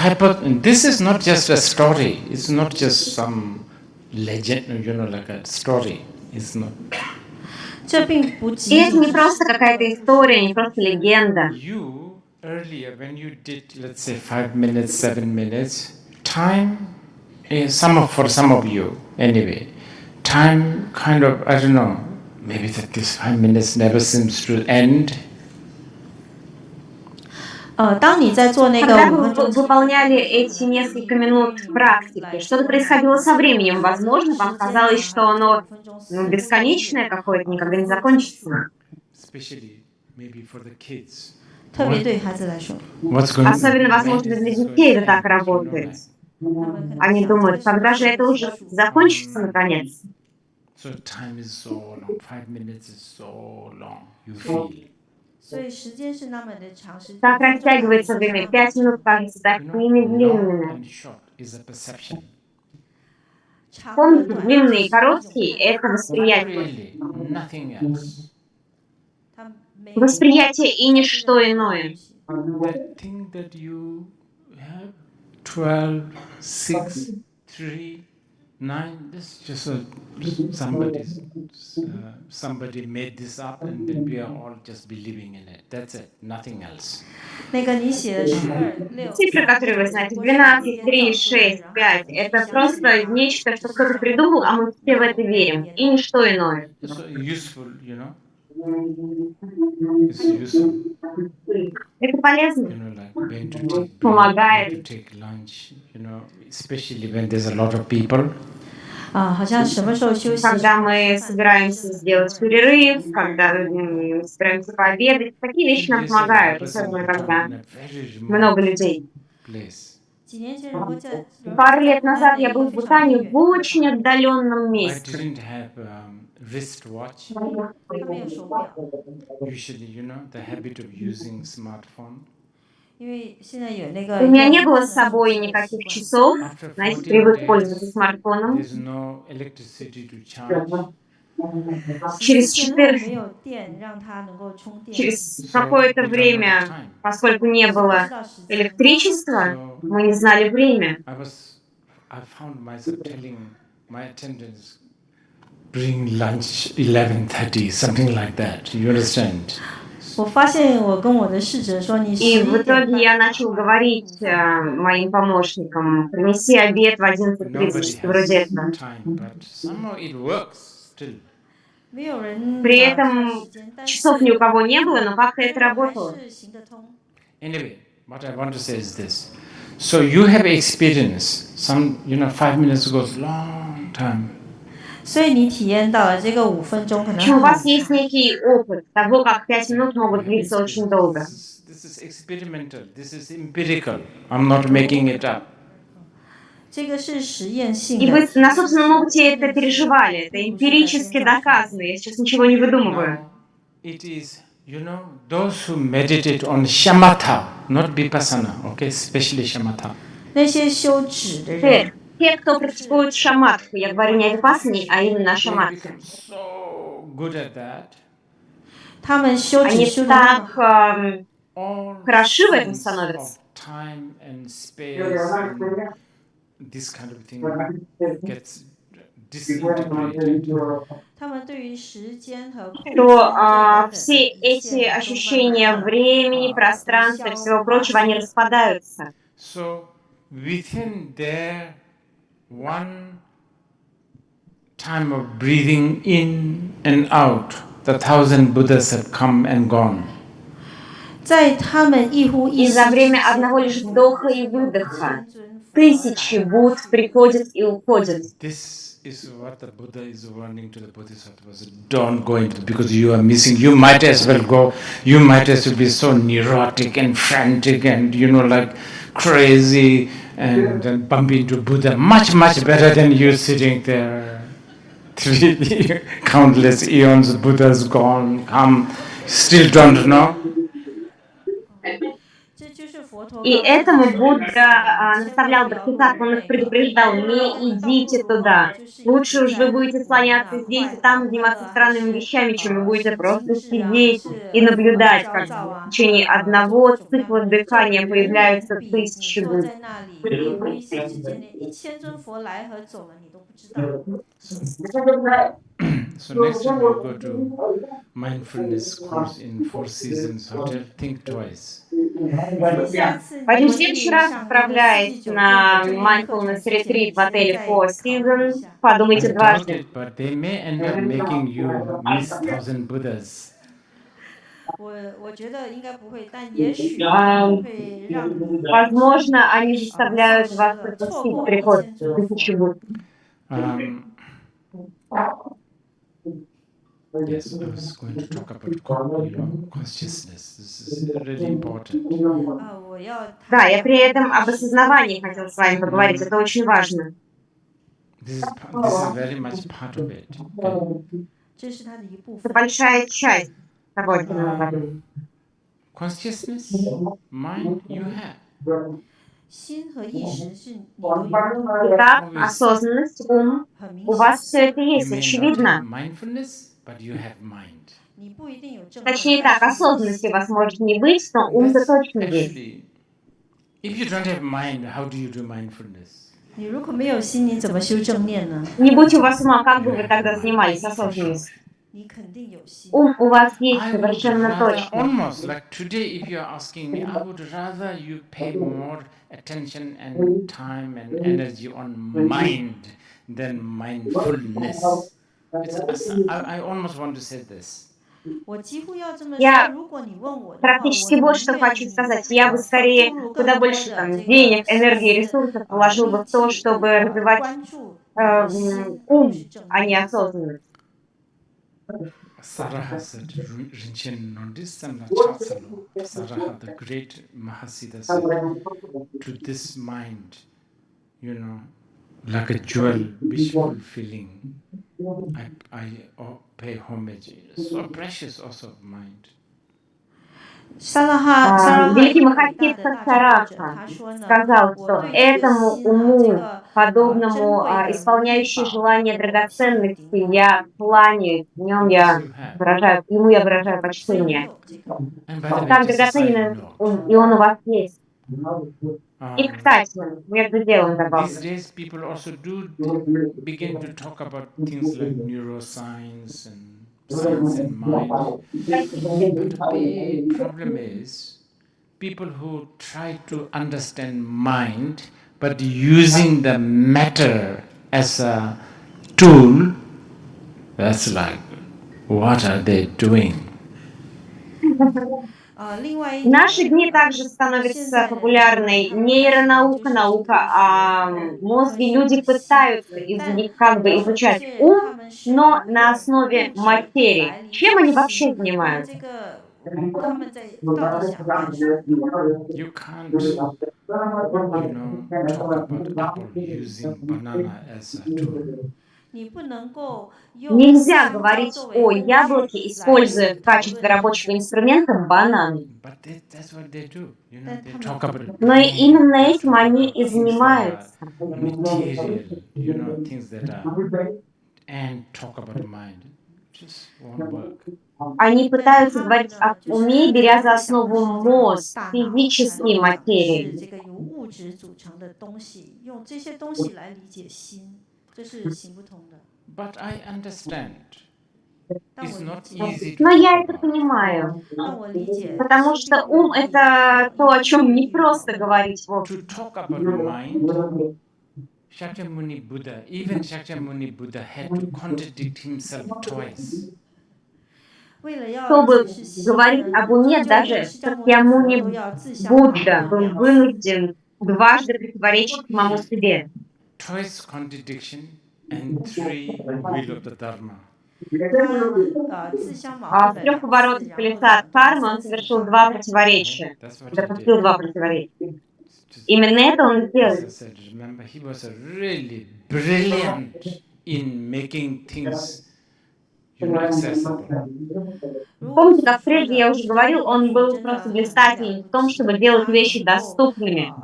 this is not just a story. It's not just some legend, you know, like a story. It's not. И это не просто какая-то история, не просто легенда. You earlier when you did, let's say, 5 minutes, 7 minutes, time is for some of you anyway. Time kind of, I don't know, maybe that this 5 minutes never seems to end. 当你在做那个Когда 5 вы 分钟 выполняли эти несколько минут практики, что-то происходило со временем. Возможно, вам казалось, что оно бесконечное какое-то, никогда не закончится. Especially maybe for the kids. 特别对孩子来说， Особенно, возможно, для детей это так работает. Они думают, когда же это уже закончится наконец? So time is so long. 5 minutes is so long. You feel. 所以时间是那么的长，时间 Так растягивается время. 5 минут кажется такими Long длинными. and short is a perception. 长和 Помните, 短 длинные и короткие – это восприятие. Really, nothing else. 它没有 Восприятие и ничто иное. That thing that you have, 12, 6, 3, 9, this is just somebody made this up and then we are all just believing in it. That's it, nothing else. 那个你写的12、6、Цифры, которые вы знаете, 12, 3, 6, 5 – это просто нечто, что кто-то придумал, а мы все в это верим. И ничто иное. It's so useful, you know. It's useful. Это полезно. You know, like when to take break, when to Помогает. take lunch, you know, especially when there's a lot of people. 好像什么时候休息？ Когда мы собираемся сделать перерыв, когда собираемся пообедать, такие вещи нам помогают, особенно когда много людей. 几年前如果在 Пару лет назад я был в Бутане в очень отдаленном I месте. didn't have wristwatch. 他没有手表， Usually, you know, the habit of using smartphone. 因为现在有那个 У меня не было с собой никаких часов, знаете, привык пользоваться смартфоном. There's no electricity to charge. Через 4 没有电让它能够充电。 Через какое-то время, поскольку не было электричества, мы не знали время. I found myself telling my attendants, bring lunch 11:30, something like that. You understand? 我发现我跟我的侍者说，你 И в 11点 итоге я начал говорить моим помощникам, принеси обед в 11:30, Nobody что вроде has этого. time, but somehow it works still. 没有人 При этом часов ни у кого не было, но как-то это 还 работало. 是行得通。 Anyway, what I want to say is this. So you have experience. Some, you know, 5 minutes goes long time. 所以你体验到了这个5分钟可 В общем, у 能 вас есть некий опыт того, как 5 минут могут длиться очень долго. This is experimental. This is empirical. I'm not making it up. 这个是实验性 И 的。 вы на собственном опыте это переживали, это эмпирически доказано, я сейчас ничего не выдумываю. Now, it is, you know, those who meditate on shamatha, not vipassana, okay, especially shamatha. 那些修止的人， Теперь, те, кто практикует шаматху, я говорю не о випассане, а именно о They шаматхе, become so good at that. 他们修止 они 修的那么 так All хороши в этом sense становятся. of time and space and this kind of thing gets disintegrated. 他们对于时间和空间 что 这 все эти ощущения времени, пространства и всего прочего, они распадаются. So within their one time of breathing in and out, the 1,000 Buddhas have come and gone. 在他们一呼一 И 吸 за время одного лишь вдоха и выдоха тысячи Будд приходят и уходят. This is what the Buddha is warning to the Bodhisattvas. Don't go into it because you are missing. You might as well go. You might as well be so neurotic and frantic and, you know, like crazy and then bump into Buddha. Much, much better than you sitting there. 3 countless eons, Buddha's gone, come, still don't know. 这就是佛陀 И этому Будда наставлял Бодхисаттв, он их предупреждал, не идите туда. Лучше уж вы будете слоняться здесь и там, заниматься странными вещами, чем вы будете просто сидеть и наблюдать, как в течение одного цикла дыхания появляются тысячи 坐 Будд. 在那里一呼一吸之间，连1000尊佛来和走了你都不知道。So next time you go to mindfulness course in Four Seasons Hotel, think twice. Поэтому в следующий раз, отправляясь на mindfulness retreat в отеле Four Seasons, подумайте I doubt дважды. it, but they may end up making you miss 1,000 Buddhas. 我觉得应该不会，但也许会让你 Возможно, они заставляют 丧失 вас 了 пропустить 错过 приход 1000尊佛。 тысячи Будд. Yes, I was going to talk about consciousness. This is really important. 我要 Да, я при этом об осознавании хотела с вами поговорить, это очень важно. This is very much part of it. Okay? 这是它的一部 Это 分。 большая часть того, о чем мы говорим. Consciousness, mind, you have. 心和意识是你都有， Итак, осознанность, ум, 很明 у 显。 вас все это You есть, may not have очевидно. mindfulness, but you have mind. 你不一定有正念， Точнее так, 但是 осознанности у вас может не быть, но ум-то That's точно есть. actually, if you don't have mind, how do you do mindfulness? 你如果没有心，你怎么修正念呢？ Не будь у вас ума, как бы вы тогда занимались осознанностью? 你肯定有心。 Ум у вас есть I would совершенно rather, точно. almost like today, if you are asking me, I would rather you pay more attention and time and energy on mind than mindfulness. I almost want to say this. 我几乎要这么 Я 说，如果你问我的话， Практически вот что хочу сказать. Я бы скорее куда больше там, денег, энергии, ресурсов вложил бы в то, чтобы развивать ум, а не осознанность. Saraha said, Rinchen Nondisam Saraha, the great Mahasiddha, said, to this mind, you know, like a jewel, wishful feeling, I pay homage. So precious also mind. Великий Махасидха Сараха сказал, что этому уму, подобному исполняющий желание драгоценности, я кланяюсь, ему я выражаю почтение. Так драгоценный ум, и он у вас есть. И, кстати, между делом добавлю. These days people also do begin to talk about things like neuroscience and science and mind. But the big problem is people who try to understand mind but using the matter as a tool, that's like, what are they doing? В наши дни также становится популярной нейронаука, наука о мозге. Люди пытаются как бы изучать ум, но на основе материи. Чем они вообще занимаются? You can't, talk about apple using banana as a tool. Нельзя говорить о яблоке, используя в качестве рабочего инструмента банан. Но именно этим они и занимаются. Они пытаются говорить о уме, беря за основу мозг, физические материи. But I understand. It's not easy to Но я это talk about. понимаю, потому что ум – это то, о чем не просто говорить. To talk about mind, Shakyamuni Buddha, even Shakyamuni Buddha had to contradict himself twice. Чтобы говорить об уме, даже Шакьямуни Будда был вынужден дважды противоречить самому себе. Twice contradiction and three wheel of the Dharma. В трех поворотах колеса кармы он совершил два противоречия. Допустил два противоречия. Именно это он сделал. Remember, he was really brilliant in making things, accessible. Помните, как прежде я уже говорил, он был просто блистательным в том, чтобы делать вещи доступными.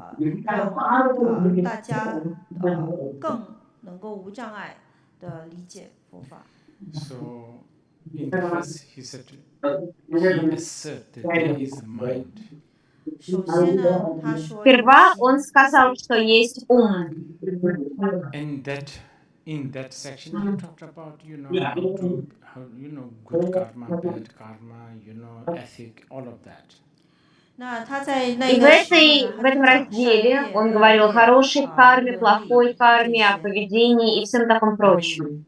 So, in the first, he said, he asserted that there is a mind. Сперва он сказал, что есть ум. And that in that section, you talked about, good karma, bad karma, ethic, all of that. И в этом разделе он говорил о хорошей карме, плохой карме, о поведении и всем таком прочем.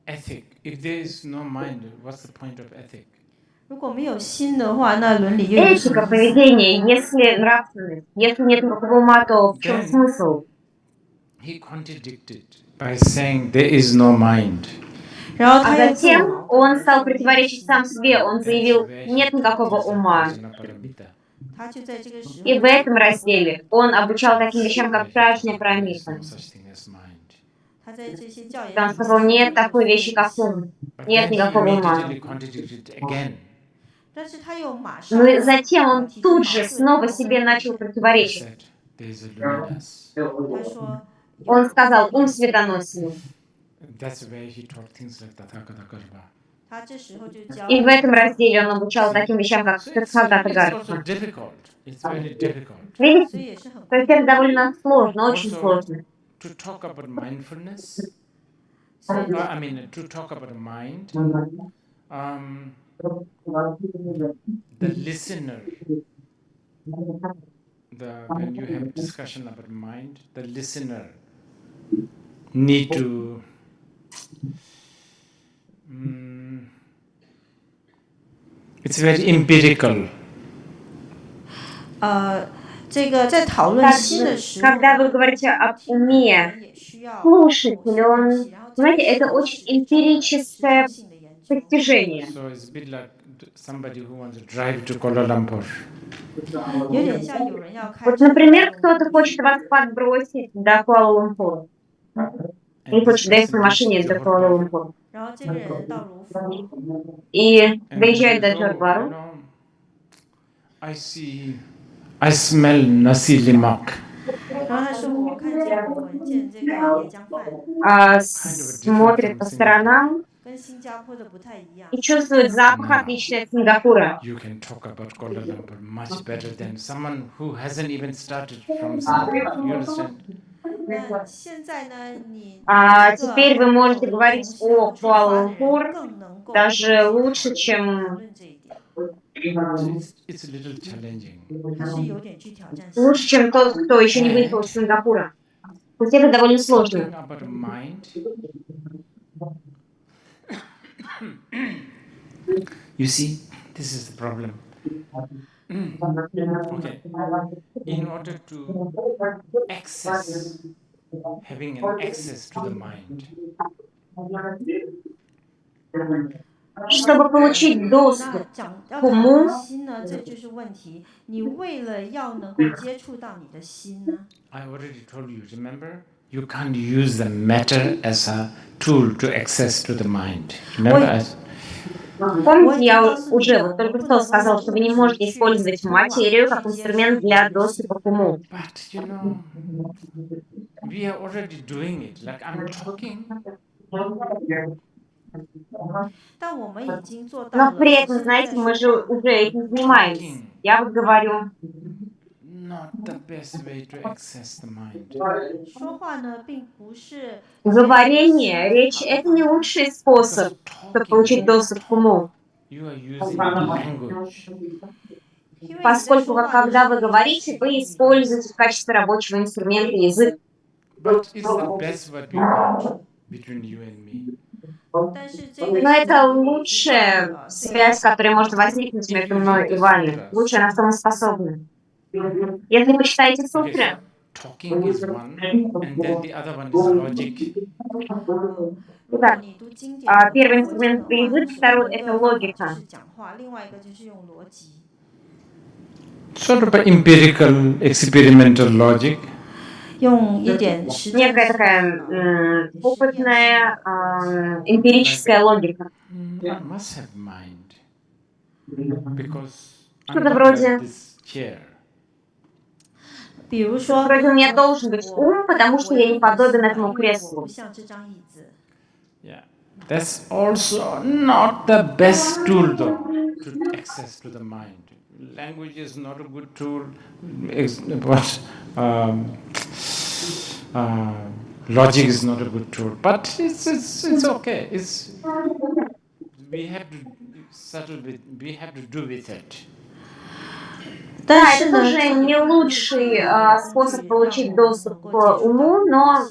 Ethic. If there is no mind, what's the point of ethic? Этика поведения, если нравственность, если нет никакого ума, то в чем смысл? He contradicted by saying there is no mind. А затем он стал противоречить сам себе, он заявил, нет никакого ума. И в этом разделе он обучал таким вещам, как пражня парамита. Он сказал, нет такой вещи, как ум, нет никакого ума. Но и затем он тут же снова себе начал противоречить. Он сказал, ум светоносен. И в этом разделе он обучал таким вещам, как Тадхагата. Видите? То есть это довольно сложно, очень сложно. To talk about mindfulness, to talk about mind, the listener, when you have discussion about mind, the listener need to it's very empirical. Когда вы говорите об уме, слушатель, он, знаете, это очень эмпирическое постижение. Вот, например, кто-то хочет вас подбросить до Куала-Лумпура. Или хочет доехать на машине до Куала-Лумпура. И доезжает до Джорджбару. I smell nasi lemak. Смотрит по сторонам и чувствует запах, отличный от Сингапура. You can talk about Kuala Lumpur much better than someone who hasn't even started from Singapore. You understand? Теперь вы можете говорить о Куала-Лумпур даже лучше, чем... It's a little challenging. Лучше, чем тот, кто еще не выехал из Сингапура. То есть это довольно сложно. You see, this is the problem. Okay. In order to having an access to the mind. Чтобы получить доступ к уму, I already told you, remember? You can't use the matter as a tool to access to the mind. Remember? Помните, я уже вот только что сказал, что вы не можете использовать материю как инструмент для доступа к уму. But, we are already doing it. Like I'm talking. Но при этом, знаете, мы же уже этим занимаемся. Я вот говорю. Говорение, речь – это не лучший способ, чтобы получить доступ к уму. Поскольку, когда вы говорите, вы используете в качестве рабочего инструмента язык. Но это лучшая связь, которая может возникнуть между мной и вами. Лучшая, на что мы способны. Если вы читаете сутры, итак, первый инструмент — это язык, второй — это логика. Sort of empirical, experimental logic. Некая такая опытная, эмпирическая логика. Что-то вроде у меня должен быть ум, потому что я не подобен этому креслу. That's also not the best tool, though. to access to the mind. Language is not a good tool, logic is not a good tool, but it's okay. We have to settle with, we have to do with it. Да, это тоже не лучший способ получить доступ к уму, но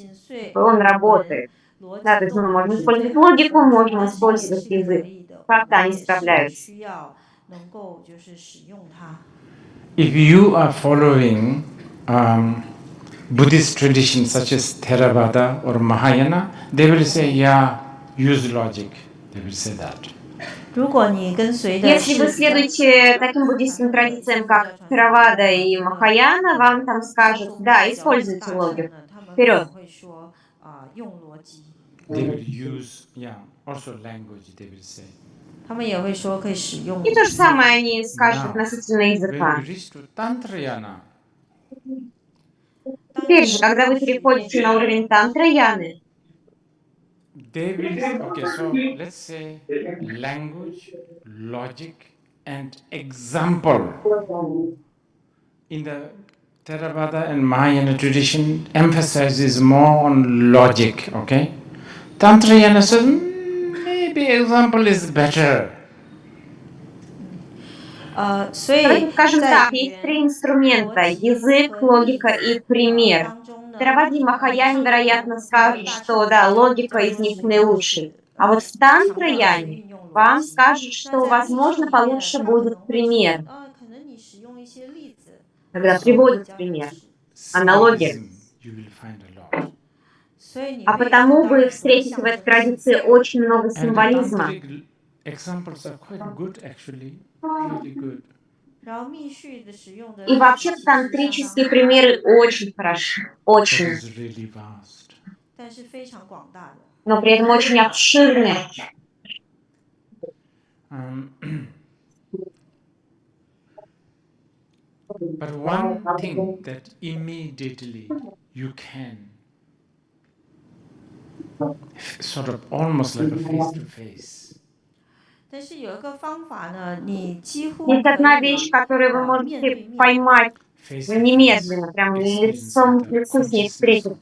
он работает. Да, то есть мы можем использовать логику, можем использовать язык. Как-то они справляются. If you are following Buddhist traditions such as Theravada or Mahayana, they will say, yeah, use logic. They will say that. Если вы следуете таким буддийским традициям, как Theravada и Махаяна, вам там скажут, да, используйте логику. Вперед. They will use, also language, they will say. И то же самое они скажут относительно языка. When we reach to Tantrayana, Теперь же, когда вы переходите на уровень тантраяны, they will, okay, so let's say language, logic, and example. In the Theravada and Mahayana tradition, emphasizes more on logic, okay? Tantrayana says, maybe example is better. Скажем так, есть три инструмента: язык, логика и пример. В Theravada и Махаяне, вероятно, скажут, что да, логика из них наилучший. А вот в тантраяне вам скажут, что, возможно, получше будет пример. Когда приводят пример, аналогия. А потому вы встретите в этой традиции очень много символизма. И вообще тантрические примеры очень хороши, очень. Но при этом очень обширны. But one thing that immediately you can sort of almost like a face-to-face. Есть одна вещь, которую вы можете поймать немедленно, прям лицом к лицу с ней встретиться.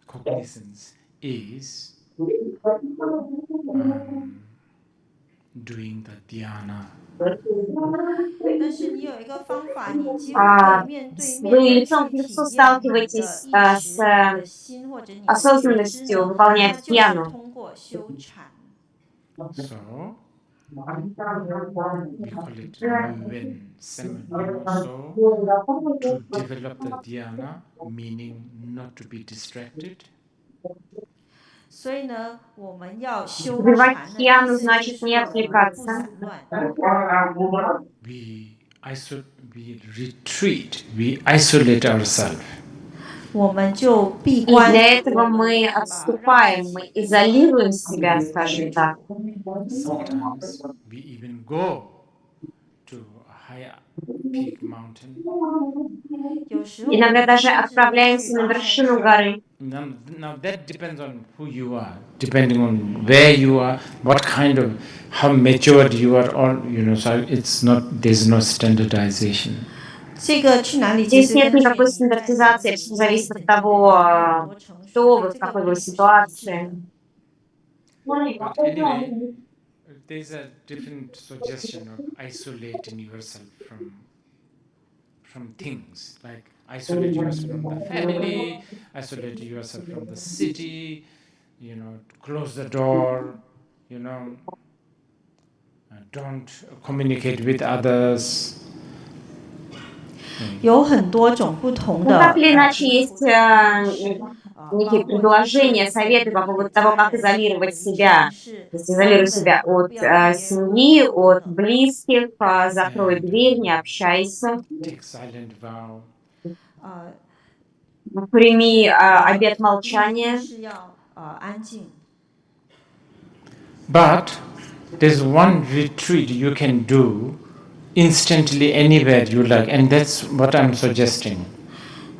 Cognizance is doing the dhyana. Вы лицом к лицу сталкиваетесь с осознанностью, выполняя дхьяну. So, we call it Wen Semen, so to develop the dhyana, meaning not to be distracted. Развивать дхьяну значит не отвлекаться. We retreat, we isolate ourselves. И для этого мы отступаем, мы изолируем себя, скажем так. Sometimes we even go to a higher peak mountain. Иногда даже отправляемся на вершину горы. Now that depends on who you are, depending on where you are, what kind of, how matured you are, or so it's not. There's no standardization. Здесь нет никакой стандартизации, все зависит от того, кто вы, в какой вы ситуации. But anyway, there's a different suggestion of isolating yourself from things, like isolate yourself from the family, isolate yourself from the city, close the door, don't communicate with others. Так или иначе, есть некие предложения, советы по поводу того, как изолировать себя. То есть изолируй себя от семьи, от близких, закрой дверь, не общайся. Прими обет молчания. But there's one retreat you can do instantly anywhere you like, and that's what I'm suggesting.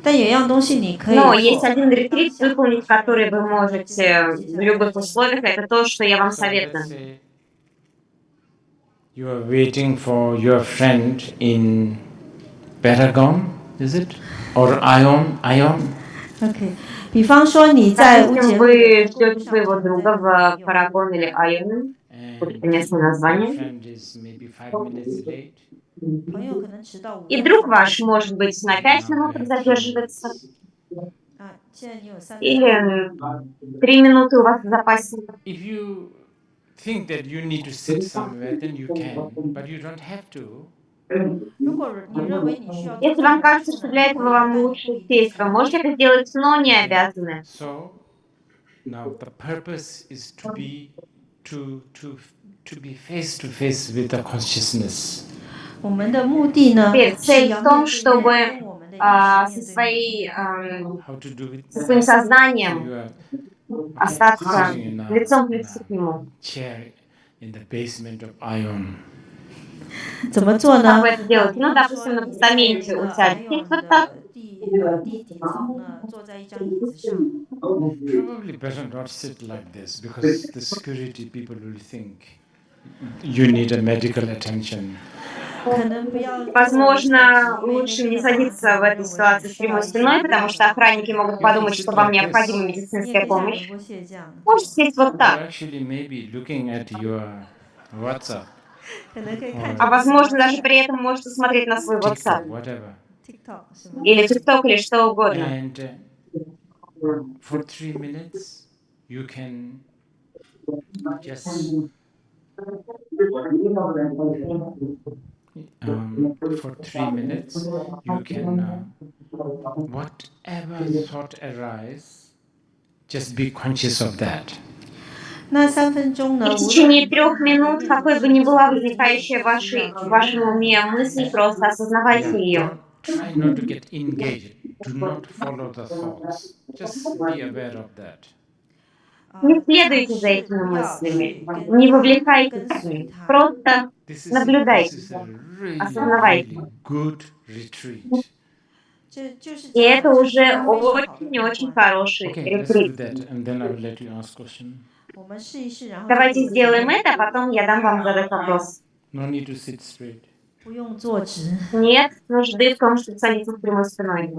但有一样东西你可以 Но 做 есть один ретрит, выполнить который вы можете в любых условиях. Это то, что я вам So let's советую. say you are waiting for your friend in Paragon, is it? Or Ion? OK， 比方说你在乌节 Допустим, 路 вы 的公路 ждете 上 своего 可能在 друга 那边 в 有 Парагон или Айон, And это местное your название, friend is maybe 5 minutes late. 朋友可能迟到5 и 分 друг 钟 ваш, может быть, на 5 Now you минут have 3 задерживается, minutes. 啊，现在你有3分钟， или 3 минуты у вас в запасе. If you think that you need to sit somewhere, then you can, but you don't have to. 如果你认为你需要坐 Если 在 вам 某 кажется, 处 что 呢， для 你 этого 可以的， вам 但你不 лучше 一定 сесть, вы можете это сделать, но не обязаны. So now the purpose is to be face to face with the consciousness. 我们的目的呢 Теперь 是 цель 要 в том, 面对面 чтобы 跟我们的意识 со 面对面。 How to do it? со своим So сознанием you are остаться sitting in лицом к a лицу к нему. chair in the basement of Ion. 怎么做 Как 呢？ вы это делаете? 比 Ну, 方 допустим, 说 на 你在一 постаменте 个 усядете 安 вот 永 так. 的地底层呢，坐在一张椅子上。 Probably better not sit like this because the security people will think you need a medical attention. 可能不要坐太直， Возможно, 因为那 лучше 些 не 的话可 садиться 能 в 会 этой 认为你 ситуации с 需要 прямой 一些 спиной, 医 потому 疗 что 的 охранники могут You can подумать, sit что вам like необходима this. 你也 медицинская 可以像 помощь. 仁波切这样做， Можете сесть вот Or так. actually maybe looking at your WhatsApp, 可能可以看 А 着 возможно, даже при этом можете смотреть на свой WhatsApp TikTok, whatever. TikTok 是吗？ или TikTok или что угодно. And for 3 minutes, you can just for 3 minutes, you can whatever thought arise, just be conscious of that. 那3分钟 И 呢， в 无论 течение 你 3 任何的 минут, 念头 какой бы 升 ни 起， была 你只 возникающая 需要觉 в 察 вашем 它。 уме мысль, просто осознавайте Yeah, ее. don't try not to get engaged. Do not follow the thoughts. Just be aware of that. Не 尝 следуйте за 试 этими 不要 мыслями, 去跟 не 它 вовлекайтесь 跟 в 随 них, 它。 просто This наблюдайте, is a really, осознавайте. really good retreat. 这就是这 И 样 это 的，这是 уже 一个非常好的闭 очень-очень 关。 хороший Okay, let's do ретрит. that, and then I will let you ask question. 我们试一试，然后就会 Давайте 有结 сделаем 论。 это, а потом я дам вам задать вопрос. No need to sit straight. 不用坐直。 Нет нужды в том, чтобы садиться с прямой спиной.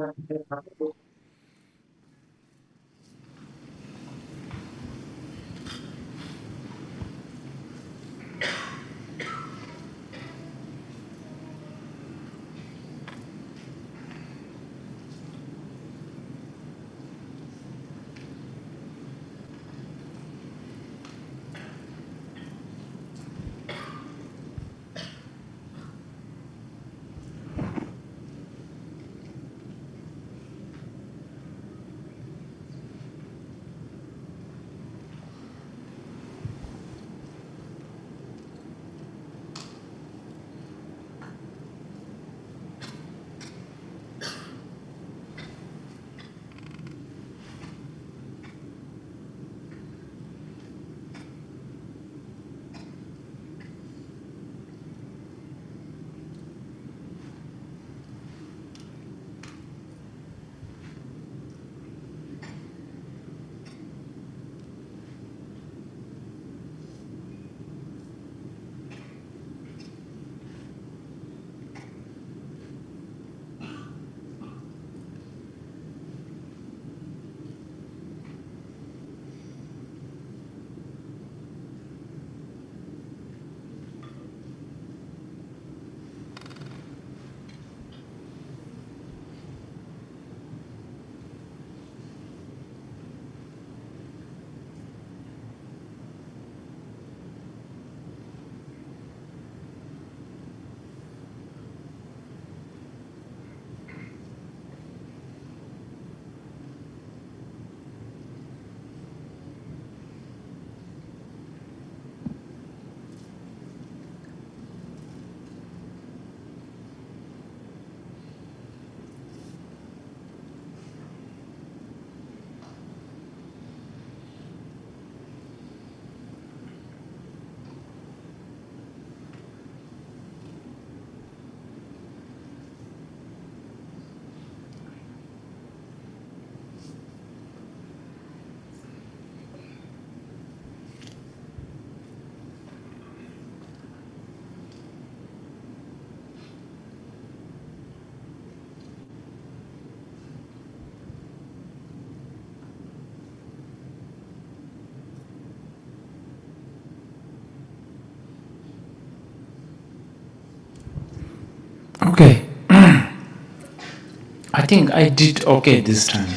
I think I did okay this time.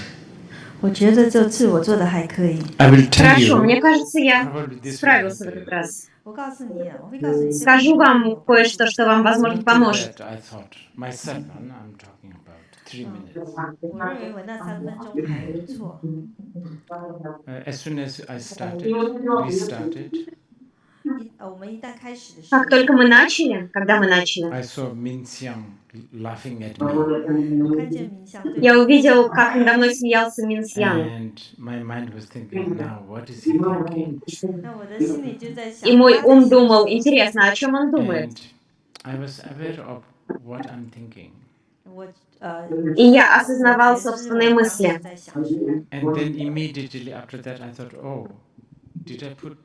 我觉得这次我做的还可以。 I will tell Хорошо, you. мне кажется, я Probably this справился в will этот раз. 我告诉你，我会告诉你。Скажу вам кое-что, что вам, возможно, Not too поможет. bad, I thought. Myself, I'm talking about 3 minutes. 我认为我那3分钟还不错。As soon as we started, 我们一旦开始的时候， Как только мы начали, когда мы начали, I saw Min Xiang laughing at me. 我看见明香对 я увидел, как надо мной смеялся Мин Сьян. And my mind was thinking, now what is he thinking? 那我的心里就在想， И мой ум думал, интересно, о чем он думает? And I was aware of what I'm thinking. 我 И я осознавал собственные мысли. 在想什么。 And then immediately after that, I thought, oh, did I put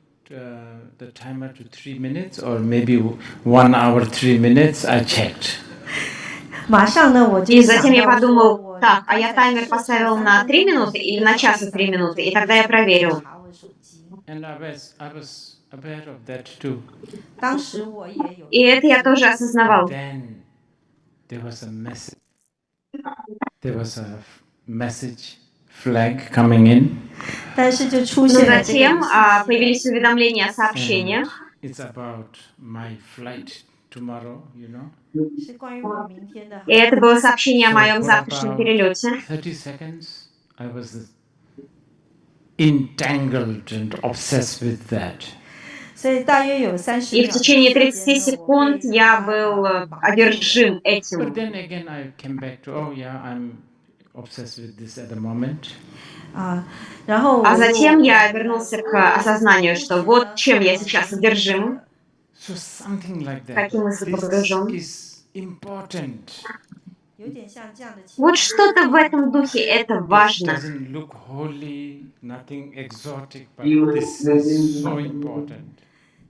the timer to 3 minutes or maybe 1 hour, 3 minutes? I checked. 马上呢，我就 И 想 затем я 到说 подумал, так, а я таймер поставил на 3 минуты или на час и 3 минуты? И тогда я проверил. 查我手机。 And I was aware of that too. 当时我也有。 И это я тоже осознавал. Then there was a message. There was a message flag coming in. 但是就出 Но 现了这个 затем появились уведомления, сообщения. It's about my flight tomorrow, you know. 是关于我明天的。 И это было сообщение о So моем for завтрашнем about перелете. 30 seconds, I was entangled and obsessed with that. 所以大约有30 И 秒 в течение 30 секунд я был одержим этим. But then again, I came back to, oh yeah, I'm obsessed with this at the moment. 然后 А затем я вернулся к осознанию, что вот чем я сейчас одержим, So something like that. каким мысли погружен. This is important. 有点像这样的情 Вот 况。 что-то в этом духе, это It важно. doesn't look holy, nothing exotic, but this is so important.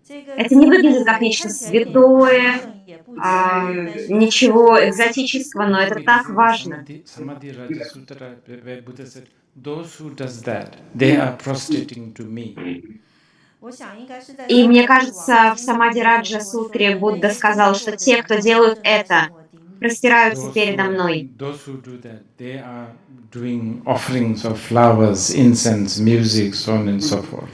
这个 Это не выглядит как нечто святое, 也不但是 ничего экзотического, но это так важно. Samadhi Raja Sutra, where Buddha said, those who does that, they are prostrating to me. 我想应该是在 И мне кажется, в Самади Раджа Сутре Будда сказал, что те, кто делают это, простираются передо мной. Those who do that, they are doing offerings of flowers, incense, music, so on and so forth.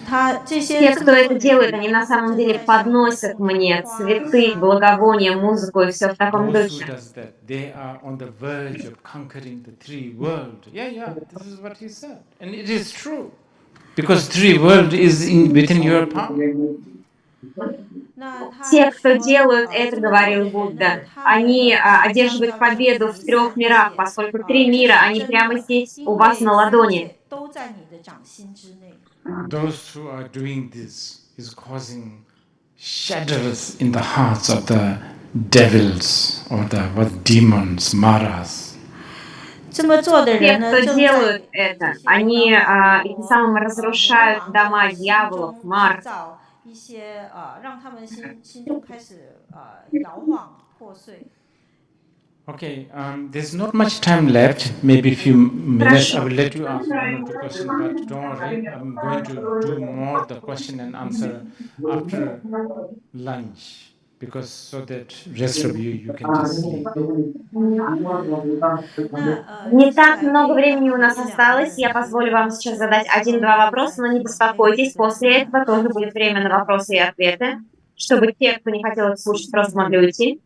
他这些 Те, кто это делает, они на самом деле подносят мне цветы, благовония, музыку и все в таком Those who духе. does that, they are on the verge of conquering the 3 world. Yeah, this is what he said. And it is true. Because 3 world is within your palm. 那他 Те, кто 说 делают это, говорил Будда, они одерживают победу в 3 мирах, поскольку 3 мира, они прямо здесь у вас на ладони. 都在你的掌心之内。 Those who are doing this is causing shadows in the hearts of the devils or the demons, maras. 这么做的 Те, 人呢， кто 正 делают 在 это, они тем самым разрушают дома дьяволов, мар. 造一些让他们心中开始摇晃破碎。 Okay, there's not much time left, maybe a few minutes. I will let you ask 1 or 2 questions, but don't worry, I'm going to do more the question and answer after lunch, because so that rest of you can just sleep. Не так много времени у нас осталось. Я позволю вам сейчас задать 1-2 вопроса, но не беспокойтесь. После этого тоже будет время на вопросы и ответы, чтобы те, кто не хотел это слушать, просто могли уйти.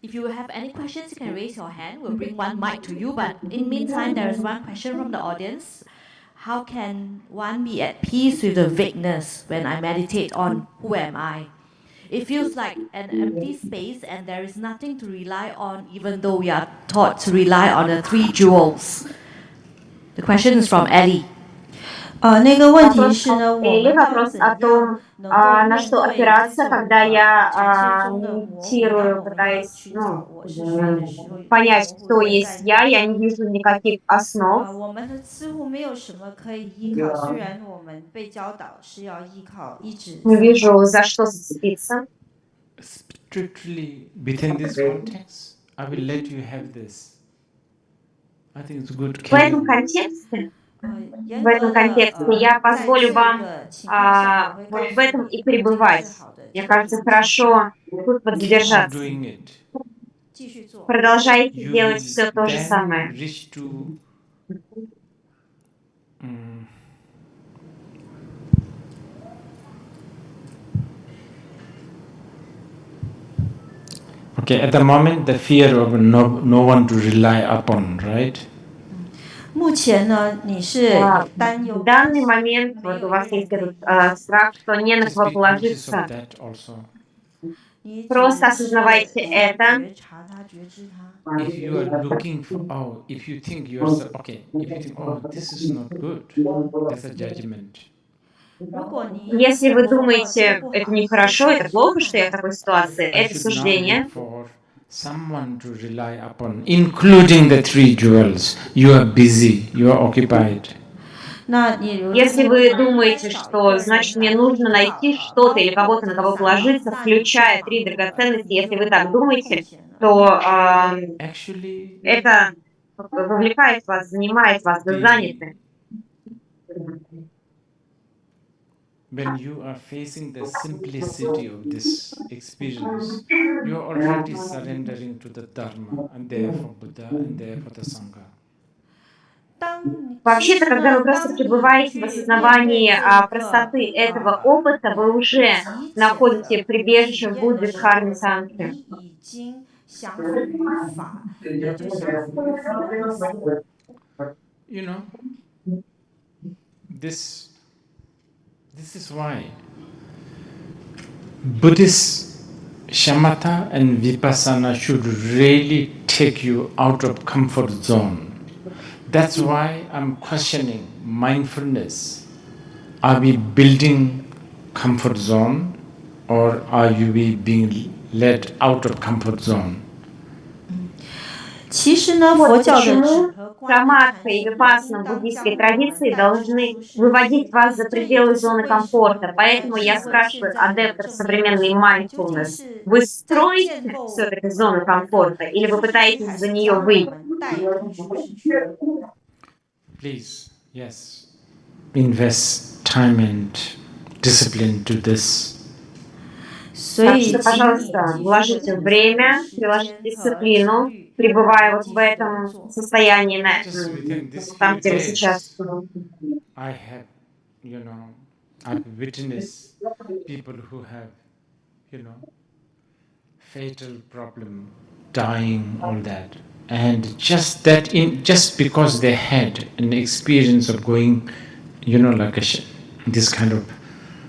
If you have any questions, you can raise your hand. We'll bring one mic to you. But in meantime, there is one question from the audience. How can one be at peace with the vagueness when I meditate on who am I? It feels like an empty space and there is nothing to rely on, even though we are taught to rely on the 3 jewels. The question is from Ellie. 那个问题是呢， Или вопрос о том, на что опираться, когда я медитирую, пытаясь понять, кто есть я не вижу никаких основ. 我们似乎没有什么可以依靠，虽然我们被教导是要依靠一直。 Не вижу, за что зацепиться. Strictly within this context, I will let you have this. I think it's good. В этом контексте я позволю вам вот в этом и пребывать. Мне кажется, хорошо тут подзадержаться. продолжайте you делать will все то же then самое. reach to okay, at the moment the fear of no one to rely upon, right? 目前呢，你是担忧 В данный момент вот у вас есть этот страх, что не на Just кого be conscious положиться. of that also. Просто осознавайте это. If you are looking for, oh, if you think yourself, okay, if you think, oh, this is not good, that's a judgment. Если вы думаете, это нехорошо, это плохо, что я в такой ситуации, I это should now суждение. look for someone to rely upon, including the three jewels. You are busy, you are occupied. Если вы думаете, что, значит, мне нужно найти что-то или кого-то, на кого положиться, включая 3 драгоценности, если вы так думаете, то это вовлекает вас, занимает вас, вы заняты. When you are facing the simplicity of this experience, you are already surrendering to the Dharma, and therefore Buddha, and therefore the Sangha. Вообще-то, когда вы просто пребываете в осознавании простоты этого опыта, вы уже находите прибежище в Будде, Дхарме, Сангхе. You know, this is why Buddhist shamatha and vipassana should really take you out of comfort zone. That's why I'm questioning mindfulness. Are we building comfort zone, or are we being led out of comfort zone? 其实呢，佛教的почему самадха и випассана в буддийской традиции должны выводить вас за пределы зоны комфорта. Поэтому я спрашиваю адептов современной mindfulness, вы строите все-таки зону комфорта или вы пытаетесь за нее выйти? Please, yes, invest time and discipline to this. Так что, пожалуйста, вложите время, приложите дисциплину, пребывая вот в этом состоянии, там, где вы сейчас. I have, I've witnessed people who have, fatal problem, dying, all that. And just because they had an experience of going, like this kind of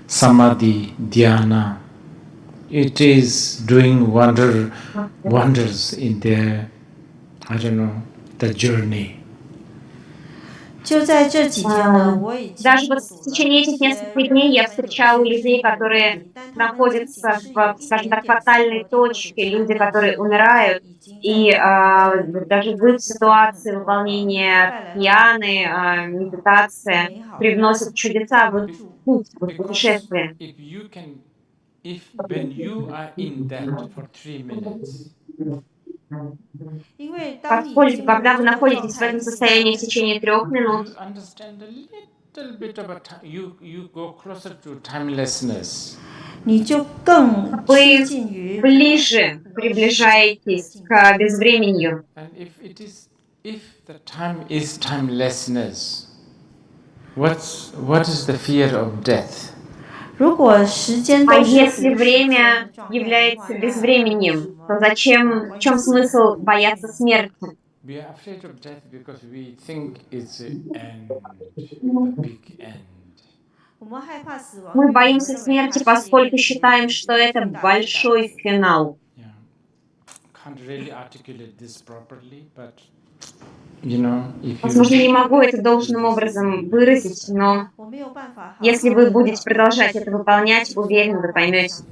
samadhi, dhyana, it is doing wonders in their, the journey. Даже вот в течение этих нескольких дней я встречала людей, которые находятся в, скажем так, фатальной точке, люди, которые умирают, и даже в их ситуации выполнения дхьяны, медитация привносит чудеса в их путь, в их путешествие. When you are in that for 3 minutes, поскольку, когда вы находитесь в этом состоянии в течение 3 минут, вы ближе приближаетесь к безвременью. If the time is timelessness, what is the fear of death? А если время является безвременем, то зачем, в чем смысл бояться смерти? Мы боимся смерти, поскольку считаем, что это большой финал. Возможно, не могу это должным образом выразить, но если вы будете продолжать это выполнять, уверен, вы поймете.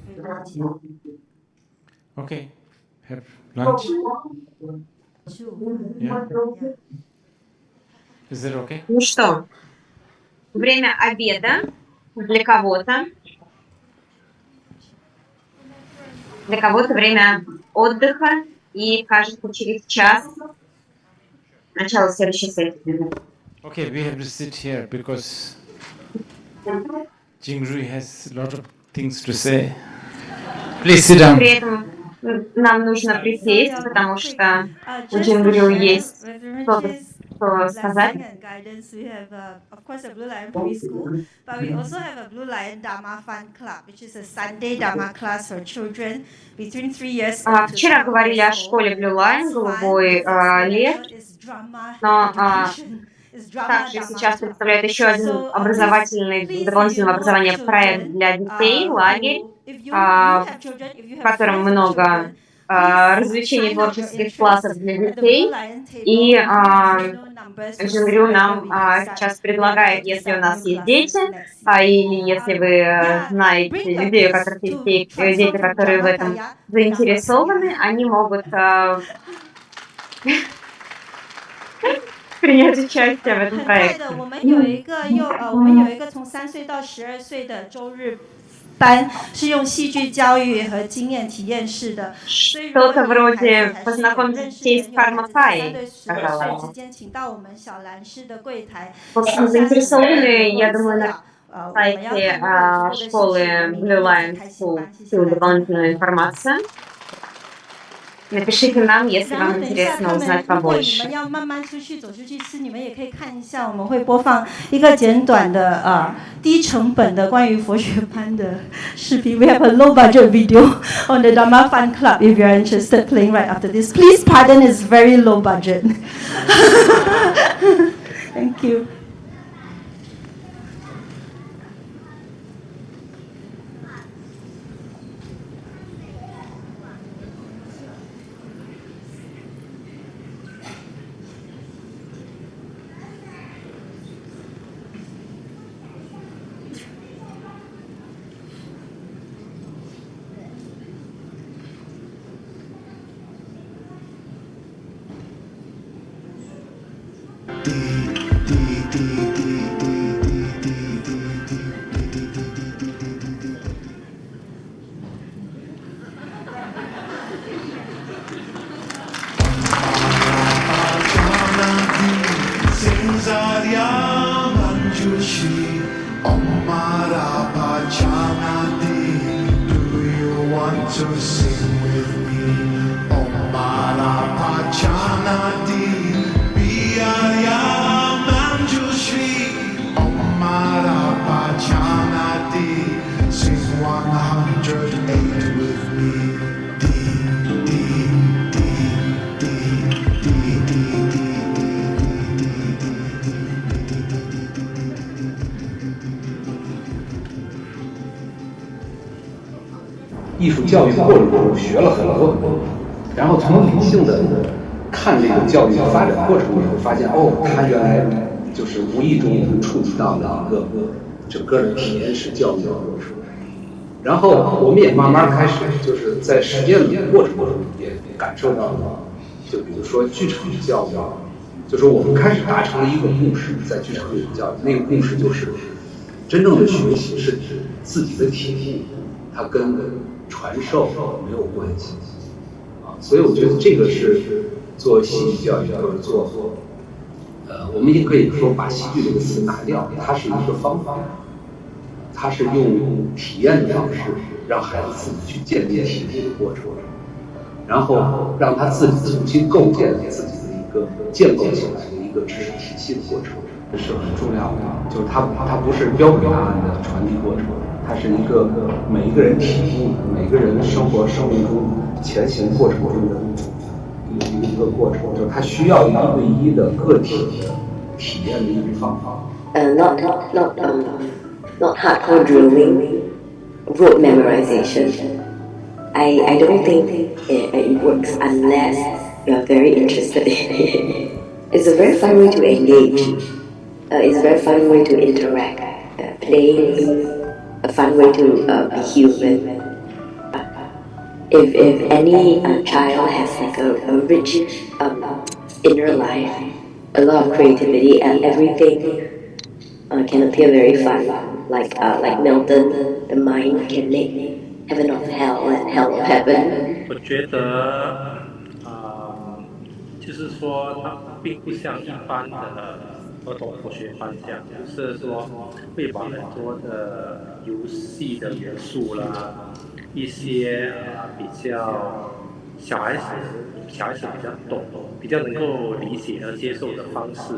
Okay. Have lunch? Yeah. Is that okay? Ну что, время обеда для кого-то время отдыха, и, кажется, через час начало следующей сессии. Okay, we have to sit here because Jingrui has a lot of things to say. Please sit down. При этом нам нужно присесть, потому что у Джингрю есть что-то сказать. Guidance, we have, of course, a Blue Lion preschool, but we also have a Blue Lion Dharma Fun Club, which is a Sunday Dharma class for children between 3 years old to Вчера 12 говорили years о old. школе Blue Lion, It's fun, голубой it's experiential, лев, it's drama но education, it's drama также Dharma сейчас club. представляет еще один So образовательный, please, if you дополнительного know of образования проект children, для детей, лагерь, if you в have children, if you have котором friends with много children, please развлечений sign up your творческих классов interest для at the Blue детей. Lion И table. We have Zeno numbers to see Джингрю whether нам we can start. сейчас We are предлагает, able to если у start нас new есть дети, classes next year. или если вы Yeah, знаете bring your людей, у kids которых есть to дети, transform from которые в drama этом kaya to заинтересованы, dharma они могут принять участие в этом 很快 проекте. 的，我们有一个从3岁到12岁的周日班，是用戏剧教育和经验体验式的。所以如果 Что-то 你有孩子 вроде 还是有 познакомить 认识 детей 朋 с 友，孩子在3 Кармакаей, 对12 пожалуй. 岁之间，请到我们小蓝师的柜台， В общем, 留下你们 заинтересованы, 的 я 联络 думаю, 资 на 料。我们要 сайте 看，如果有足够的信息，我 школы 们明 Blue 年会再 Lion 开新 School 班。谢谢 всю 大家。 дополнительную информацию. Напишите нам, если 然后 вам 等一下， интересно 他们 узнать 如果你 побольше. 们要慢慢出去走出去吃，你们也可以看一下，我们会播放一个简短的低成本的关于佛学班的视频。We have a low budget video on the Dharma Fun Club if you're interested, playing right after this. Please pardon, it's very low budget. Thank you. 艺术教育的过程中学了很多，然后从理性的看这个教育的发展过程，你会发现，它原来就是无意中触及到了一个整个的体验式教育的过程。然后我们也慢慢开始就是在实践的过程中也感受到了，就比如说剧场教育，就是我们开始达成了一个共识，在剧场里的教育，那个共识就是真正的学习是自己的体悟，它跟传授没有关系所以我觉得这个是做戏剧教育或者做我们也可以说把戏剧这个词拿掉，它是一个方法，它是用体验的方式让孩子自己去建立体悟的过程，然后让他自己重新构建自己的一个建构起来的一个知识体系的过程，这是很重要的。就是它不是标准答案的传递过程，它是一个每一个人体悟、每个人生命中前行过程中的一个过程，就是它需要一对一的个体的体验的一种方法。Not hardcore drilling, rote memorization. I don't think it works unless you're very interested in it. It's a very fun way to engage. It's a very fun way to interact. Playing is a fun way to be human. If any child has like a rich inner life, a lot of creativity and everything can appear very fun. Like Milton, the mind can make heaven of hell and hell of heaven. 我觉得就是说它并不像一般的儿童佛学班这样，就是说会把很多的游戏的元素啦，一些比较小孩子比较懂、比较能够理解和接受的方式，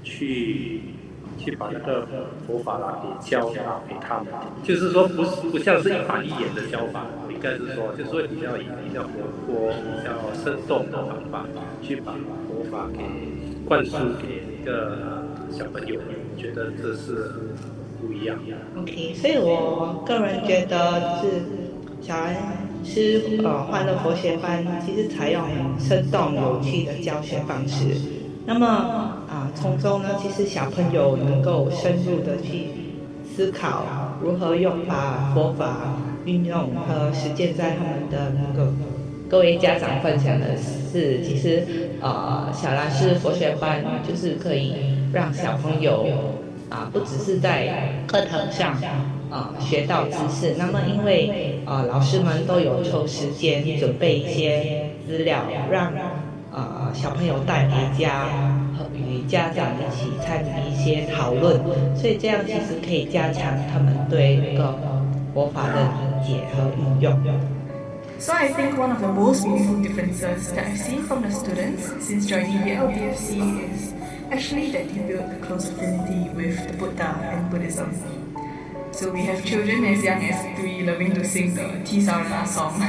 去把那个佛法给教导给他们，就是说不像是一板一眼的教法，应该是说就是说比较活泼、比较生动的方法，去把佛法给灌输给一个小朋友，我觉得这是不一样。OK， 所以我个人觉得是小兰师欢乐佛学班其实采用生动有趣的教学方式。那么从中呢，其实小朋友能够深入的去思考如何把佛法运用和实践在他们的那个。各位家长分享的是，其实小兰师佛学班就是可以让小朋友不只是在课堂上学到知识，那么因为老师们都有抽时间准备一些资料，让小朋友带回家和与家长一起参与一些讨论，所以这样其实可以加强他们对那个佛法的理解和运用。So I think one of the most meaningful differences that I've seen from the students since joining the LBFC is actually that they build a close affinity with the Buddha and Buddhism. So we have children as young as 3 loving to sing the Tisarana song.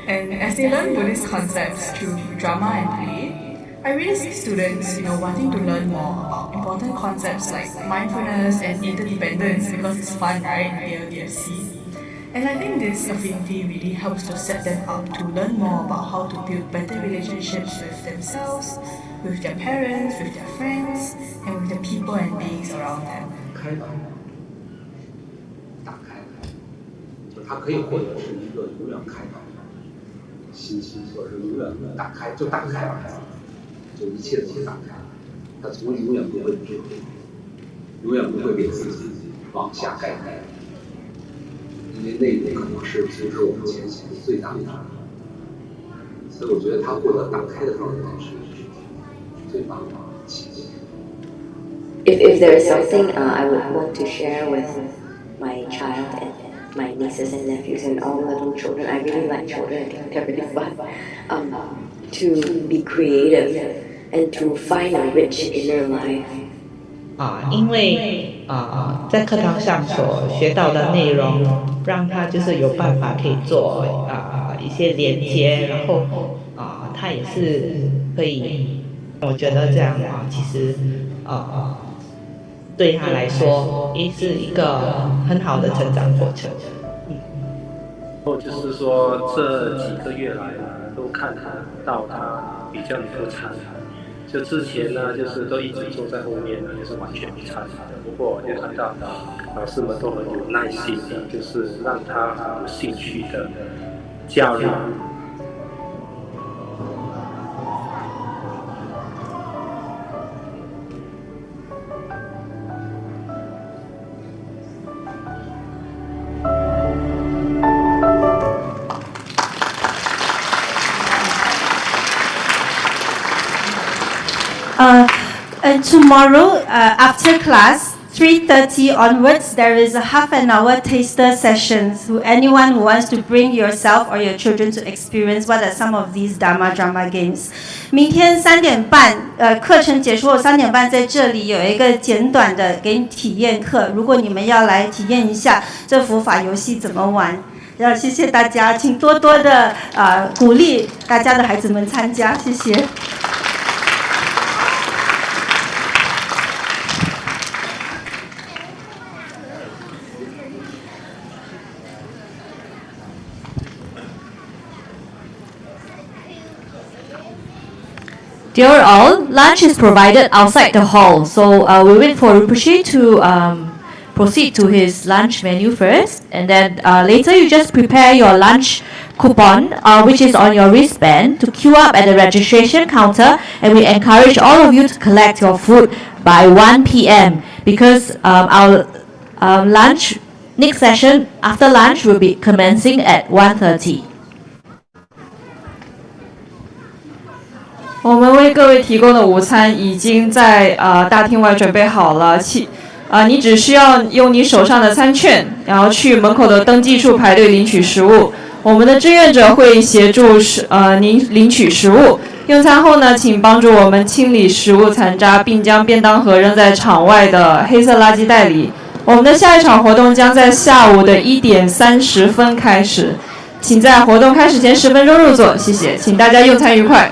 And as they learn Buddhist concepts through drama and play, I really see students, wanting to learn more about important concepts like mindfulness and interdependence because it's fun, right, in the LBFC. And I think this affinity really helps to set them up to learn more about how to build better relationships with themselves, with their parents, with their friends, and with the people and beings around them. 开导，打开，就是他可以获得是一个永远开导的心情，或者是永远打开，就打开了，就一切都是打开，他从永远不会退，永远不会给自己往下盖盖。因为那个可能是阻止我们前行的最大的障碍，所以我觉得他获得打开的状态是最棒的契机。If there is something I would want to share with my child and my nieces and nephews and all little children, I really like children. I think they're really fun. To be creative and to find a rich inner life. 因为在课堂上所学到的内容，让他就是有办法可以做一些连接，然后他也是可以，我觉得这样其实对他来说也是一个很好的成长过程。就是说这几个月来都看到他比较能够参与。就之前呢，就是都一直坐在后面呢，就是完全不参与的。不过我就看到老师们都很有耐心的，就是让他很有兴趣的加入。And tomorrow, after class, 3:30 onwards, there is a half-an-hour taster session. So anyone who wants to bring yourself or your children to experience what are some of these Dharma drama games. 明天3点半，课程结束后3点半，在这里有一个简短的给你体验课。如果你们要来体验一下这佛法游戏怎么玩，要谢谢大家，请多多的鼓励大家的孩子们参加，谢谢。Dear all, lunch is provided outside the hall, so we wait for Rinpoche to proceed to his lunch menu first, and then later you just prepare your lunch coupon, which is on your wristband, to queue up at the registration counter, and we encourage all of you to collect your food by 1 p.m. because our lunch, next session after lunch will be commencing at 1:30. 我们为各位提供的午餐已经在大厅外准备好了，你只需要用你手上的餐券，然后去门口的登记处排队领取食物。我们的志愿者会协助您领取食物。用餐后呢，请帮助我们清理食物残渣，并将便当盒扔在场外的黑色垃圾袋里。我们的下一场活动将在下午的1点30分开始，请在活动开始前10分钟入座，谢谢，请大家用餐愉快。